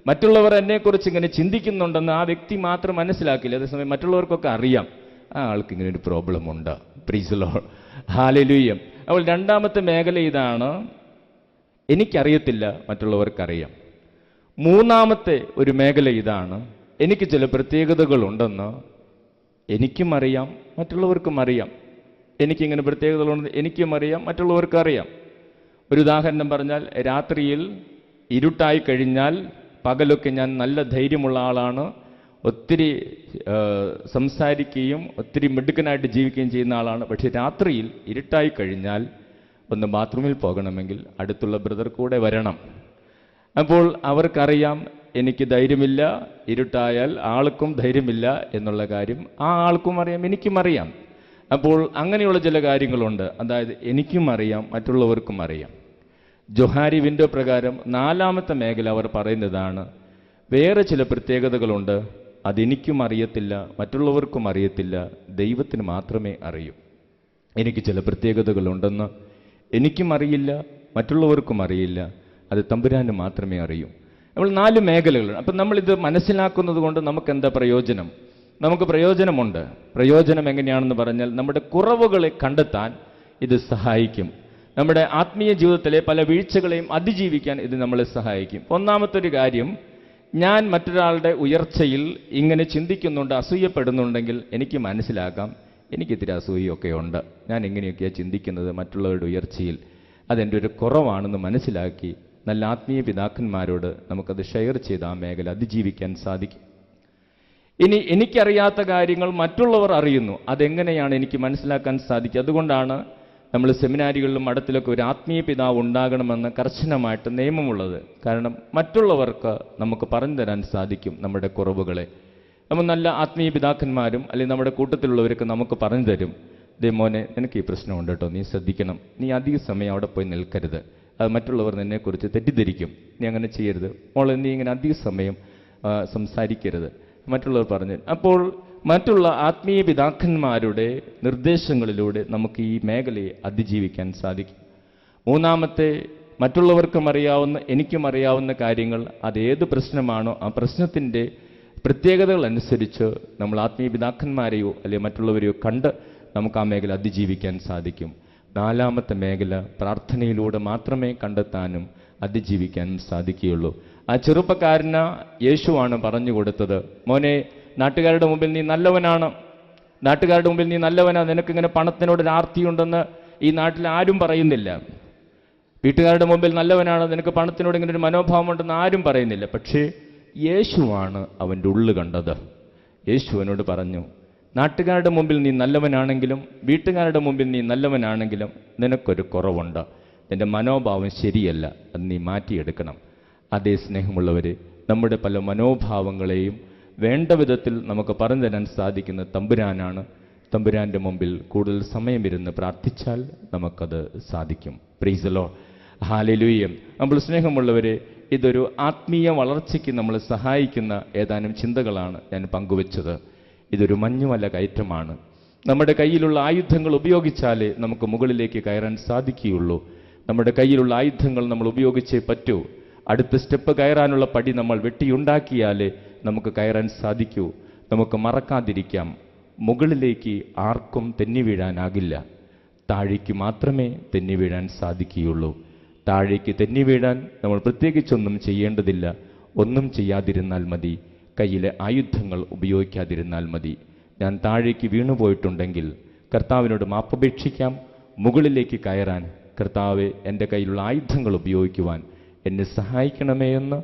മറ്റുള്ളവർ എന്നെക്കുറിച്ച് ഇങ്ങനെ ചിന്തിക്കുന്നുണ്ടെന്ന് ആ വ്യക്തി മാത്രം മനസ്സിലാക്കില്ല. അതേസമയം മറ്റുള്ളവർക്കൊക്കെ അറിയാം, ആ ആൾക്ക് ഇങ്ങനെ ഒരു പ്രോബ്ലം ഉണ്ട്. Praise the Lord, hallelujah. അപ്പോൾ രണ്ടാമത്തെ മേഖല ഇതാണ്, എനിക്കറിയത്തില്ല, മറ്റുള്ളവർക്കറിയാം. മൂന്നാമത്തെ ഒരു മേഖല ഇതാണ്, എനിക്ക് ചില പ്രത്യേകതകളുണ്ടെന്ന് എനിക്കും അറിയാം, മറ്റുള്ളവർക്കും അറിയാം. എനിക്കിങ്ങനെ പ്രത്യേകതകളുണ്ട്, എനിക്കും അറിയാം, മറ്റുള്ളവർക്കും അറിയാം. ഒരു ഉദാഹരണം പറഞ്ഞാൽ, രാത്രിയിൽ ഇരുട്ടായി കഴിഞ്ഞാൽ, പകലൊക്കെ ഞാൻ നല്ല ധൈര്യമുള്ള ആളാണ്, ഒത്തിരി സംസാരിക്കുകയും ഒത്തിരി മിടുക്കനായിട്ട് ജീവിക്കുകയും ചെയ്യുന്ന ആളാണ്. പക്ഷെ രാത്രിയിൽ ഇരുട്ടായി കഴിഞ്ഞാൽ ഒന്ന് ബാത്റൂമിൽ പോകണമെങ്കിൽ അടുത്തുള്ള ബ്രദർ കൂടെ വരണം. അപ്പോൾ അവർക്കറിയാം എനിക്ക് ധൈര്യമില്ല, ഇരുട്ടായാൽ ആൾക്കും ധൈര്യമില്ല എന്നുള്ള കാര്യം ആ ആൾക്കും അറിയാം, എനിക്കും അറിയാം. അപ്പോൾ അങ്ങനെയുള്ള ചില കാര്യങ്ങളുണ്ട്. അതായത് എനിക്കും അറിയാം, മറ്റുള്ളവർക്കും അറിയാം. ജൊഹാരി വിൻഡോ പ്രകാരം നാലാമത്തെ മേഖല അവർ പറയുന്നതാണ്, വേറെ ചില പ്രത്യേകതകളുണ്ട്, അതെനിക്കും അറിയത്തില്ല, മറ്റുള്ളവർക്കും അറിയത്തില്ല, ദൈവത്തിന് മാത്രമേ അറിയൂ. എനിക്ക് ചില പ്രത്യേകതകളുണ്ടെന്ന് എനിക്കും അറിയില്ല, മറ്റുള്ളവർക്കും അറിയില്ല, അത് തമ്പുരാന് മാത്രമേ അറിയൂ. നമ്മൾ 4 മേഖലകളുണ്ട്. അപ്പം നമ്മളിത് മനസ്സിലാക്കുന്നത് കൊണ്ട് നമുക്ക് എന്താ പ്രയോജനം? നമുക്ക് പ്രയോജനമുണ്ട്. പ്രയോജനം എങ്ങനെയാണെന്ന് പറഞ്ഞാൽ, നമ്മുടെ കുറവുകളെ കണ്ടെത്താൻ ഇത് സഹായിക്കും. നമ്മുടെ ആത്മീയ ജീവിതത്തിലെ പല വീഴ്ചകളെയും അതിജീവിക്കാൻ ഇത് നമ്മളെ സഹായിക്കും. ഒന്നാമത്തെ ഒരു കാര്യം, ഞാൻ മറ്റൊരാളുടെ ഉയർച്ചയിൽ ഇങ്ങനെ ചിന്തിക്കുന്നുണ്ട്, അസൂയപ്പെടുന്നുണ്ടെങ്കിൽ എനിക്ക് മനസ്സിലാക്കാം, എനിക്കിത്തിരി അസൂയൊക്കെ ഉണ്ട്, ഞാൻ എങ്ങനെയൊക്കെയാണ് ചിന്തിക്കുന്നത് മറ്റുള്ളവരുടെ ഉയർച്ചയിൽ, അതെൻ്റെ ഒരു കുറവാണെന്ന് മനസ്സിലാക്കി നല്ല ആത്മീയ പിതാക്കന്മാരോട് നമുക്കത് ഷെയർ ചെയ്ത് ആ മേഖല അതിജീവിക്കാൻ സാധിക്കും. ഇനി എനിക്കറിയാത്ത കാര്യങ്ങൾ മറ്റുള്ളവർ അറിയുന്നു, അതെങ്ങനെയാണ് എനിക്ക് മനസ്സിലാക്കാൻ സാധിക്കുക? അതുകൊണ്ടാണ് നമ്മൾ സെമിനാരികളിലും മഠത്തിലൊക്കെ ഒരു ആത്മീയ പിതാവ് ഉണ്ടാകണമെന്ന് കർശനമായിട്ട് നിയമമുള്ളത്. കാരണം മറ്റുള്ളവർക്ക് നമുക്ക് പറഞ്ഞു തരാൻ സാധിക്കും നമ്മുടെ കുറവുകളെ. നമ്മൾ നല്ല ആത്മീയ പിതാക്കന്മാരും അല്ലെങ്കിൽ നമ്മുടെ കൂട്ടത്തിലുള്ളവരൊക്കെ നമുക്ക് പറഞ്ഞു തരും, ദേ മോനെ, നിനക്ക് ഈ പ്രശ്നമുണ്ട് കേട്ടോ, നീ ശ്രദ്ധിക്കണം, നീ അധിക സമയം അവിടെ പോയി നിൽക്കരുത്, അത് മറ്റുള്ളവർ നിന്നെക്കുറിച്ച് തെറ്റിദ്ധരിക്കും, നീ അങ്ങനെ ചെയ്യരുത്, മോളെ നീ ഇങ്ങനെ അധിക സമയം സംസാരിക്കരുത്, മറ്റുള്ളവർ പറഞ്ഞു. അപ്പോൾ മറ്റുള്ള ആത്മീയ പിതാക്കന്മാരുടെ നിർദ്ദേശങ്ങളിലൂടെ നമുക്ക് ഈ മേഖലയെ അതിജീവിക്കാൻ സാധിക്കും. മൂന്നാമത്തെ, മറ്റുള്ളവർക്കും അറിയാവുന്ന എനിക്കും അറിയാവുന്ന കാര്യങ്ങൾ, അതേത് പ്രശ്നമാണോ ആ പ്രശ്നത്തിൻ്റെ പ്രത്യേകതകൾ അനുസരിച്ച് നമ്മൾ ആത്മീയ പിതാക്കന്മാരെയോ അല്ലെങ്കിൽ മറ്റുള്ളവരെയോ കണ്ട് നമുക്ക് ആ മേഖല അതിജീവിക്കാൻ സാധിക്കും. നാലാമത്തെ മേഖല, പ്രാർത്ഥനയിലൂടെ മാത്രമേ കണ്ടെത്താനും അതിജീവിക്കാനും സാധിക്കുകയുള്ളൂ. ആ ചെറുപ്പക്കാരന് യേശുവാണ് പറഞ്ഞു കൊടുത്തത്, മോനെ, നാട്ടുകാരുടെ മുമ്പിൽ നീ നല്ലവനാണ്, നാട്ടുകാരുടെ മുമ്പിൽ നീ നല്ലവനാണ്, നിനക്കിങ്ങനെ പണത്തിനോടൊരു ആർത്തിയുണ്ടെന്ന് ഈ നാട്ടിൽ ആരും പറയുന്നില്ല. വീട്ടുകാരുടെ മുമ്പിൽ നല്ലവനാണ്, നിനക്ക് പണത്തിനോട് ഇങ്ങനെ ഒരു മനോഭാവമുണ്ടെന്ന് ആരും പറയുന്നില്ല. പക്ഷേ യേശുവാണ് അവൻ്റെ ഉള്ളു കണ്ടത്. യേശുവിനോട് പറഞ്ഞു, നാട്ടുകാരുടെ മുമ്പിൽ നീ നല്ലവനാണെങ്കിലും വീട്ടുകാരുടെ മുമ്പിൽ നീ നല്ലവനാണെങ്കിലും നിനക്കൊരു കുറവുണ്ട്, നിന്റെ മനോഭാവം ശരിയല്ല, അത് നീ മാറ്റിയെടുക്കണം. അതേ സ്നേഹമുള്ളവരെ, നമ്മുടെ പല മനോഭാവങ്ങളെയും വേണ്ട വിധത്തിൽ നമുക്ക് പറഞ്ഞു തരാൻ സാധിക്കുന്ന തമ്പുരാനാണ്. തമ്പുരാൻ്റെ മുമ്പിൽ കൂടുതൽ സമയമിരുന്ന് പ്രാർത്ഥിച്ചാൽ നമുക്കത് സാധിക്കും. Praise the Lord, hallelujah. നമ്മൾ സ്നേഹമുള്ളവരെ, ഇതൊരു ആത്മീയ വളർച്ചയ്ക്ക് നമ്മളെ സഹായിക്കുന്ന ഏതാനും ചിന്തകളാണ് ഞാൻ പങ്കുവച്ചത്. ഇതൊരു മഞ്ഞുമല കയറ്റമാണ്. നമ്മുടെ കയ്യിലുള്ള ആയുധങ്ങൾ ഉപയോഗിച്ചാലേ നമുക്ക് മുകളിലേക്ക് കയറാൻ സാധിക്കുകയുള്ളൂ. നമ്മുടെ കയ്യിലുള്ള ആയുധങ്ങൾ നമ്മൾ ഉപയോഗിച്ചേ പറ്റൂ. അടുത്ത സ്റ്റെപ്പ് കയറാനുള്ള പടി നമ്മൾ വെട്ടിയുണ്ടാക്കിയാലേ നമുക്ക് കയറാൻ സാധിക്കൂ. നമുക്ക് മറക്കാതിരിക്കാം, മുകളിലേക്ക് ആർക്കും തെന്നി വീഴാനാകില്ല, താഴേക്ക് മാത്രമേ തെന്നി വീഴാൻ സാധിക്കുകയുള്ളൂ. താഴേക്ക് തെന്നി വീഴാൻ നമ്മൾ പ്രത്യേകിച്ചൊന്നും ചെയ്യേണ്ടതില്ല. ഒന്നും ചെയ്യാതിരുന്നാൽ മതി, കയ്യിലെ ആയുധങ്ങൾ ഉപയോഗിക്കാതിരുന്നാൽ മതി. ഞാൻ താഴേക്ക് വീണുപോയിട്ടുണ്ടെങ്കിൽ കർത്താവിനോട് മാപ്പപേക്ഷിക്കാം. മുകളിലേക്ക് കയറാൻ കർത്താവെ, എൻ്റെ കയ്യിലുള്ള ആയുധങ്ങൾ ഉപയോഗിക്കുവാൻ എന്നെ സഹായിക്കണമേ എന്ന്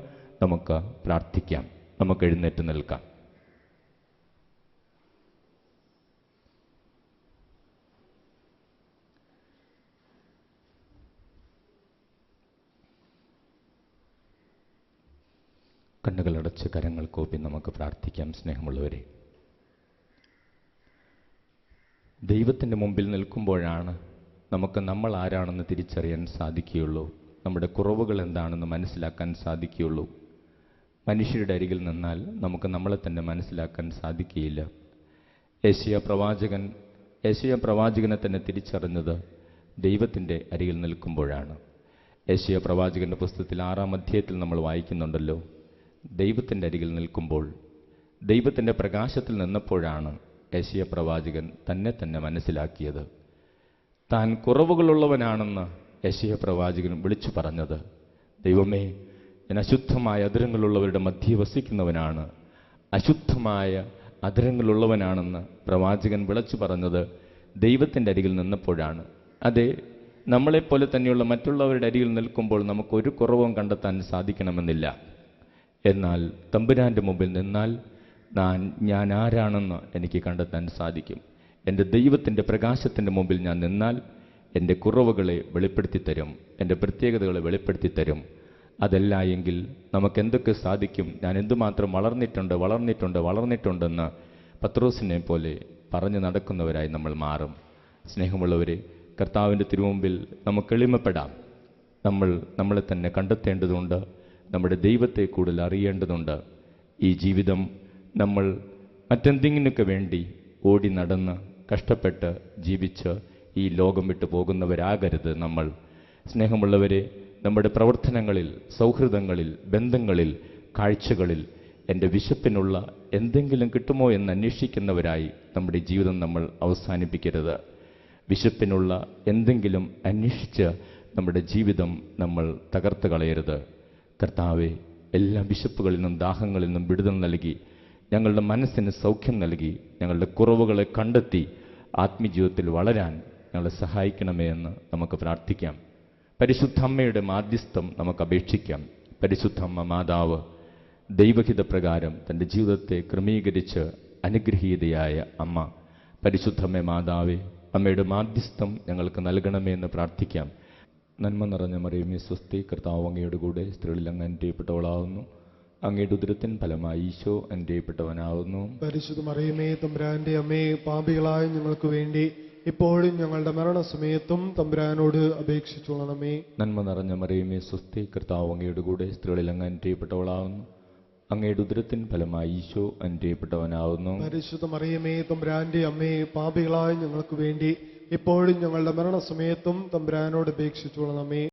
നമുക്ക് പ്രാർത്ഥിക്കാം. നമുക്ക് എഴുന്നേറ്റ് നിൽക്കാം. കണ്ണുകളടച്ച് കരങ്ങൾ കൂപ്പി നമുക്ക് പ്രാർത്ഥിക്കാം. സ്നേഹമുള്ളവരെ, ദൈവത്തിൻ്റെ മുമ്പിൽ നിൽക്കുമ്പോഴാണ് നമുക്ക് നമ്മൾ ആരാണെന്ന് തിരിച്ചറിയാൻ സാധിക്കുകയുള്ളൂ, നമ്മുടെ കുറവുകൾ എന്താണെന്ന് മനസ്സിലാക്കാൻ സാധിക്കുകയുള്ളൂ. മനുഷ്യരുടെ അരികിൽ നിന്നാൽ നമുക്ക് നമ്മളെ തന്നെ മനസ്സിലാക്കാൻ സാധിക്കുകയില്ല. യെശയ്യാ പ്രവാചകനെ തന്നെ തിരിച്ചറിഞ്ഞത് ദൈവത്തിൻ്റെ അരികിൽ നിൽക്കുമ്പോഴാണ്. യെശയ്യാ പ്രവാചകൻ്റെ പുസ്തകത്തിൽ 6-ാം അധ്യായത്തിൽ നമ്മൾ വായിക്കുന്നുണ്ടല്ലോ, ദൈവത്തിൻ്റെ അരികിൽ നിൽക്കുമ്പോൾ, ദൈവത്തിൻ്റെ പ്രകാശത്തിൽ നിന്നപ്പോഴാണ് യെശയ്യാ പ്രവാചകൻ തന്നെ തന്നെ മനസ്സിലാക്കിയത്. താൻ കുറവുകളുള്ളവനാണെന്ന് യെശയ്യാ പ്രവാചകൻ വിളിച്ചു പറഞ്ഞത്. ദൈവമേ, ഞാൻ അശുദ്ധമായ അധരങ്ങളുള്ളവരുടെ മധ്യേ വസിക്കുന്നവനാണ്, അശുദ്ധമായ അധരങ്ങളുള്ളവനാണെന്ന് പ്രവാചകൻ വിളിച്ചു പറഞ്ഞത് ദൈവത്തിൻ്റെ അരികിൽ നിന്നപ്പോഴാണ്. അതെ, നമ്മളെപ്പോലെ തന്നെയുള്ള മറ്റുള്ളവരുടെ അരികിൽ നിൽക്കുമ്പോൾ നമുക്കൊരു കുറവും കണ്ടെത്താൻ സാധിക്കണമെന്നില്ല. എന്നാൽ തമ്പുരാൻ്റെ മുമ്പിൽ നിന്നാൽ ഞാൻ ആരാണെന്ന് എനിക്ക് കണ്ടെത്താൻ സാധിക്കും. എൻ്റെ ദൈവത്തിൻ്റെ പ്രകാശത്തിൻ്റെ മുമ്പിൽ ഞാൻ നിന്നാൽ എൻ്റെ കുറവുകളെ വെളിപ്പെടുത്തി തരും, എൻ്റെ പ്രത്യേകതകളെ വെളിപ്പെടുത്തി തരും. അതല്ല എങ്കിൽ നമുക്കെന്തൊക്കെ സാധിക്കും, ഞാൻ എന്തുമാത്രം വളർന്നിട്ടുണ്ടെന്ന് പത്രോസിനെ പോലെ പറഞ്ഞു നടക്കുന്നവരായി നമ്മൾ മാറും. സ്നേഹമുള്ളവരെ, കർത്താവിൻ്റെ തിരുമുമ്പിൽ നമുക്ക് എളിമപ്പെടാം. നമ്മളെ തന്നെ കണ്ടെത്തേണ്ടതുണ്ട്, നമ്മുടെ ദൈവത്തെ കൂടുതൽ അറിയേണ്ടതുണ്ട്. ഈ ജീവിതം നമ്മൾ മറ്റെന്തെങ്കിലുമൊക്കെ വേണ്ടി ഓടി നടന്ന് കഷ്ടപ്പെട്ട് ജീവിച്ച് ഈ ലോകം വിട്ടു പോകുന്നവരാകരുത് നമ്മൾ. സ്നേഹമുള്ളവരെ, നമ്മുടെ പ്രവർത്തനങ്ങളിൽ, സൗഹൃദങ്ങളിൽ, ബന്ധങ്ങളിൽ, കാഴ്ചകളിൽ എൻ്റെ വിശപ്പിനുള്ള എന്തെങ്കിലും കിട്ടുമോ എന്ന് അന്വേഷിക്കുന്നവരായി നമ്മുടെ ജീവിതം നമ്മൾ അവസാനിപ്പിക്കരുത്. വിശപ്പിനുള്ള എന്തെങ്കിലും അന്വേഷിച്ച് നമ്മുടെ ജീവിതം നമ്മൾ തകർത്ത് കളയരുത്. കർത്താവെ, എല്ലാ വിശപ്പുകളിൽ നിന്നും ദാഹങ്ങളിൽ നിന്നും വിടുതൽ നൽകി, ഞങ്ങളുടെ മനസ്സിന് സൗഖ്യം നൽകി, ഞങ്ങളുടെ കുറവുകളെ കണ്ടെത്തി ആത്മീയജീവിതത്തിൽ വളരാൻ ഞങ്ങളെ സഹായിക്കണമേ എന്ന് നമുക്ക് പ്രാർത്ഥിക്കാം. പരിശുദ്ധ അമ്മയുടെ മാധ്യസ്ഥം നമുക്ക് അപേക്ഷിക്കാം. പരിശുദ്ധ അമ്മ മാതാവ് ദൈവഹിതപ്രകാരം തൻ്റെ ജീവിതത്തെ ക്രമീകരിച്ച് അനുഗ്രഹീതയായ അമ്മ, പരിശുദ്ധമ്മ മാതാവേ, അമ്മയുടെ മാധ്യസ്ഥം ഞങ്ങൾക്ക് നൽകണമേ എന്ന് പ്രാർത്ഥിക്കാം. നന്മ നിറഞ്ഞ മറിയമേ സ്വസ്തി, കർത്താവ് അങ്ങയുടെ കൂടെ, സ്ത്രീകളിൽ അങ്ങ് അനുഗ്രഹിക്കപ്പെട്ടവളാവുന്നു. അങ്ങയുടെ ഉദരത്തിൻ ഫലമായി ഈശോ അനുഗ്രഹിക്കപ്പെട്ടവനാവുന്നു. പരിശുദ്ധ മറിയമേ തമ്പുരാന്റെ അമ്മേ, പാപികളായ ഞങ്ങൾക്ക് വേണ്ടി ഇപ്പോഴും ഞങ്ങളുടെ മരണസമയത്തും തമ്പുരാനോട് അപേക്ഷിച്ചുകൊള്ളണമേ. നന്മ നിറഞ്ഞ മറിയമേ സ്വസ്തി, കർത്താവ് അങ്ങയുടെ കൂടെ, സ്ത്രീകളിൽ അങ്ങ് അനുഗ്രഹിക്കപ്പെട്ടവളാവുന്നു. അങ്ങയുടെ ഉദരത്തിൻ ഫലമായി ഈശോ അനുഗ്രഹിക്കപ്പെട്ടവനാവുന്നു. പരിശുദ്ധ മറിയമേ തമ്പുരാന്റെ അമ്മേ, പാപികളായ ഞങ്ങൾക്ക് വേണ്ടി ഇപ്പോഴും ഞങ്ങളുടെ മരണസമയത്തും തമ്പുരാനോട് അപേക്ഷിച്ചുകൊള്ളണമേ.